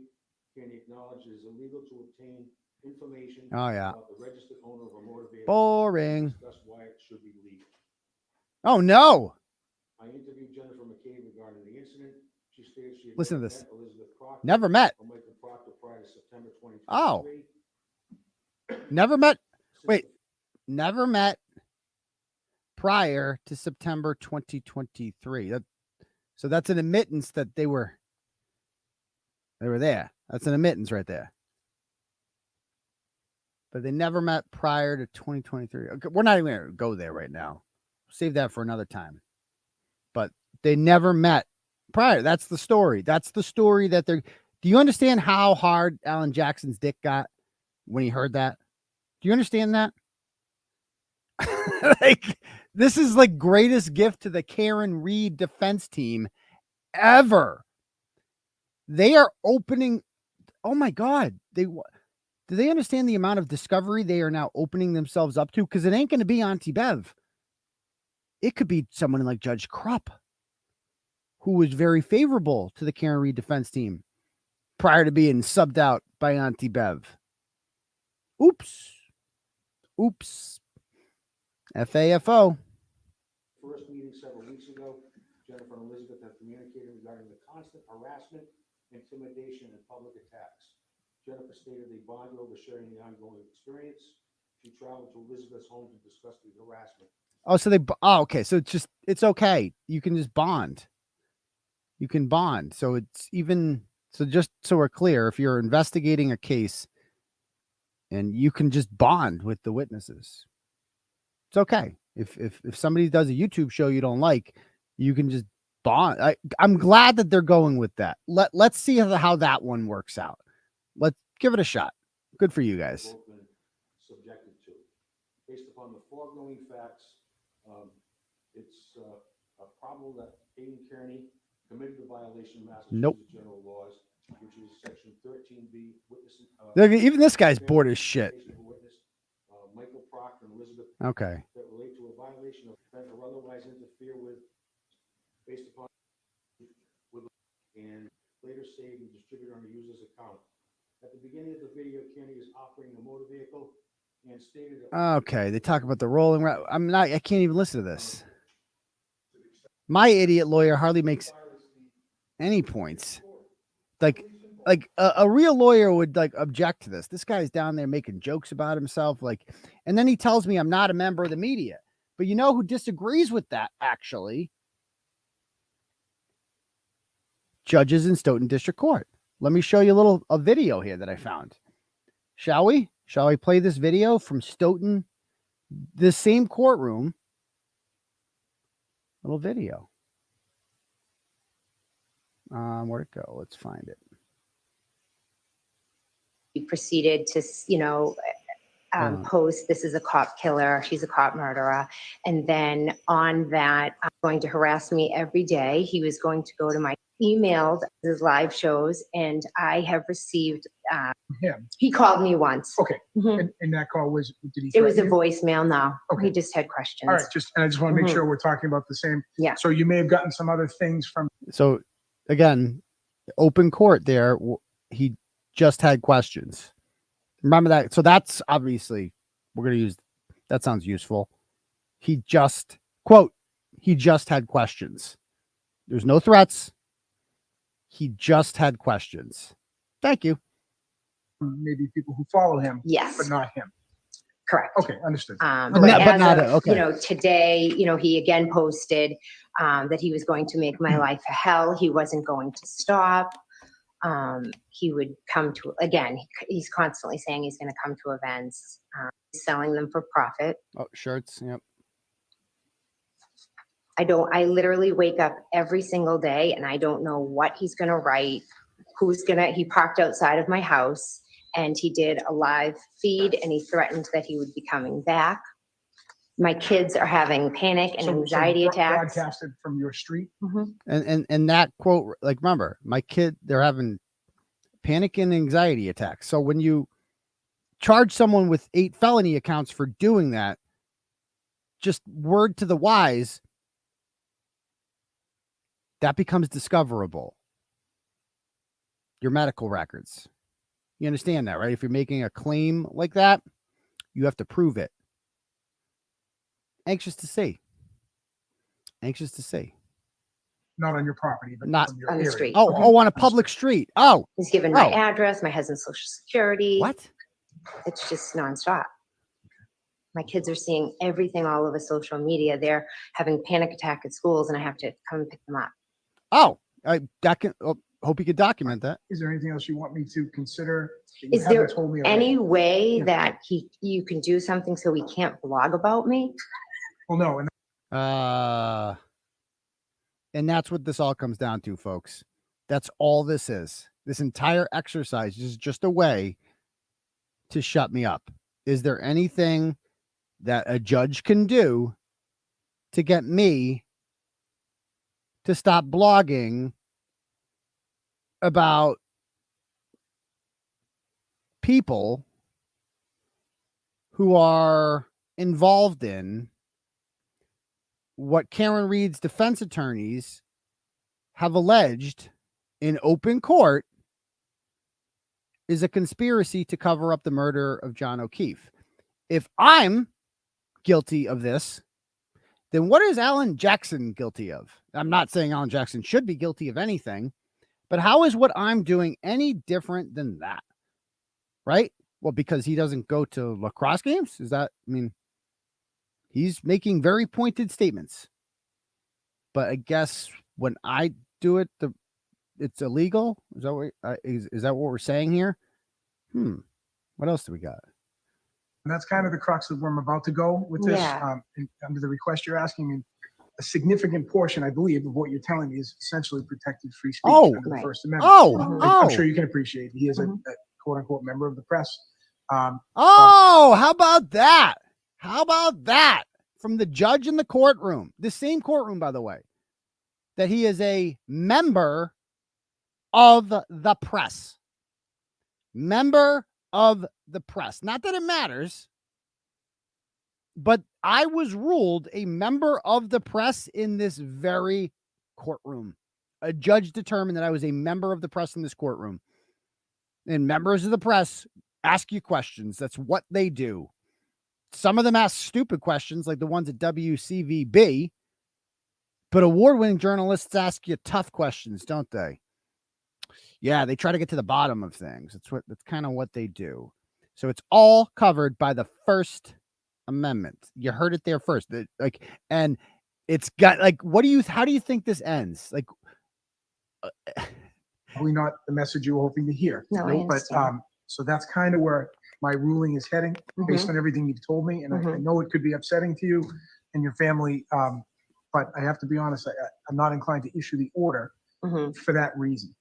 Kearney acknowledged it is illegal to obtain information about the registered owner of a motor vehicle. Boring. Discuss why it should be legal. Oh no. I interviewed Jennifer McCabe regarding the incident. She stated she had Listen to this. Elizabeth Proctor Never met. or Michael Proctor prior to September 2023. Oh. Never met. Wait. Never met prior to September 2023. So that's an admittance that they were there. That's an admittance right there. But they never met prior to 2023. Okay, we're not even going to go there right now. Save that for another time. But they never met prior. That's the story. That's the story that they're. Do you understand how hard Alan Jackson's dick got when he heard that? Do you understand that? Like, this is like greatest gift to the Karen Reed defense team ever. They are opening. Oh my God. Do they understand the amount of discovery they are now opening themselves up to? Because it ain't going to be 𝗵𝗵𝗶𝗄. It could be someone like Judge 𝗵𝗶𝗄, who was very favorable to the Karen Reed defense team prior to being subbed out by 𝗵𝗵𝗶𝗄. Oops. Oops. FAFO. First meeting several weeks ago, Jennifer and Elizabeth have communicated regarding the constant harassment, intimidation, and public attacks. Jennifer stated they bonded over sharing the ongoing experience. She traveled to Elizabeth's home to discuss the harassment. Oh, so okay. So it's okay. You can just bond. You can bond. So just so we're clear, if you're investigating a case and you can just bond with the witnesses, it's okay. If somebody does a YouTube show you don't like, you can just bond. I'm glad that they're going with that. Let's see how that one works out. Let's give it a shot. Good for you guys. Both been subjected to. Based upon the foregoing facts, it's a problem that Aidan Kearney committed a violation of Massachusetts general laws, which is section 13B. Look, even this guy's bored as shit. Michael Proctor and Elizabeth. Okay. That relate to a violation of or otherwise interfere with, based upon, and later saved and distributed on the user's account. At the beginning of the video, Kearney is operating a motor vehicle and stated. Okay, they talk about the rolling. I can't even listen to this. My idiot lawyer hardly makes any points. Like a real lawyer would object to this. This guy's down there making jokes about himself. And then he tells me I'm not a member of the media. But you know who disagrees with that, actually? Judges in Stoughton District Court. Let me show you a video here that I found. Shall we? Shall I play this video from Stoughton, the same courtroom? Little video. Where'd it go? Let's find it. He proceeded to, post, this is a cop killer, she's a cop murderer. And then on that, going to harass me every day. He was going to go to my emailed his live shows, and I have received, him. He called me once. Okay. Mhm. And that call was, did he? It was a threaten you? voicemail, no. Okay. He just had questions. All right. And I just want to make Mhm. sure we're talking about the same. Yeah. So you may have gotten some other things from. So again, open court there. He just had questions. Remember that. So that's obviously, we're going to use, that sounds useful. He just had questions. There's no threats. He just had questions. Thank you. Maybe people who follow him. Yes. But not him. Correct. Okay. Understood. But today, he again posted that he was going to make my life a hell. He wasn't going to stop. He would come to, again, he's constantly saying he's going to come to events, selling them for profit. Oh, shirts. Yep. I literally wake up every single day and I don't know what he's going to write, he parked outside of my house and he did a live feed and he threatened that he would be coming back. My kids are having panic and anxiety attacks. Broadcasted from your street. Mm-hmm. And that quote, remember, my kid, they're having panic and anxiety attacks. So when you charge someone with 8 felony accounts for doing that, just word to the wise, that becomes discoverable. Your medical records. You understand that, right? If you're making a claim like that, you have to prove it. Anxious to see. Anxious to see. Not on your property, but Not from your on the area. street. Oh, Okay. oh, on a public street. Oh. He's given my address, my husband's social security. What? It's just nonstop. My kids are seeing everything all over social media. They're having panic attack at schools, and I have to come and pick them up. Oh, hope you could document that. Is there anything else you want me to consider? That you Is there haven't told me already? any way that you can do something so he can't blog about me? Well, no. And that's what this all comes down to, folks. That's all this is. This entire exercise is just a way to shut me up. Is there anything that a judge can do to get me to stop blogging about people who are involved in what Karen Reed's defense attorneys have alleged in open court is a conspiracy to cover up the murder of John O'Keefe? If I'm guilty of this, then what is Alan Jackson guilty of? I'm not saying Alan Jackson should be guilty of anything, but how is what I'm doing any different than that? Right? Well, because he doesn't go to lacrosse games? Is that, I mean, he's making very pointed statements. But I guess when I do it, it's illegal. Is that what we're saying here? What else do we got? And that's kind of the crux of where I'm about to go with this. Yeah. And under the request you're asking me, a significant portion, I believe, of what you're telling me is essentially protected free speech under the First Amendment. I'm sure you can appreciate he is a quote unquote member of the press. How about that? How about that? From the judge in the courtroom, the same courtroom, by the way, that he is a member of the press. Member of the press. Not that it matters, but I was ruled a member of the press in this very courtroom. A judge determined that I was a member of the press in this courtroom. And members of the press ask you questions. That's what they do. Some of them ask stupid questions like the ones at WCVB, but award-winning journalists ask you tough questions, don't they? Yeah, they try to get to the bottom of things. That's kind of what they do. So it's all covered by the First Amendment. You heard it there first. And it's got how do you think this ends? Probably not the message you were hoping to hear. No, I understand. So that's kind of where my ruling is heading based on everything you've told me. And I know it could be upsetting to you and your family. But I have to be honest, I'm not inclined to issue the order for that reason.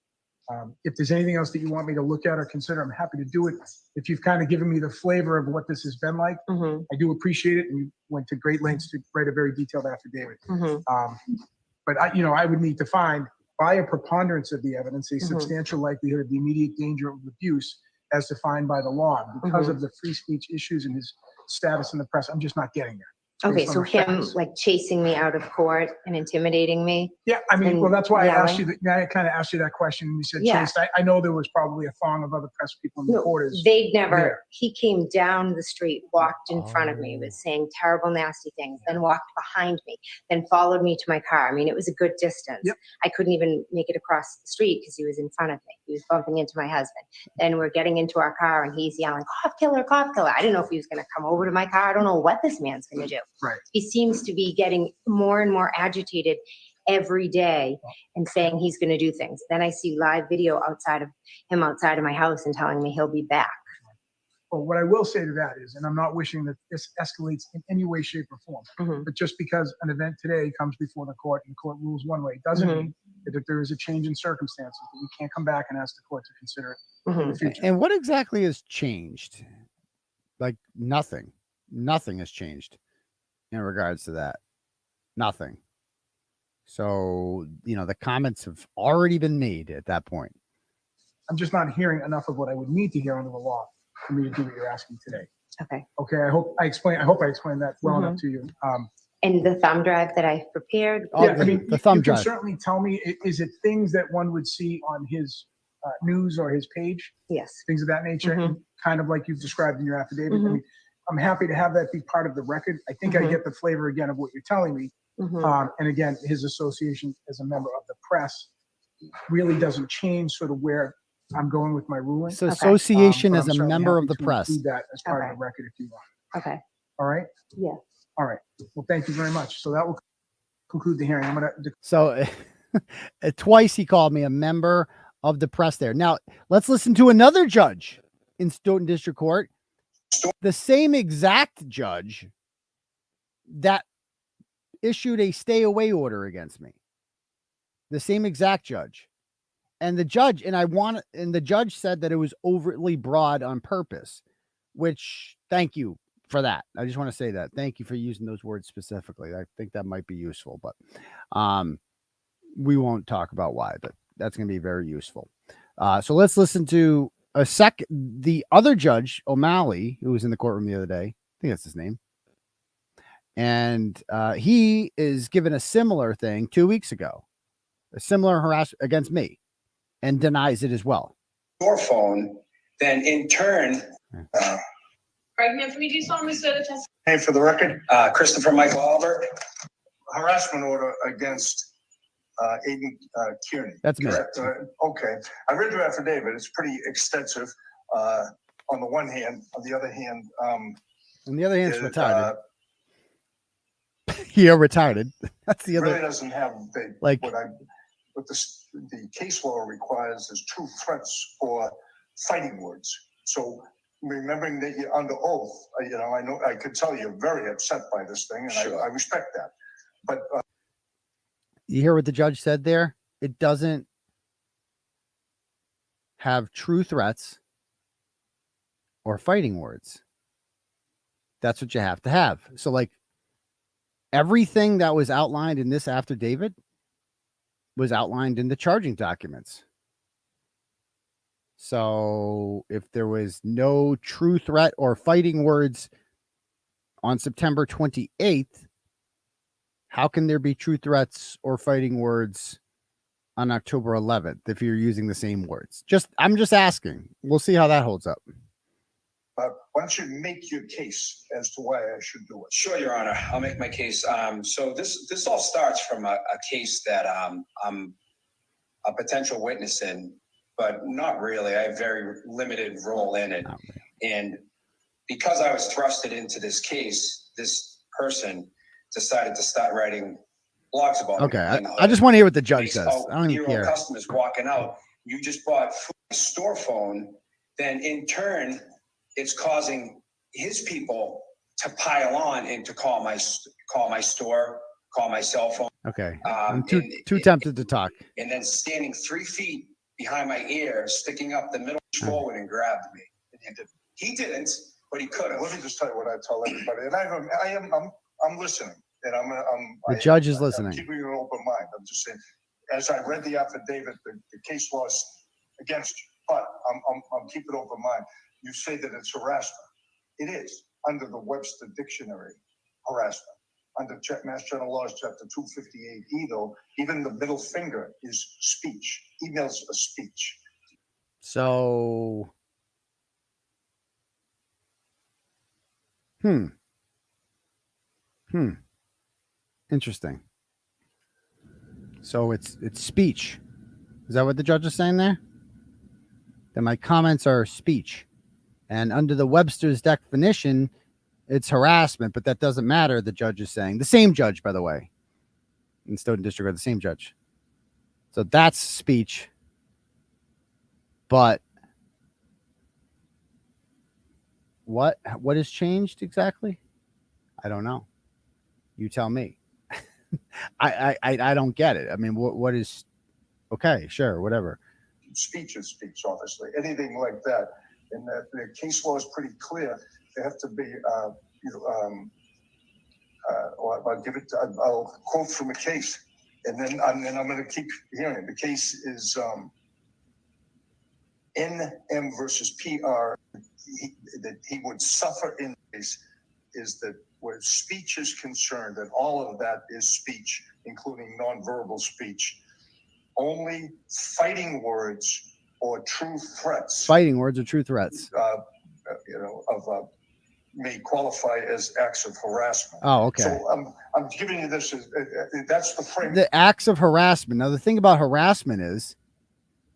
If there's anything else that you want me to look at or consider, I'm happy to do it. If you've kind of given me the flavor of what this has been like, I do appreciate it. And you went to great lengths to write a very detailed affidavit. But I would need to find, by a preponderance of the evidence, a substantial likelihood of the immediate danger of abuse as defined by the law. Because of the free speech issues and his status in the press, I'm just not getting there. Okay, so him chasing me out of court and intimidating me. Yeah, I mean, well, that's why I asked you. I kind of asked you that question, and you said, "Chase." I know there was probably a throng of other press people and reporters. They'd never. There. He came down the street, walked in front of me, was saying terrible, nasty things, then walked behind me, then followed me to my car. I mean, it was a good distance. I couldn't even make it across the street because he was in front of me. He was bumping into my husband. Then we're getting into our car, and he's yelling, "Cop killer, cop killer!" I didn't know if he was going to come over to my car. I don't know what this man's going to do. Right. He seems to be getting more and more agitated every day and saying he's going to do things. Then I see live video outside of my house and telling me he'll be back. Well, what I will say to that is, and I'm not wishing that this escalates in any way, shape, or form, but just because an event today comes before the court and the court rules one way, doesn't mean that if there is a change in circumstances, that we can't come back and ask the court to consider it in the future. And what exactly has changed? Nothing. Nothing has changed in regards to that. Nothing. So, the comments have already been made at that point. I'm just not hearing enough of what I would need to hear under the law for me to do what you're asking today. Okay. Okay, I hope I explained that well enough to you. And the thumb drive that I prepared. Yeah, I mean, the thumb you can drive. certainly tell me, is it things that one would see on his news or his page? Yes. Things of that nature, kind of like you've described in your affidavit. I mean, I'm happy to have that be part of the record. I think I get the flavor again of what you're telling me. And again, his association as a member of the press really doesn't change sort of where I'm going with my ruling. So association But as I'm a certainly member happy of the to press. include that as part of the record if you want. Okay. All right? Yeah. All right. Well, thank you very much. So that will conclude the hearing. I'm going to. So twice he called me a member of the press there. Now, let's listen to another judge in Stoughton District Court. The same exact judge that issued a stay away order against me. The same exact judge. And the judge, and the judge said that it was overtly broad on purpose, which thank you for that. I just want to say that. Thank you for using those words specifically. I think that might be useful, but we won't talk about why, but that's going to be very useful. So let's listen to the other judge, O'Malley, who was in the courtroom the other day. I think that's his name. And he is given a similar thing 2 weeks ago, a similar harassment against me, and denies it as well. Your phone, then in turn, Pregnant for me, do you solemnly swear the testimony? hey, for the record, Christopher Michael Albert, harassment order against Aidan Kearney. That's me. Correct. Okay. I read your affidavit. It's pretty extensive on the one hand. On the other hand, it's retarded. Yeah, retarded. That's the other. Really doesn't have the like what the case law requires is true threats or fighting words. So remembering that you're under oath, I know I could tell you're very upset by this thing, and I respect that. But you hear what the judge said there? It doesn't have true threats or fighting words. That's what you have to have. So like everything that was outlined in this affidavit was outlined in the charging documents. So if there was no true threat or fighting words on September 28th, how can there be true threats or fighting words on October 11th if you're using the same words? I'm just asking. We'll see how that holds up. why don't you make your case as to why I should do it? Sure, Your Honor. I'll make my case. So this all starts from a case that I'm a potential witness in, but not really. I have very limited role in it. And because I was thrusted into this case, this person decided to start writing blogs about okay, me. I just want to hear what the judge says. I don't even care. Customers walking out. You just bought a store phone. Then in turn, it's causing his people to pile on and to call my store, call my cell phone. Okay, I'm too tempted to talk. And then standing 3 feet behind my ear, sticking up the middle forward and grabbed me. He didn't, but he could have. Let me just tell you what I tell everybody, and I'm listening, and the judge is listening. I'm keeping an open mind. I'm just saying, as I read the affidavit, the case was against you, but I'm keeping an open mind. You say that it's harassment. It is under the Webster Dictionary, harassment. Under Mass General Laws, Chapter 258E, though, even the middle finger is speech. Email's a speech. So, interesting. So it's speech. Is that what the judge is saying there? That my comments are speech. And under the Webster's definition, it's harassment, but that doesn't matter, the judge is saying. The same judge, by the way. In Stoughton District, the same judge. So that's speech. But what has changed exactly? I don't know. You tell me. I don't get it. I mean, what is okay, sure, whatever. Speech is speech, obviously. Anything like that. And the case law is pretty clear. They have to be, I'll quote from a case, and then I'm going to keep hearing. The case is NM versus PR that he would suffer in this is that where speech is concerned, that all of that is speech, including nonverbal speech. Only fighting words or true threats. Fighting words or true threats. May qualify as acts of harassment. Oh, okay. So I'm giving you this as that's the frame. The acts of harassment. Now, the thing about harassment is,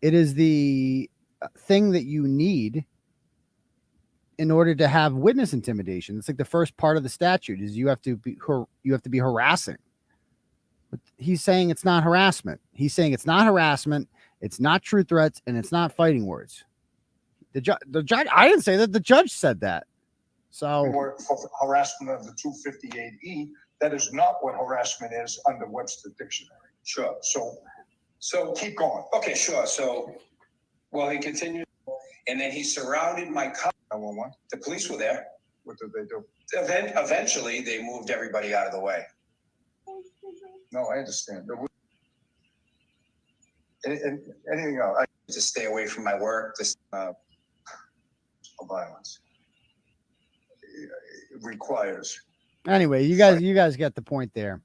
it is the thing that you need in order to have witness intimidation. It's like the first part of the statute is you have to be harassing. But he's saying it's not harassment. He's saying it's not harassment, it's not true threats, and it's not fighting words. The judge. I didn't say that. The judge said that. So for harassment under 258E, that is not what harassment is under Webster Dictionary. Sure. So keep going. Okay, sure. So, well, he continued, and then he surrounded my car. 911. The police were there. What did they do? Eventually, they moved everybody out of the way. No, I understand. Anything else? To stay away from my work. Violence. It requires. Anyway, you guys get the point there.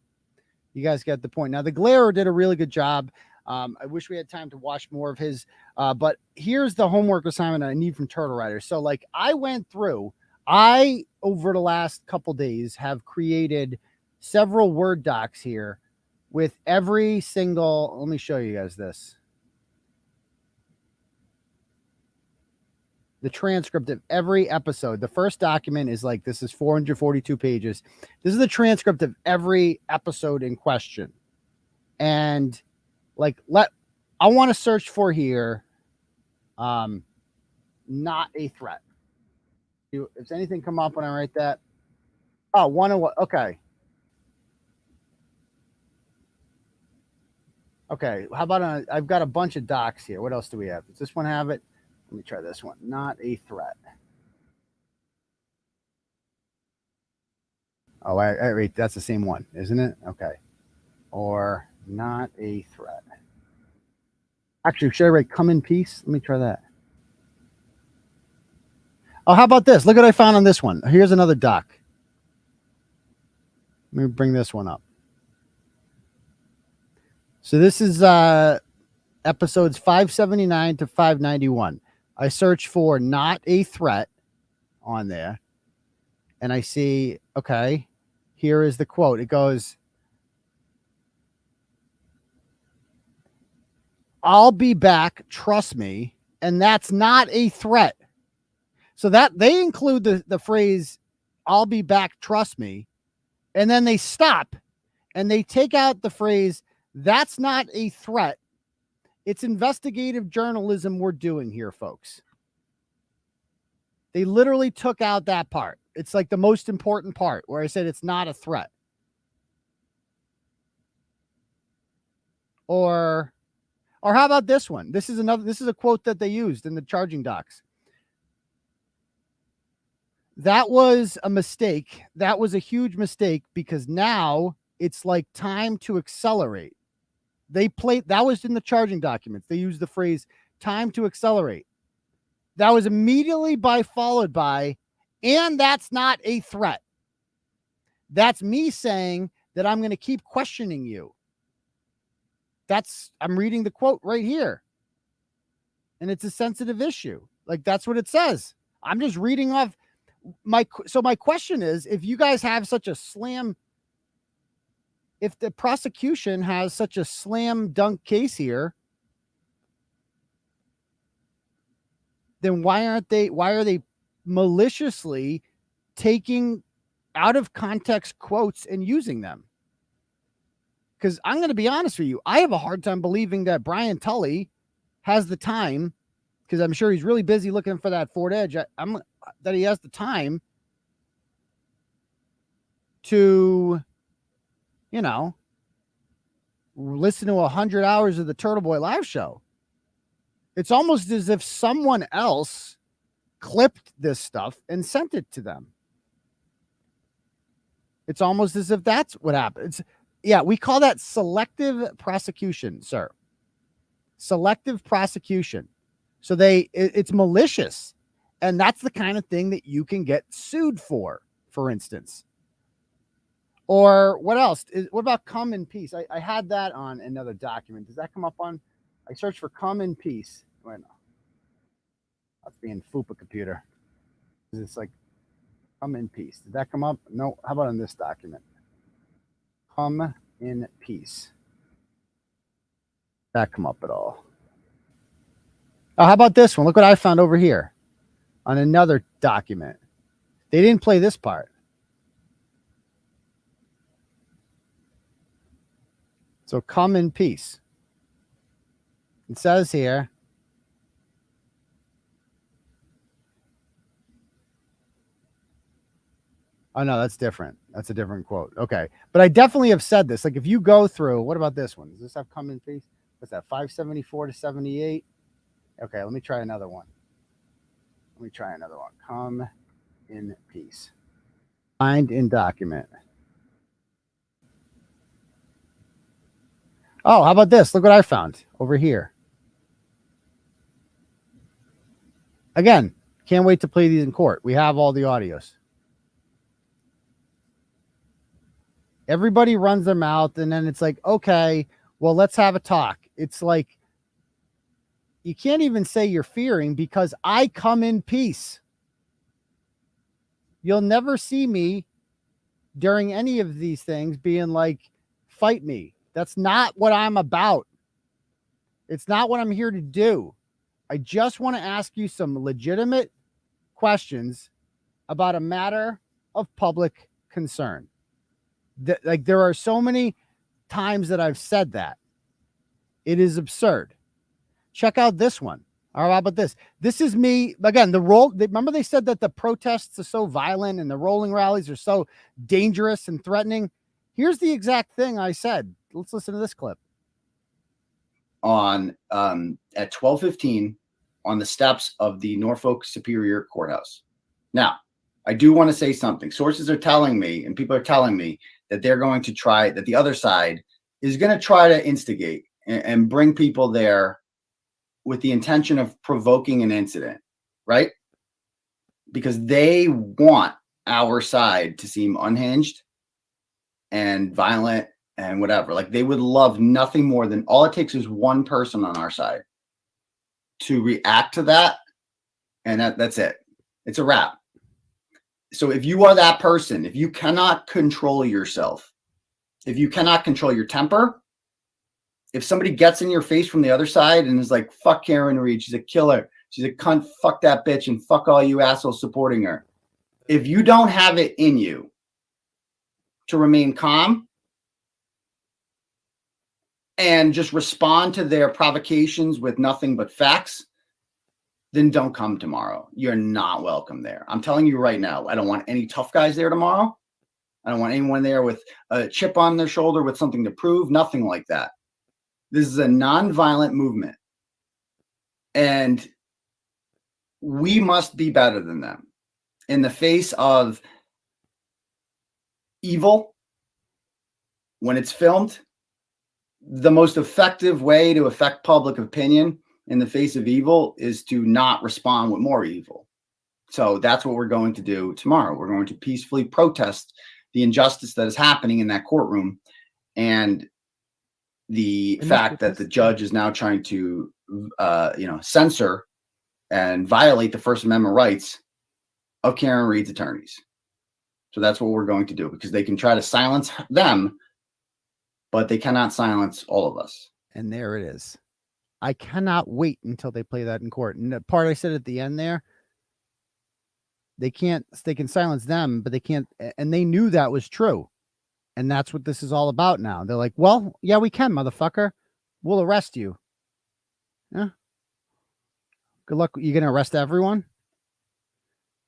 You guys get the point. Now, the Glarer did a really good job. I wish we had time to watch more of his, but here's the homework assignment I need from Turtle Rider. So, like, I went through, over the last couple days have created several Word docs here with every single, let me show you guys this. The transcript of every episode. The first document is like, this is 442 pages. This is the transcript of every episode in question. And like, I want to search for here, not a threat. Does anything come up when I write that? Oh, okay. Okay, how about I've got a bunch of docs here. What else do we have? Does this one have it? Let me try this one. Not a threat. Oh, wait, that's the same one, isn't it? Okay. Or not a threat. Actually, should I write come in peace? Let me try that. Oh, how about this? Look what I found on this one. Here's another doc. Let me bring this one up. So this is episodes 579 to 591. I search for not a threat on there, and I see, okay, here is the quote. It goes, I'll be back, trust me, and that's not a threat. So that they include the phrase, I'll be back, trust me, and then they stop and they take out the phrase, that's not a threat. It's investigative journalism we're doing here, folks. They literally took out that part. It's like the most important part where I said it's not a threat. Or how about this one? This is a quote that they used in the charging docs. That was a mistake. That was a huge mistake because now it's like time to accelerate. That was in the charging documents. They used the phrase time to accelerate. That was immediately followed by, and that's not a threat. That's me saying that I'm going to keep questioning you. I'm reading the quote right here. And it's a sensitive issue. Like, that's what it says. I'm just reading off my question is, if you guys have such a if the prosecution has such a slam dunk case here, then why are they maliciously taking out of context quotes and using them? Because I'm going to be honest with you, I have a hard time believing that Brian Tully has the time, because I'm sure he's really busy looking for that Ford Edge. That he has the time to, listen to 100 hours of the Turtleboy live show. It's almost as if someone else clipped this stuff and sent it to them. It's almost as if that's what happened. We call that selective prosecution, sir. Selective prosecution. So it's malicious. And that's the kind of thing that you can get sued for instance. Or what else? What about come in peace? I had that on another document. Does that come up on? I searched for come in peace. Wait, no. That's being 𝗵𝗲𝗃 computer. It's like come in peace. Did that come up? No. How about in this document? Come in peace. Did that come up at all? Oh, how about this one? Look what I found over here on another document. They didn't play this part. So come in peace. It says here, oh no, that's different. That's a different quote. Okay. But I definitely have said this. Like if you go through, what about this one? Does this have come in peace? What's that? 574 to 78. Okay. Let me try another one. Come in peace. Find in document. Oh, how about this? Look what I found over here. Again, can't wait to play these in court. We have all the audios. Everybody runs their mouth, and then it's like, okay, well, let's have a talk. It's like, you can't even say you're fearing because I come in peace. You'll never see me during any of these things being like, fight me. That's not what I'm about. It's not what I'm here to do. I just want to ask you some legitimate questions about a matter of public concern. Like there are so many times that I've said that. It is absurd. Check out this one. Or how about this? This is me. Again, remember they said that the protests are so violent and the rolling rallies are so dangerous and threatening. Here's the exact thing I said. Let's listen to this clip. On at 12:15 on the steps of the Norfolk Superior Courthouse. Now, I do want to say something. Sources are telling me, and people are telling me that they're going to try, that the other side is going to try to instigate and bring people there with the intention of provoking an incident, right? Because they want our side to seem unhinged and violent and whatever. Like they would love nothing more than, all it takes is one person on our side to react to that, and that's it. It's a wrap. So if you are that person, if you cannot control yourself, if you cannot control your temper, if somebody gets in your face from the other side and is like, fuck Karen Reed, she's a killer, she's a cunt, fuck that bitch, and fuck all you assholes supporting her. If you don't have it in you to remain calm and just respond to their provocations with nothing but facts, then don't come tomorrow. You're not welcome there. I'm telling you right now, I don't want any tough guys there tomorrow. I don't want anyone there with a chip on their shoulder with something to prove, nothing like that. This is a non-violent movement. And we must be better than them. In the face of evil, when it's filmed, the most effective way to affect public opinion in the face of evil is to not respond with more evil. So that's what we're going to do tomorrow. We're going to peacefully protest the injustice that is happening in that courtroom and the fact that the judge is now trying to, censor and violate the First Amendment rights of Karen Reed's attorneys. So that's what we're going to do, because they can try to silence them, but they cannot silence all of us. And there it is. I cannot wait until they play that in court. And the part I said at the end there, they can silence them, but they can't. And they knew that was true. And that's what this is all about now. They're like, well, yeah, we can, motherfucker. We'll arrest you. Yeah. Good luck. You're going to arrest everyone?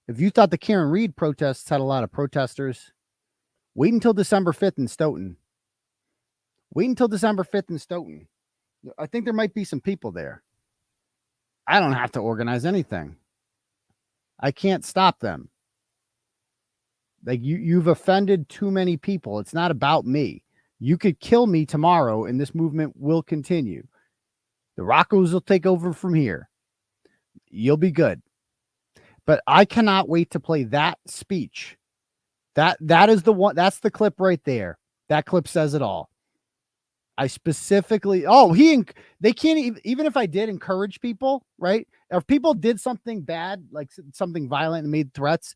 If you thought the Karen Reed protests had a lot of protesters, wait until December 5th in Stoughton. Wait until December 5th in Stoughton. I think there might be some people there. I don't have to organize anything. I can't stop them. Like you've offended too many people. It's not about me. You could kill me tomorrow and this movement will continue. The Roccos will take over from here. You'll be good. But I cannot wait to play that speech. That is the one. That's the clip right there. That clip says it all. I specifically, they can't even if I did encourage people, right? If people did something bad, like something violent and made threats,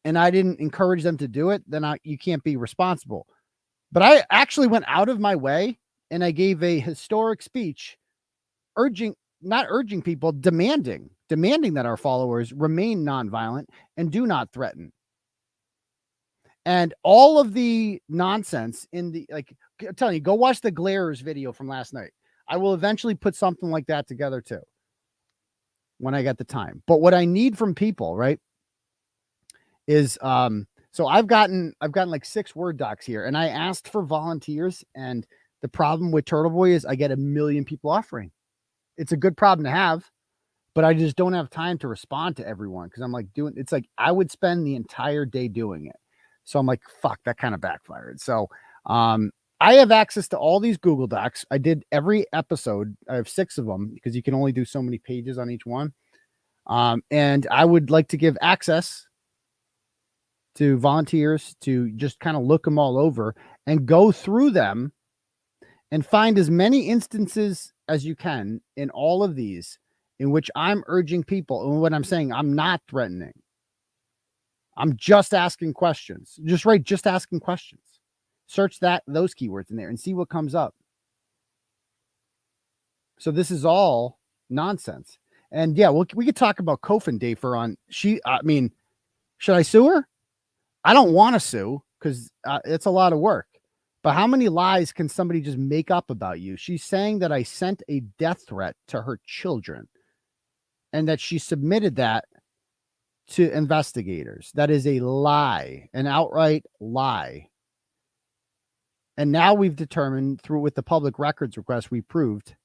and I didn't encourage them to do it, then you can't be responsible. But I actually went out of my way and I gave a historic speech not urging people, demanding that our followers remain nonviolent and do not threaten. And all of the nonsense in the, like, I'm telling you, go watch the Glares video from last night. I will eventually put something like that together too, when I get the time. But what I need from people, right, is, so I've gotten like 6 Word docs here, and I asked for volunteers, and the problem with Turtleboy is I get 1 million people offering. It's a good problem to have, but I just don't have time to respond to everyone because I'm like it's like I would spend the entire day doing it. So I'm like, fuck, that kind of backfired. So I have access to all these Google Docs. I did every episode. I have 6 of them because you can only do so many pages on each one. And I would like to give access to volunteers to just kind of look them all over and go through them and find as many instances as you can in all of these in which I'm urging people. And what I'm saying, I'm not threatening. I'm just asking questions. Just write, just asking questions. Search those keywords in there and see what comes up. So this is all nonsense. And yeah, we could talk about 𝗀𝗄𝗄 on I mean, should I sue her? I don't want to sue because it's a lot of work. But how many lies can somebody just make up about you? She's saying that I sent a death threat to her children and that she submitted that to investigators. That is a lie, an outright lie. And now we've determined with the public records request, we proved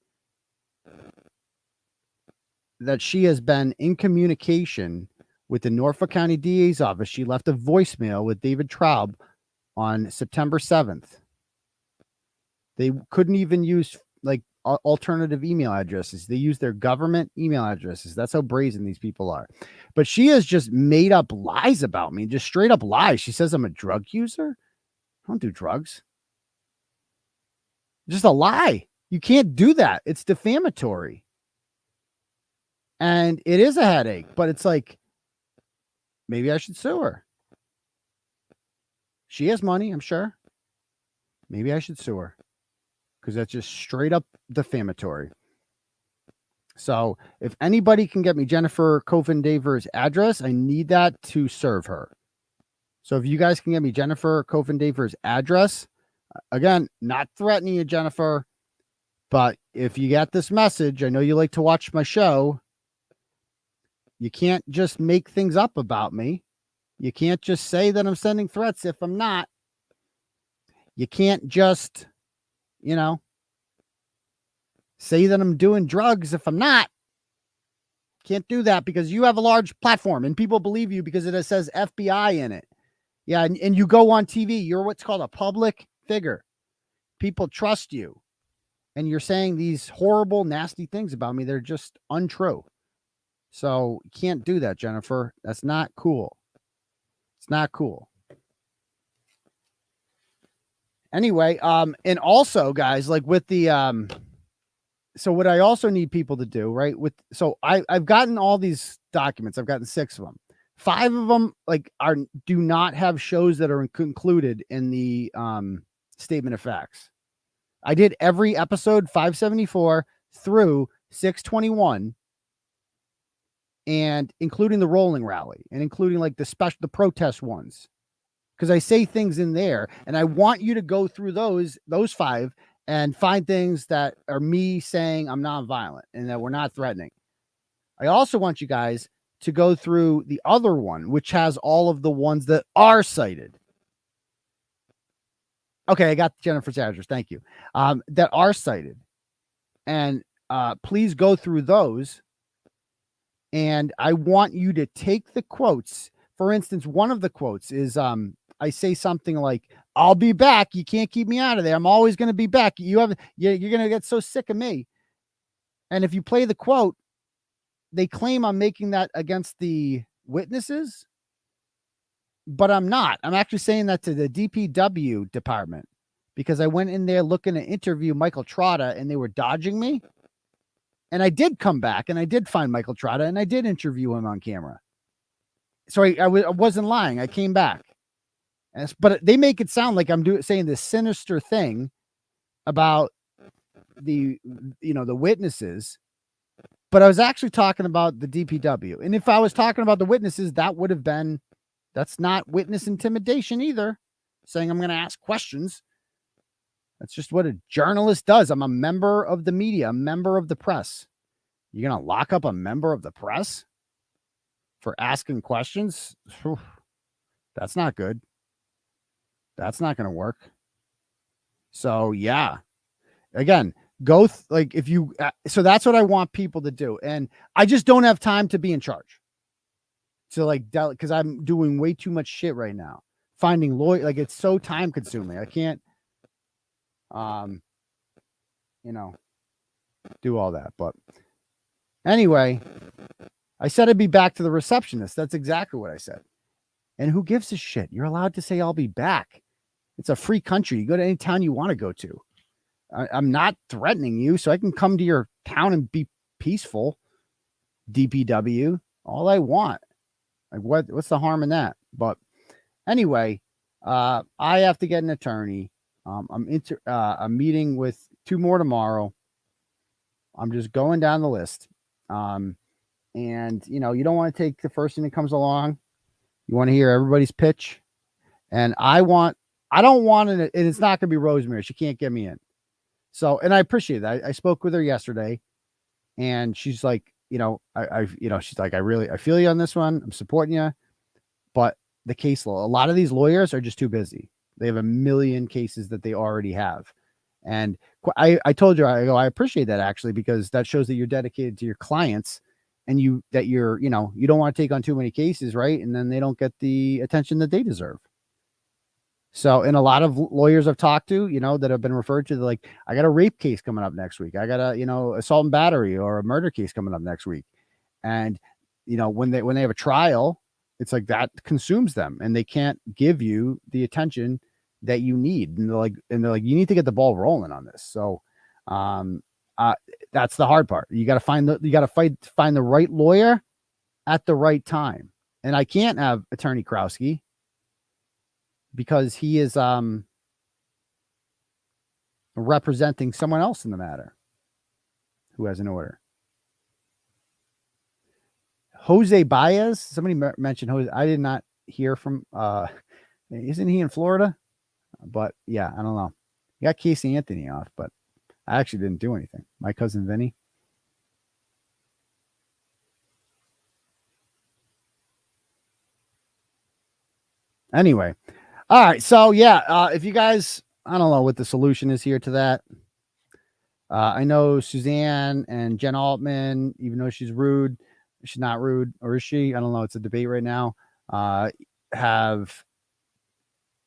that she has been in communication with the Norfolk County DA's office. She left a voicemail with David Traub on September 7th. They couldn't even use like alternative email addresses. They use their government email addresses. That's how brazen these people are. But she has just made up lies about me, just straight up lies. She says I'm a drug user. I don't do drugs. Just a lie. You can't do that. It's defamatory. And it is a headache, but it's like, maybe I should sue her. She has money, I'm sure. Maybe I should sue her because that's just straight up defamatory. So if anybody can get me Jennifer 𝗀𝗄𝗄𝗧's address, I need that to serve her. So if you guys can get me Jennifer 𝗀𝗄𝗄𝗧's address, again, not threatening you, Jennifer, but if you get this message, I know you like to watch my show. You can't just make things up about me. You can't just say that I'm sending threats if I'm not. You can't just, say that I'm doing drugs if I'm not. Can't do that because you have a large platform and people believe you because it says FBI in it. Yeah, and you go on TV. You're what's called a public figure. People trust you. And you're saying these horrible, nasty things about me. They're just untrue. So you can't do that, Jennifer. That's not cool. It's not cool. Anyway, and also, guys, like with the so what I also need people to do, right? I've gotten all these documents. I've gotten 6 of them. 5 of them do not have shows that are included in the statement of facts. I did every episode 574 through 621. And including the rolling rally and including like the protest ones, because I say things in there and I want you to go through those 5 and find things that are me saying I'm nonviolent and that we're not threatening. I also want you guys to go through the other one, which has all of the ones that are cited. Okay, I got Jennifer's address. Thank you. That are cited. And please go through those. And I want you to take the quotes. For instance, one of the quotes is, I say something like, I'll be back. You can't keep me out of there. I'm always going to be back. You're going to get so sick of me. And if you play the quote, they claim I'm making that against the witnesses, but I'm not. I'm actually saying that to the DPW department because I went in there looking to interview Michael Trotta and they were dodging me. And I did come back and I did find Michael Trotta and I did interview him on camera. So I wasn't lying. I came back. But they make it sound like I'm saying this sinister thing about the witnesses, but I was actually talking about the DPW. And if I was talking about the witnesses, that's not witness intimidation either. Saying I'm going to ask questions. That's just what a journalist does. I'm a member of the media, a member of the press. You're going to lock up a member of the press for asking questions? Whew, that's not good. That's not going to work. So yeah, again, so that's what I want people to do. And I just don't have time to be in charge. So because I'm doing way too much shit right now. Finding lawyer, it's so time consuming. I can't, do all that. But anyway, I said I'd be back to the receptionist. That's exactly what I said. And who gives a shit? You're allowed to say I'll be back. It's a free country. You go to any town you want to go to. I'm not threatening you, so I can come to your town and be peaceful. DPW, all I want. What's the harm in that? But anyway, I have to get an attorney. I'm meeting with 2 more tomorrow. I'm just going down the list. And you don't want to take the first thing that comes along. You want to hear everybody's pitch. And I don't want it, and it's not going to be Rosemary. She can't get me in. So, and I appreciate that. I spoke with her yesterday and she's like, she's like, I feel you on this one. I'm supporting you, but the case law, a lot of these lawyers are just too busy. They have a million cases that they already have. And I told her, I appreciate that actually, because that shows that you're dedicated to your clients and you don't want to take on too many cases. Right. And then they don't get the attention that they deserve. So, and a lot of lawyers I've talked to, that have been referred to, like, I got a rape case coming up next week. I got a, assault and battery or a murder case coming up next week. And, when they have a trial, it's like that consumes them and they can't give you the attention that you need. And they're like, you need to get the ball rolling on this. So, that's the hard part. You got to find the right lawyer at the right time. And I can't have attorney 𝗏𝗏𝗏 because he is representing someone else in the matter who has an order. 𝗍𝗂𝗍𝗂𝗍𝗂𝗍𝗂, somebody mentioned Jose. I did not hear from, isn't he in Florida? But yeah, I don't know. He got Casey Anthony off, but I actually didn't do anything. My cousin Vinny. Anyway. All right. So yeah, if you guys, I don't know what the solution is here to that. I know Suzanne and Jen Altman, even though she's rude, she's not rude, or is she? I don't know. It's a debate right now. Have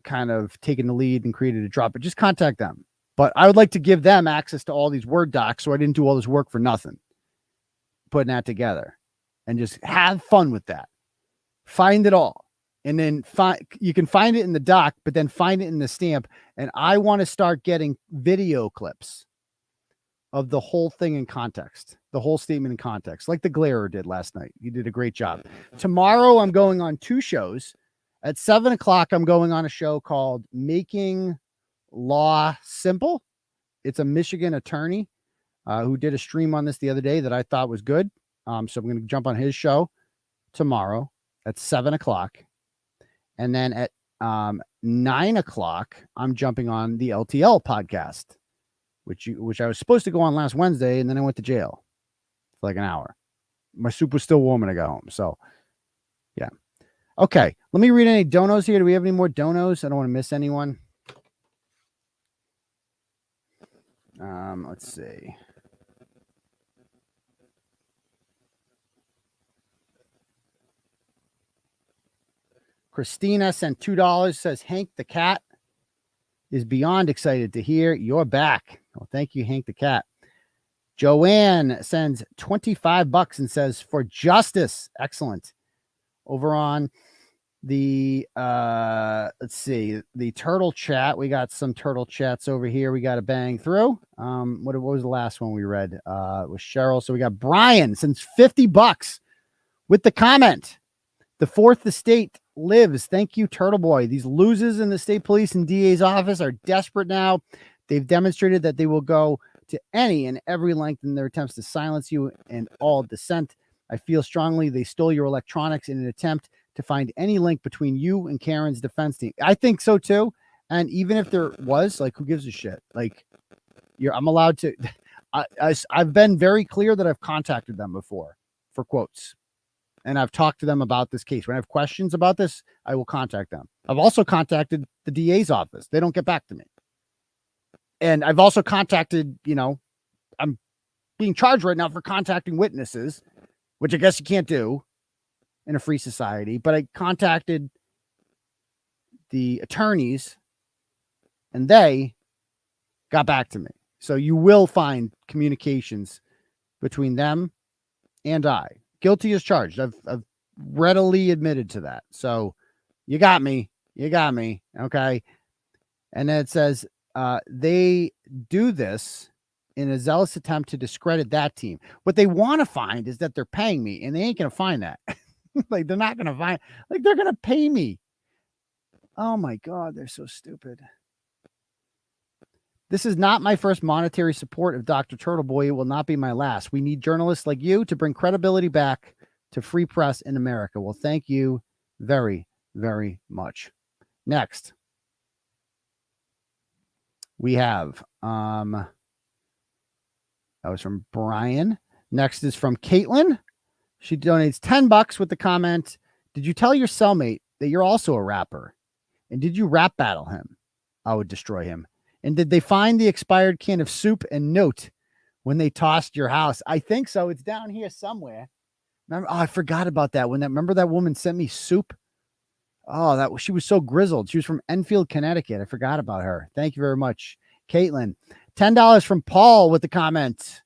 kind of taken the lead and created a drop, but just contact them. But I would like to give them access to all these Word docs so I didn't do all this work for nothing. Putting that together and just have fun with that. Find it all. And then you can find it in the doc, but then find it in the stamp. And I want to start getting video clips of the whole thing in context, the whole statement in context, like the Glairer did last night. You did a great job. Tomorrow, I'm going on 2 shows. At 7 o'clock, I'm going on a show called Making Law Simple. It's a Michigan attorney who did a stream on this the other day that I thought was good. So I'm going to jump on his show tomorrow at 7 o'clock. And then at 9 o'clock, I'm jumping on the LTL podcast, which I was supposed to go on last Wednesday, and then I went to jail for like an hour. My soup was still warm when I got home. So, yeah. Okay, let me read any donos here. Do we have any more donos? I don't want to miss anyone. Let's see. Christina sent $2, says Hank the cat is beyond excited to hear you're back. Well, thank you, Hank the cat. Joanne sends $25 and says for justice. Excellent. over on the let's see, the turtle chat. We got some turtle chats over here. We got to bang through. What was the last one we read? It was Cheryl. So we got Brian sends $50 with the comment. The fourth estate lives. Thank you, Turtleboy. These losers in the state police and DA's office are desperate now. They've demonstrated that they will go to any and every length in their attempts to silence you and all dissent. I feel strongly they stole your electronics in an attempt to find any link between you and Karen's defense team. I think so too. And even if there was, like, who gives a shit? Like, I'm allowed to. I've been very clear that I've contacted them before for quotes, and I've talked to them about this case. When I have questions about this, I will contact them. I've also contacted the DA's office. They don't get back to me. And I've also contacted, I'm being charged right now for contacting witnesses, which I guess you can't do in a free society, but I contacted the attorneys and they got back to me. So you will find communications between them and I. Guilty as charged. I've readily admitted to that. So you got me. Okay. And then it says, they do this in a zealous attempt to discredit that team. What they want to find is that they're paying me, and they ain't going to find that. Like, they're not going to find, like, they're going to pay me. Oh my God, they're so stupid. This is not my first monetary support of Dr. Turtleboy. It will not be my last. We need journalists like you to bring credibility back to free press in America. Well, thank you very, very much. Next, we have, that was from Brian. Next is from Caitlin. She donates $10 with the comment, did you tell your cellmate that you're also a rapper? And did you rap battle him? I would destroy him. And did they find the expired can of soup and note when they tossed your house? I think so. It's down here somewhere. Remember? Oh, I forgot about that. Remember that woman sent me soup? Oh, she was so grizzled. She was from Enfield, Connecticut. I forgot about her. Thank you very much, Caitlin. $10 from Paul with the comment.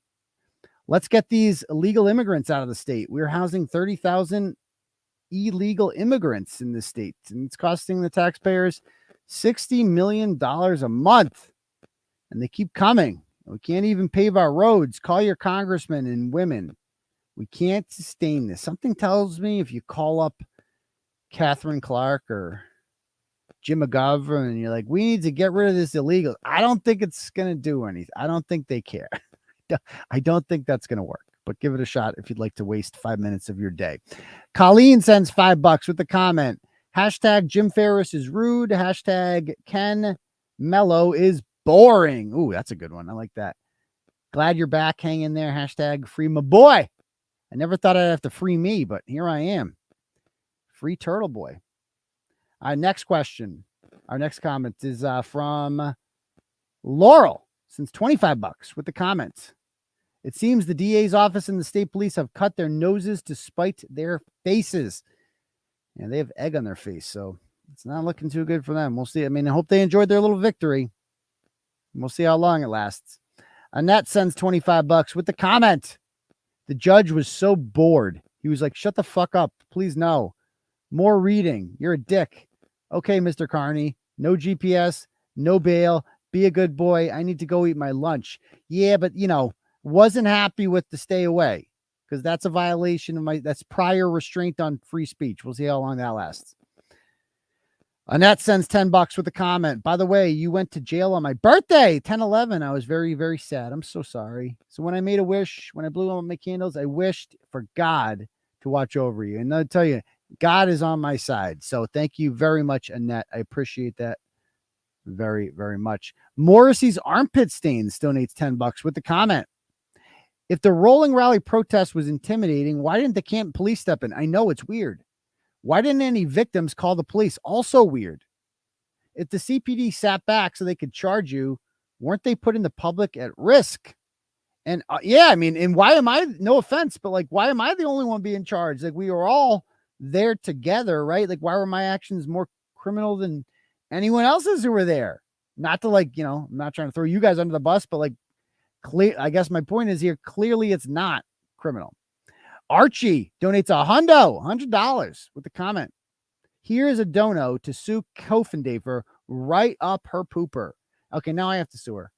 Let's get these illegal immigrants out of the state. We're housing 30,000 illegal immigrants in the state, and it's costing the taxpayers $60 million a month. And they keep coming. We can't even pave our roads. Call your congressmen and women. We can't sustain this. Something tells me if you call up Catherine Clark or Jim McGovern and you're like, we need to get rid of this illegal, I don't think it's going to do anything. I don't think they care. I don't think that's going to work, but give it a shot if you'd like to waste 5 minutes of your day. Colleen sends $5 with the comment. Hashtag Jim Ferriss is rude. Hashtag Ken Mello is boring. Ooh, that's a good one. I like that. Glad you're back. Hang in there. Hashtag free my boy. I never thought I'd have to free me, but here I am. Free Turtleboy. Our next question. Our next comment is from Laurel. Since $25 with the comments. It seems the DA's office and the state police have cut their noses to spite their faces. And they have egg on their face, so it's not looking too good for them. We'll see. I mean, I hope they enjoyed their little victory. We'll see how long it lasts. Annette sends $25 with the comment. The judge was so bored. He was like, shut the fuck up. Please, no. More reading. You're a dick. Okay, Mr. Kearney. No GPS. No bail. Be a good boy. I need to go eat my lunch. Yeah, but, wasn't happy with the stay away because that's a violation of that's prior restraint on free speech. We'll see how long that lasts. Annette sends $10 with a comment. By the way, you went to jail on my birthday, 10/11. I was very, very sad. I'm so sorry. So when I made a wish, when I blew out my candles, I wished for God to watch over you. And I'll tell you, God is on my side. So thank you very much, Annette. I appreciate that very, very much. Morrissey's armpit stains donates $10 with the comment. If the rolling rally protest was intimidating, why didn't the Canton police step in? I know it's weird. Why didn't any victims call the police? Also weird. If the CPD sat back so they could charge you, weren't they putting the public at risk? And yeah, I mean, and why am I, no offense, but like, why am I the only one being charged? Like, we were all there together, right? Like, why were my actions more criminal than anyone else's who were there? Not to like, I'm not trying to throw you guys under the bus, but like, I guess my point is here, clearly it's not criminal. Archie donates $100 with the comment. Here is a dono to sue 𝗃𝗿𝗄𝗆 right up her pooper. Okay, now I have to sue her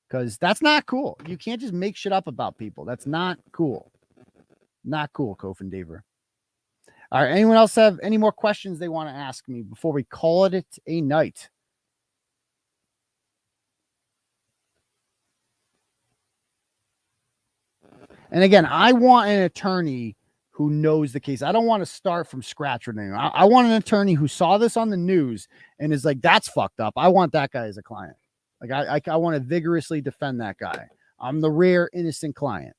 because that's not cool. You can't just make shit up about people. That's not cool. Not cool, 𝗃𝗿𝗄𝗆. All right, anyone else have any more questions they want to ask me before we call it a night? And again, I want an attorney who knows the case. I don't want to start from scratch or anything. I want an attorney who saw this on the news and is like, that's fucked up. I want that guy as a client. Like I want to vigorously defend that guy. I'm the rare innocent client.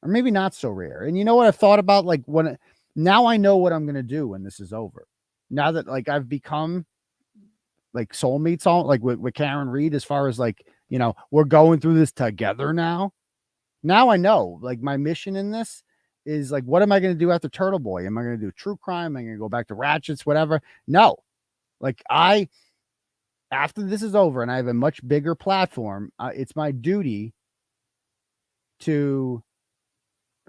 Or maybe not so rare. And you know what I've thought about? Like now I know what I'm going to do when this is over. Now that like I've become like soulmates all like with Karen Reed, as far as like, you know, we're going through this together now. Now I know like my mission in this is like, what am I going to do after Turtleboy? Am I going to do true crime? Am I going to go back to Ratchets, whatever? No, like after this is over and I have a much bigger platform, it's my duty to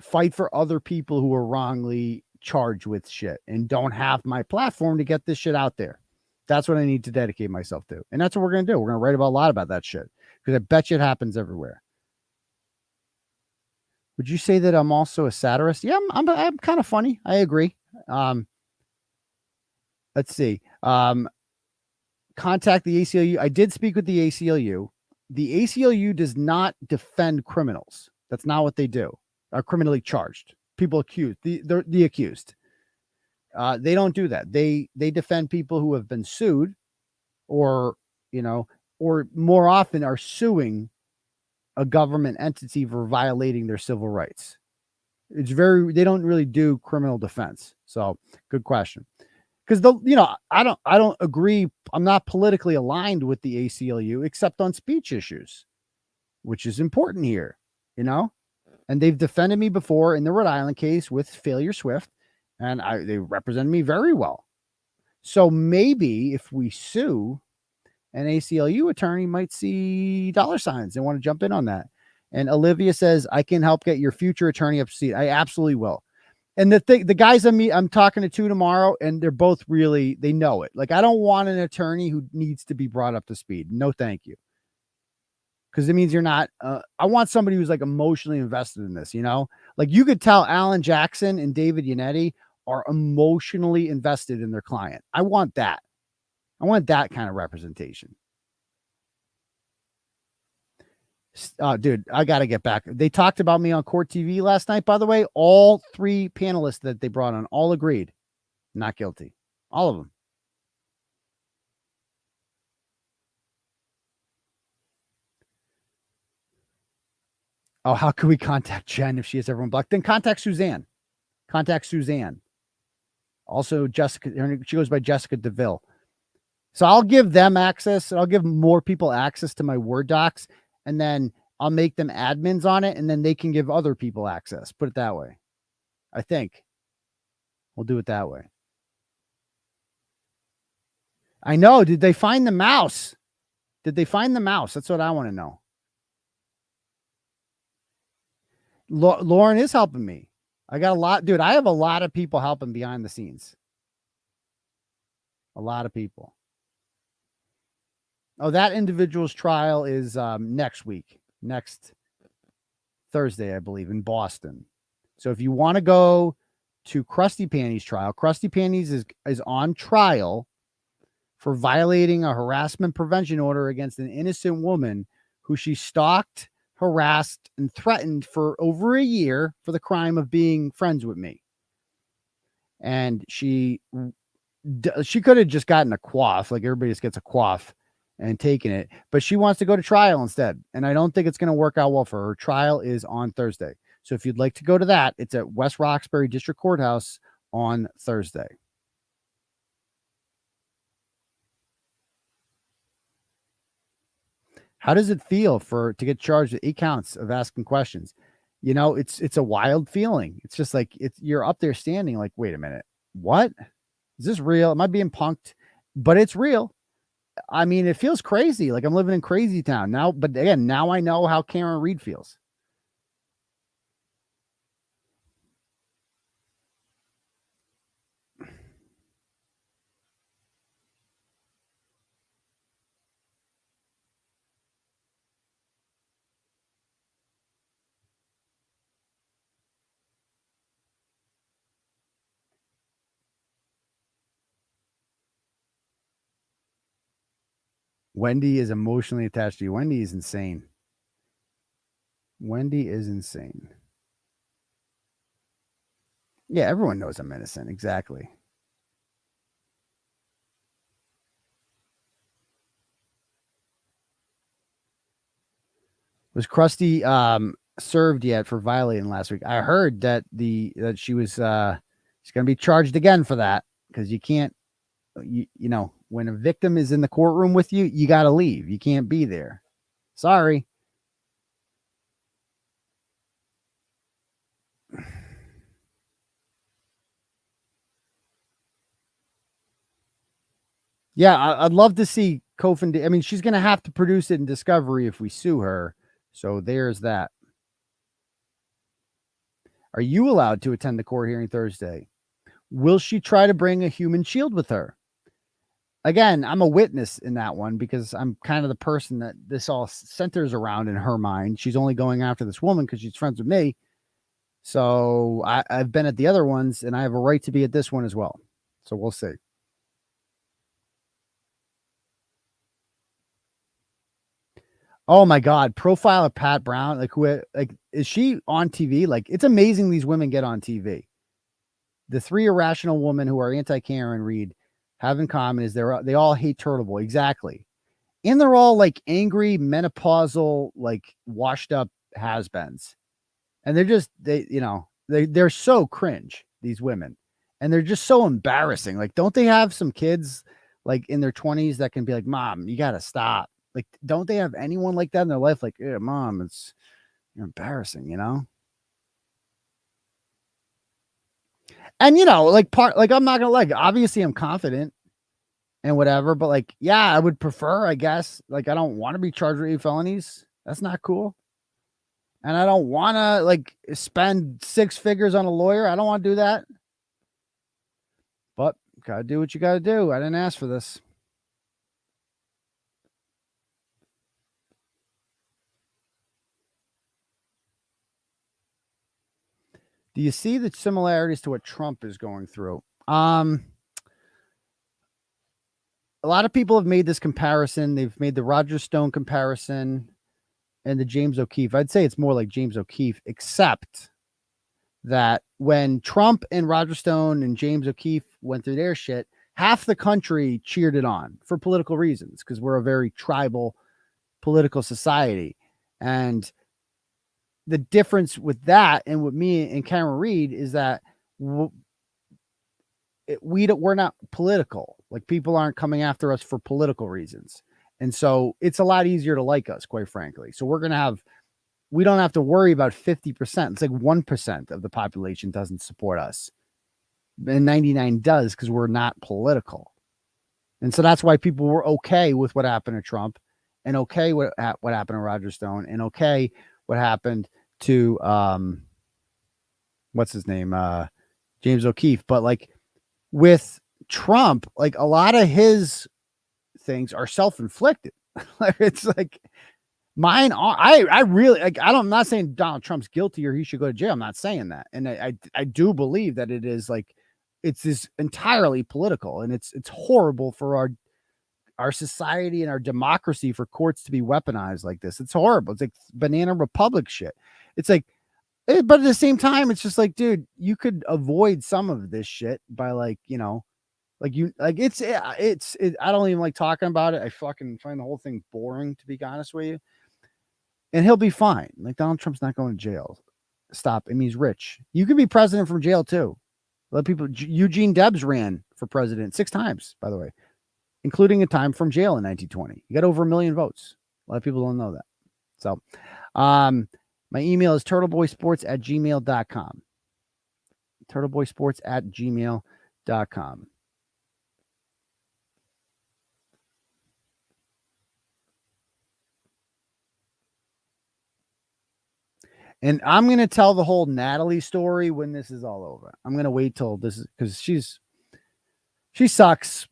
fight for other people who are wrongly charged with shit and don't have my platform to get this shit out there. That's what I need to dedicate myself to. And that's what we're going to do. We're going to write about a lot about that shit because I bet you it happens everywhere. Would you say that I'm also a satirist? Yeah, I'm kind of funny. I agree. Let's see. Contact the ACLU. I did speak with the ACLU. The ACLU does not defend criminals. That's not what they do. Are criminally charged. People accused. The accused. They don't do that. They defend people who have been sued or, you know, or more often are suing a government entity for violating their civil rights. They don't really do criminal defense. So good question. Because I don't agree. I'm not politically aligned with the ACLU except on speech issues, which is important here, you know, and they've defended me before in the Rhode Island case with Failure Swift, and they represent me very well. So maybe if we sue, an ACLU attorney might see dollar signs. They want to jump in on that. And Olivia says, I can help get your future attorney up to speed. I absolutely will. And the guys I'm talking to tomorrow, and they're both really, they know it. Like, I don't want an attorney who needs to be brought up to speed. No, thank you. Because it means you're not, I want somebody who's like emotionally invested in this, you know? Like you could tell Alan Jackson and David Yannetti are emotionally invested in their client. I want that. I want that kind of representation. Dude, I got to get back. They talked about me on Court TV last night, by the way. All three panelists that they brought on all agreed. Not guilty. All of them. Oh, how can we contact Jen if she has everyone blocked? Then contact Suzanne. Contact Suzanne. Also, Jessica. She goes by Jessica DeVille. So I'll give them access. I'll give more people access to my Word docs, and then I'll make them admins on it, and then they can give other people access. Put it that way. I think we'll do it that way. I know. Did they find the mouse? Did they find the mouse? That's what I want to know. Lauren is helping me. I got a lot, dude. I have a lot of people helping behind the scenes. A lot of people. Oh, that individual's trial is next week, next Thursday, I believe, in Boston. So if you want to go to Krusty Panties' trial, Krusty Panties is on trial for violating a harassment prevention order against an innocent woman who she stalked, harassed, and threatened for over a year for the crime of being friends with me. And she could have just gotten a quaff, like everybody just gets a quaff, and taken it, but she wants to go to trial instead. And I don't think it's going to work out well for her. Her trial is on Thursday. So if you'd like to go to that, it's at West Roxbury District Courthouse on Thursday. How does it feel to get charged with 8 counts of asking questions? You know, it's a wild feeling. It's just like you're up there standing like, wait a minute, what? Is this real? Am I being punked? But it's real. I mean, it feels crazy. Like I'm living in crazy town now. But again, now I know how Karen Reed feels. Wendy is emotionally attached to you. Wendy is insane. Wendy is insane. Yeah, everyone knows I'm innocent. Exactly. Was Krusty served yet for violating last week? I heard that that she was she's going to be charged again for that, because you can't, you know, when a victim is in the courtroom with you, you got to leave. You can't be there. Sorry. Yeah, I'd love to see Kofin. I mean, she's going to have to produce it in discovery if we sue her. So there's that. Are you allowed to attend the court hearing Thursday? Will she try to bring a human shield with her? Again, I'm a witness in that one because I'm kind of the person that this all centers around in her mind. She's only going after this woman because she's friends with me. So I've been at the other ones, and I have a right to be at this one as well. So we'll see. Oh my God. Profile of Pat Brown. Like, is she on TV? Like, it's amazing these women get on TV. The three irrational women who are anti-Karen Reed have in common is they all hate Turtleboy. Exactly. And they're all like angry, menopausal, like washed up has-beens. And they're so cringe, these women. And they're just so embarrassing. Like, don't they have some kids like in their 20s that can be like, Mom, you got to stop. Like, don't they have anyone like that in their life? Like, yeah, Mom, you're embarrassing, you know? And, I'm not going to like, obviously I'm confident and whatever, but like, yeah, I would prefer, I guess, like, I don't want to be charged with 8 felonies. That's not cool. And I don't want to like spend 6 figures on a lawyer. I don't want to do that. But got to do what you got to do. I didn't ask for this. Do you see the similarities to what Trump is going through? A lot of people have made this comparison. They've made the Roger Stone comparison and the James O'Keefe. I'd say it's more like James O'Keefe, except that when Trump and Roger Stone and James O'Keefe went through their shit, half the country cheered it on for political reasons, because we're a very tribal political society. And the difference with that and with me and Karen Reed is that we're not political. Like, people aren't coming after us for political reasons. And so it's a lot easier to like us, quite frankly. So we don't have to worry about 50%. It's like 1% of the population doesn't support us. And 99 does, because we're not political. And so that's why people were okay with what happened to Trump, and okay what happened to Roger Stone, and okay what happened to what's his name, James O'Keefe. But like with Trump, like a lot of his things are self-inflicted. It's like mine are, I really like, I'm not saying Donald Trump's guilty or he should go to jail. I'm not saying that. And I do believe that it is like, it's this entirely political, and it's horrible for our society and our democracy for courts to be weaponized like this. It's horrible. It's like banana republic shit. It's like, but at the same time, it's just like, dude, you could avoid some of this shit by like, I don't even like talking about it. I fucking find the whole thing boring, to be honest with you. And he'll be fine. Like, Donald Trump's not going to jail. Stop. I mean, he's rich. You can be president from jail too. A lot of people, Eugene Debs ran for president 6 times, by the way, including a time from jail in 1920. He got over 1 million votes. A lot of people don't know that. So, my email is turtleboysports@gmail.com. turtleboysports@gmail.com. And I'm going to tell the whole Natalie story when this is all over. I'm going to wait till this is, because she sucks.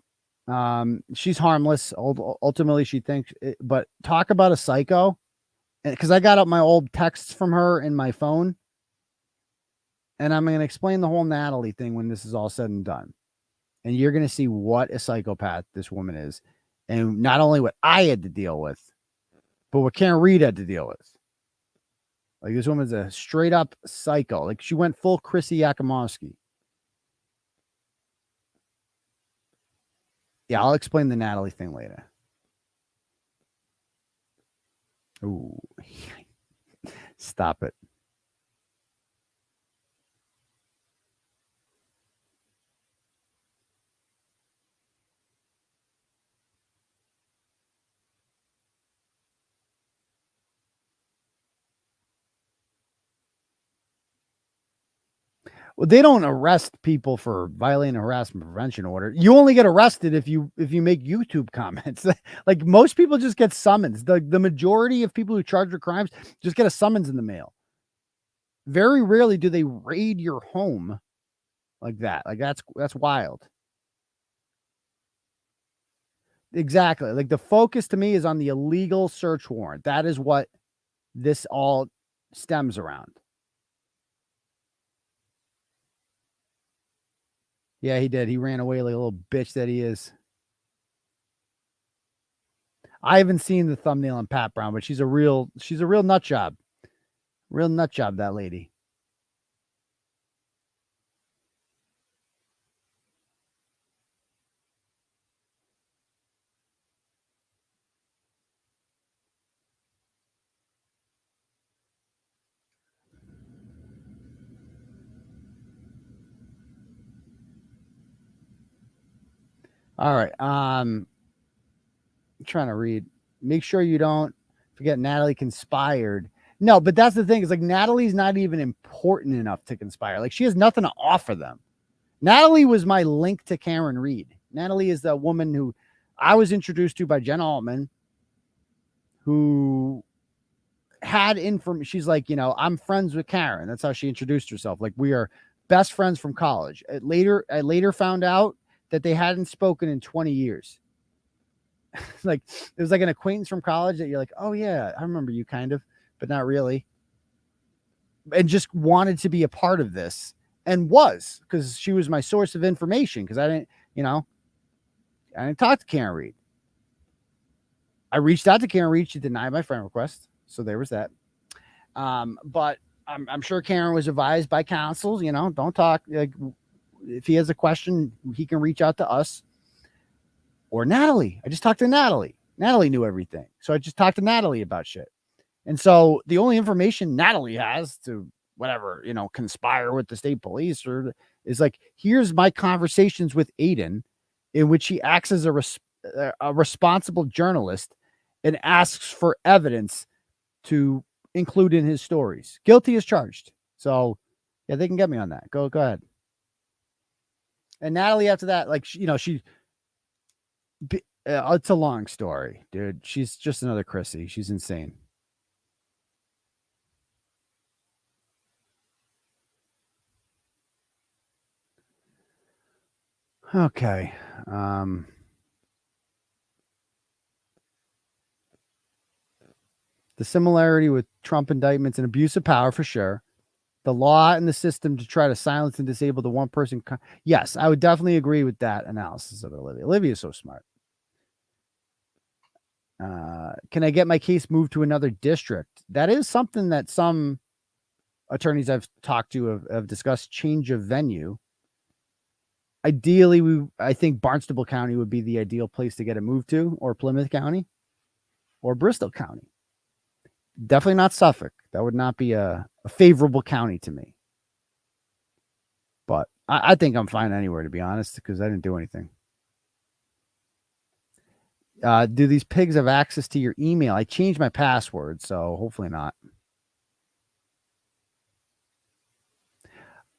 She's harmless. Ultimately, she thinks, but talk about a psycho. Because I got up my old texts from her in my phone. And I'm going to explain the whole Natalie thing when this is all said and done. And you're going to see what a psychopath this woman is. And not only what I had to deal with, but what Karen Reed had to deal with. Like, this woman's a straight up psycho. Like, she went full 𝗪cie 𝗵𝗂𝗧𝘂𝗍. Yeah, I'll explain the Natalie thing later. Ooh. Stop it. Well, they don't arrest people for violating a harassment prevention order. You only get arrested if you make YouTube comments. Like, most people just get summons. The majority of people who charge for crimes just get a summons in the mail. Very rarely do they raid your home like that. Like, that's wild. Exactly. Like, the focus to me is on the illegal search warrant. That is what this all stems around. Yeah, he did. He ran away like a little bitch that he is. I haven't seen the thumbnail on Pat Brown, but she's a real nut job. Real nut job, that lady. All right. I'm trying to read. Make sure you don't forget Natalie conspired. No, but that's the thing. Is like, Natalie's not even important enough to conspire. Like, she has nothing to offer them. Natalie was my link to Karen Reed. Natalie is the woman who I was introduced to by Jen Altman, who had information. She's like, I'm friends with Karen. That's how she introduced herself. Like, we are best friends from college. I later found out that they hadn't spoken in 20 years. Like, it was like an acquaintance from college that you're like, oh yeah, I remember you kind of, but not really. And just wanted to be a part of this, and was, because she was my source of information. Because I didn't talk to Karen Reed. I reached out to Karen Reed. She denied my friend request. So there was that. But I'm sure Karen was advised by counsel, don't talk. Like, if he has a question, he can reach out to us or Natalie. I just talked to Natalie. Natalie knew everything. So I just talked to Natalie about shit. And so the only information Natalie has to whatever, conspire with the state police is like, here's my conversations with Aidan, in which he acts as a responsible journalist and asks for evidence to include in his stories. Guilty as charged. So yeah, they can get me on that. Go ahead. And Natalie, after that, like, it's a long story, dude. She's just another 𝗪cie. She's insane. Okay. The similarity with Trump indictments and abuse of power, for sure. The law and the system to try to silence and disable the one person. Yes, I would definitely agree with that analysis of Olivia. Olivia is so smart. Can I get my case moved to another district? That is something that some attorneys I've talked to have discussed, change of venue. Ideally, I think Barnstable County would be the ideal place to get it moved to, or Plymouth County, or Bristol County. Definitely not Suffolk. That would not be a favorable county to me. But I think I'm fine anywhere, to be honest, because I didn't do anything. Do these pigs have access to your email? I changed my password, so hopefully not.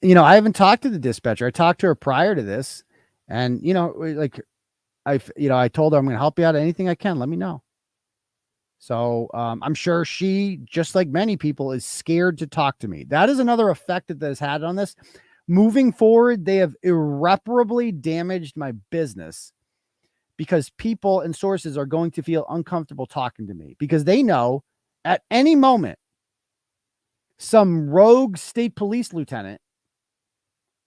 I haven't talked to the dispatcher. I talked to her prior to this, and I told her I'm going to help you out. Anything I can, let me know. So I'm sure she, just like many people, is scared to talk to me. That is another effect that has had on this. Moving forward, they have irreparably damaged my business, because people and sources are going to feel uncomfortable talking to me, because they know at any moment some rogue state police lieutenant,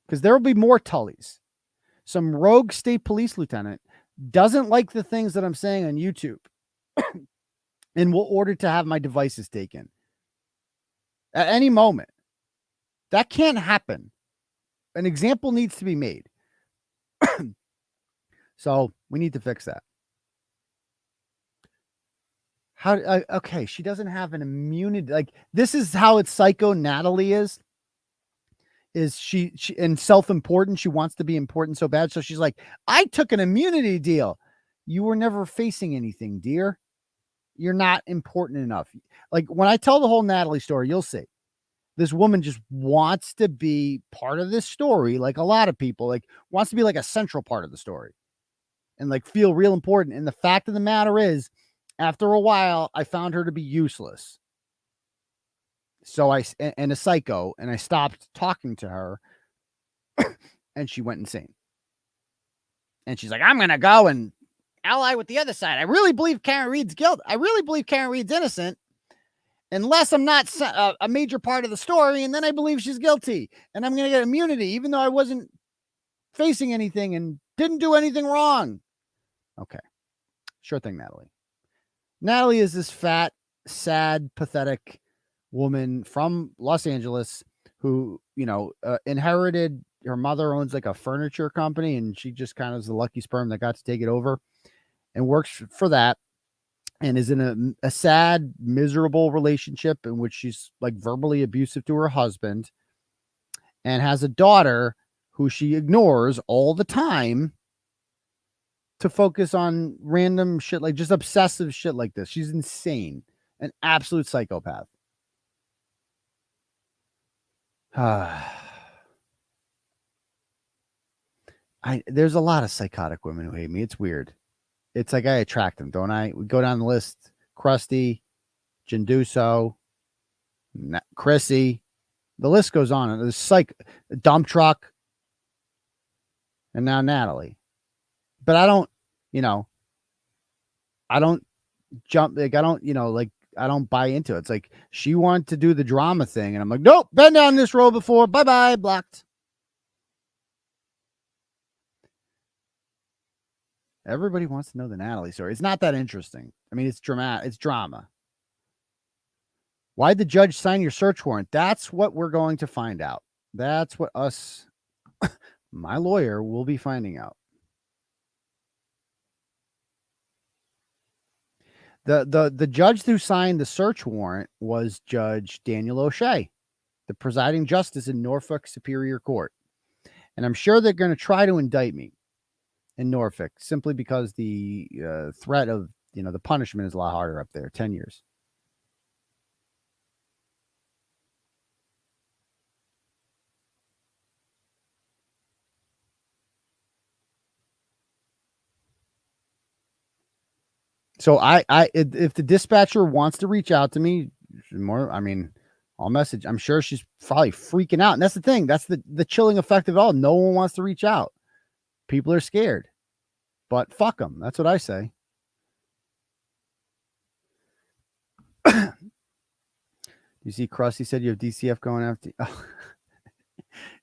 because there will be more Tullys, some rogue state police lieutenant doesn't like the things that I'm saying on YouTube and will order to have my devices taken at any moment. That can't happen. An example needs to be made. So we need to fix that. Okay, she doesn't have an immunity. Like, this is how it's psycho Natalie is she and self-important. She wants to be important so bad. So she's like, I took an immunity deal. You were never facing anything, dear. You're not important enough. Like, when I tell the whole Natalie story, you'll see. This woman just wants to be part of this story. Like a lot of people, like, wants to be like a central part of the story and like feel real important. And the fact of the matter is, after a while, I found her to be useless. So and a psycho, and I stopped talking to her and she went insane. And she's like, I'm going to go and ally with the other side. I really believe Karen Reed's guilty. I really believe Karen Reed's innocent. Unless I'm not a major part of the story, and then I believe she's guilty, and I'm going to get immunity, even though I wasn't facing anything and didn't do anything wrong. Okay. Sure thing, Natalie. Natalie is this fat, sad, pathetic woman from Los Angeles who, inherited, her mother owns like a furniture company, and she just kind of is the lucky sperm that got to take it over and works for that. And is in a sad, miserable relationship in which she's like verbally abusive to her husband, and has a daughter who she ignores all the time to focus on random shit, like just obsessive shit like this. She's insane, an absolute psychopath. There's a lot of psychotic women who hate me. It's weird. It's like I attract them, don't I? We go down the list. 𝗵𝗏, Jinduso, 𝗵𝗏. The list goes on. There's dump truck. And now Natalie. But I don't jump. Like, I don't buy into it. It's like she wanted to do the drama thing. And I'm like, nope, been down this road before. Bye-bye, blocked. Everybody wants to know the Natalie story. It's not that interesting. I mean, it's dramatic. It's drama. Why'd the judge sign your search warrant? That's what we're going to find out. That's what my lawyer, will be finding out. The judge who signed the search warrant was Judge Daniel O'Shea, the presiding justice in Norfolk Superior Court. And I'm sure they're going to try to indict me in Norfolk, simply because the threat of, the punishment is a lot harder up there, 10 years. So if the dispatcher wants to reach out to me I'll message. I'm sure she's probably freaking out. And that's the thing. That's the chilling effect of it all. No one wants to reach out. People are scared, but fuck them. That's what I say. You see, 𝗵𝗏 said you have DCF going after.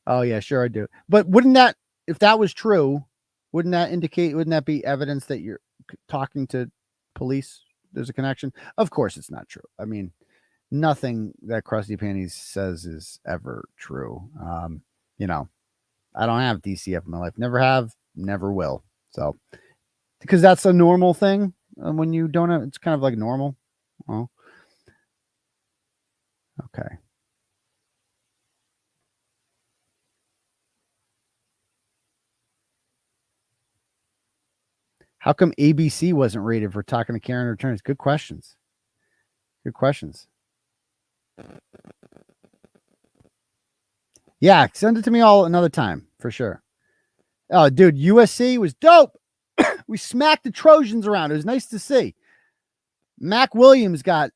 Oh yeah, sure I do. But if that was true, wouldn't that be evidence that you're talking to police? There's a connection. Of course, it's not true. I mean, nothing that 𝗵𝗏cy Panties says is ever true. I don't have DCF in my life. Never have, never will. So, because that's a normal thing. When you don't have, it's kind of like normal. Well, okay. How come ABC wasn't rated for talking to Karen returns? Good questions. Good questions. Yeah, send it to me all another time for sure. Oh, dude, USC was dope. We smacked the Trojans around. It was nice to see. Mac Williams got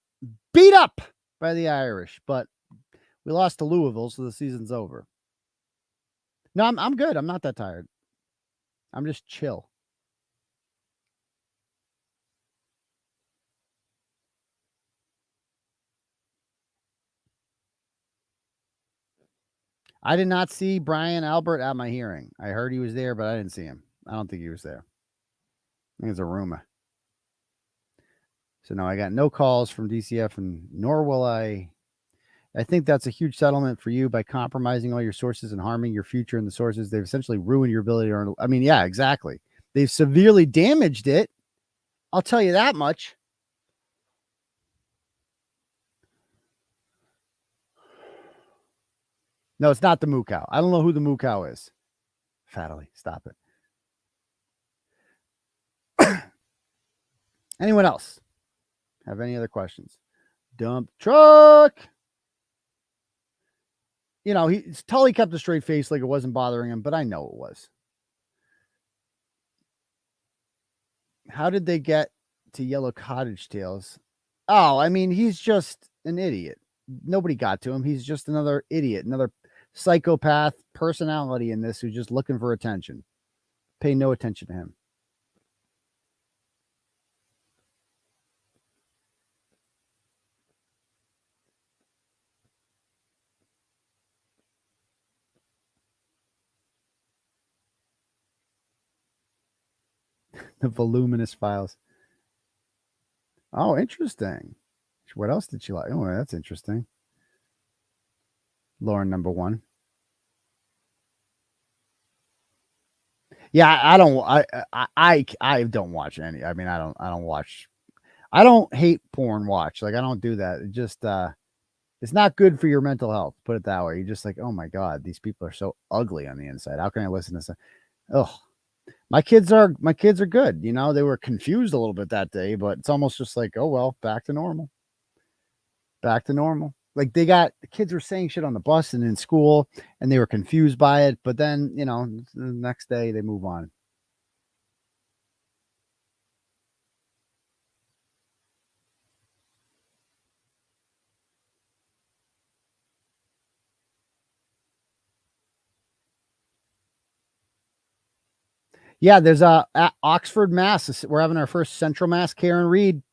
beat up by the Irish, but we lost to Louisville, so the season's over. No, I'm good. I'm not that tired. I'm just chill. I did not see Brian Albert at my hearing. I heard he was there, but I didn't see him. I don't think he was there. think it's a rumor. So no, I got no calls from DCF, and nor will I. I think that's a huge settlement for you by compromising all your sources and harming your future in the sources. They've essentially ruined your ability to earn. I mean, yeah, exactly. They've severely damaged it. I'll tell you that much. No, it's not the moo cow. I don't know who the moo cow is. Fatally, stop it. Anyone else have any other questions? Dump truck. You know, Tully kept a straight face like it wasn't bothering him, but I know it was. How did they get to Yellow Cottage Tales? Oh, I mean, he's just an idiot. Nobody got to him. He's just another idiot, another psychopath personality in this who's just looking for attention. Pay no attention to him. The voluminous files. Oh, interesting. What else did she like? Oh, that's interesting. Lauren number 1. Yeah, I don't watch any. I mean, I don't watch. I don't hate porn watch. Like, I don't do that. It just it's not good for your mental health. Put it that way. You're just like, oh my God, these people are so ugly on the inside. How can I listen to this? Oh, my kids are good. You know, they were confused a little bit that day, but it's almost just like, oh well, back to normal. Back to normal. Like, the kids were saying shit on the bus and in school, and they were confused by it. But then, you know, the next day they move on. Yeah, there's at Oxford, Mass. We're having our first Central Mass Karen Reed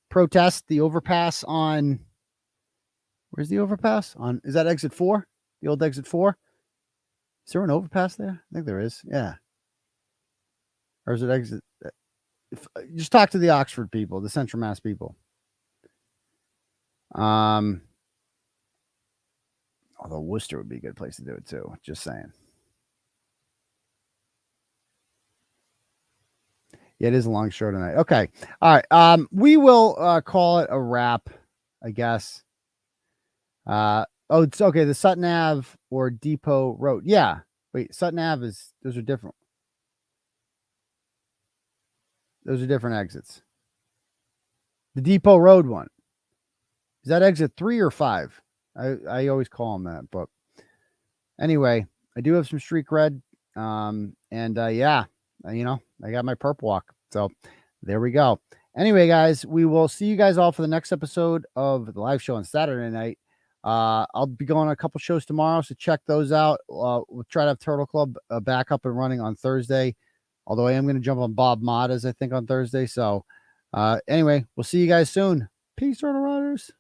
protest. The overpass on. Where's the overpass? Is that exit 4? The old exit 4? Is there an overpass there? I think there is. Yeah. Or is it exit? Just talk to the Oxford people, the Central Mass people. Although Worcester would be a good place to do it too. Just saying. Yeah, it is a long show tonight. Okay. All right. We will call it a wrap, I guess. Oh, it's okay. The Sutton Ave or Depot Road. Yeah. Wait, Sutton Ave those are different. Those are different exits. The Depot Road one. Is that exit 3 or 5? I always call them that, but anyway, I do have some street cred. Yeah, you know, I got my perp walk. So there we go. Anyway, guys, we will see you guys all for the next episode of the live show on Saturday night. I'll be going on a couple shows tomorrow, so check those out. We'll try to have Turtle Club back up and running on Thursday, although I am going to jump on Bob Motta's, I think, on Thursday. So anyway, we'll see you guys soon. Peace, Turtle Riders.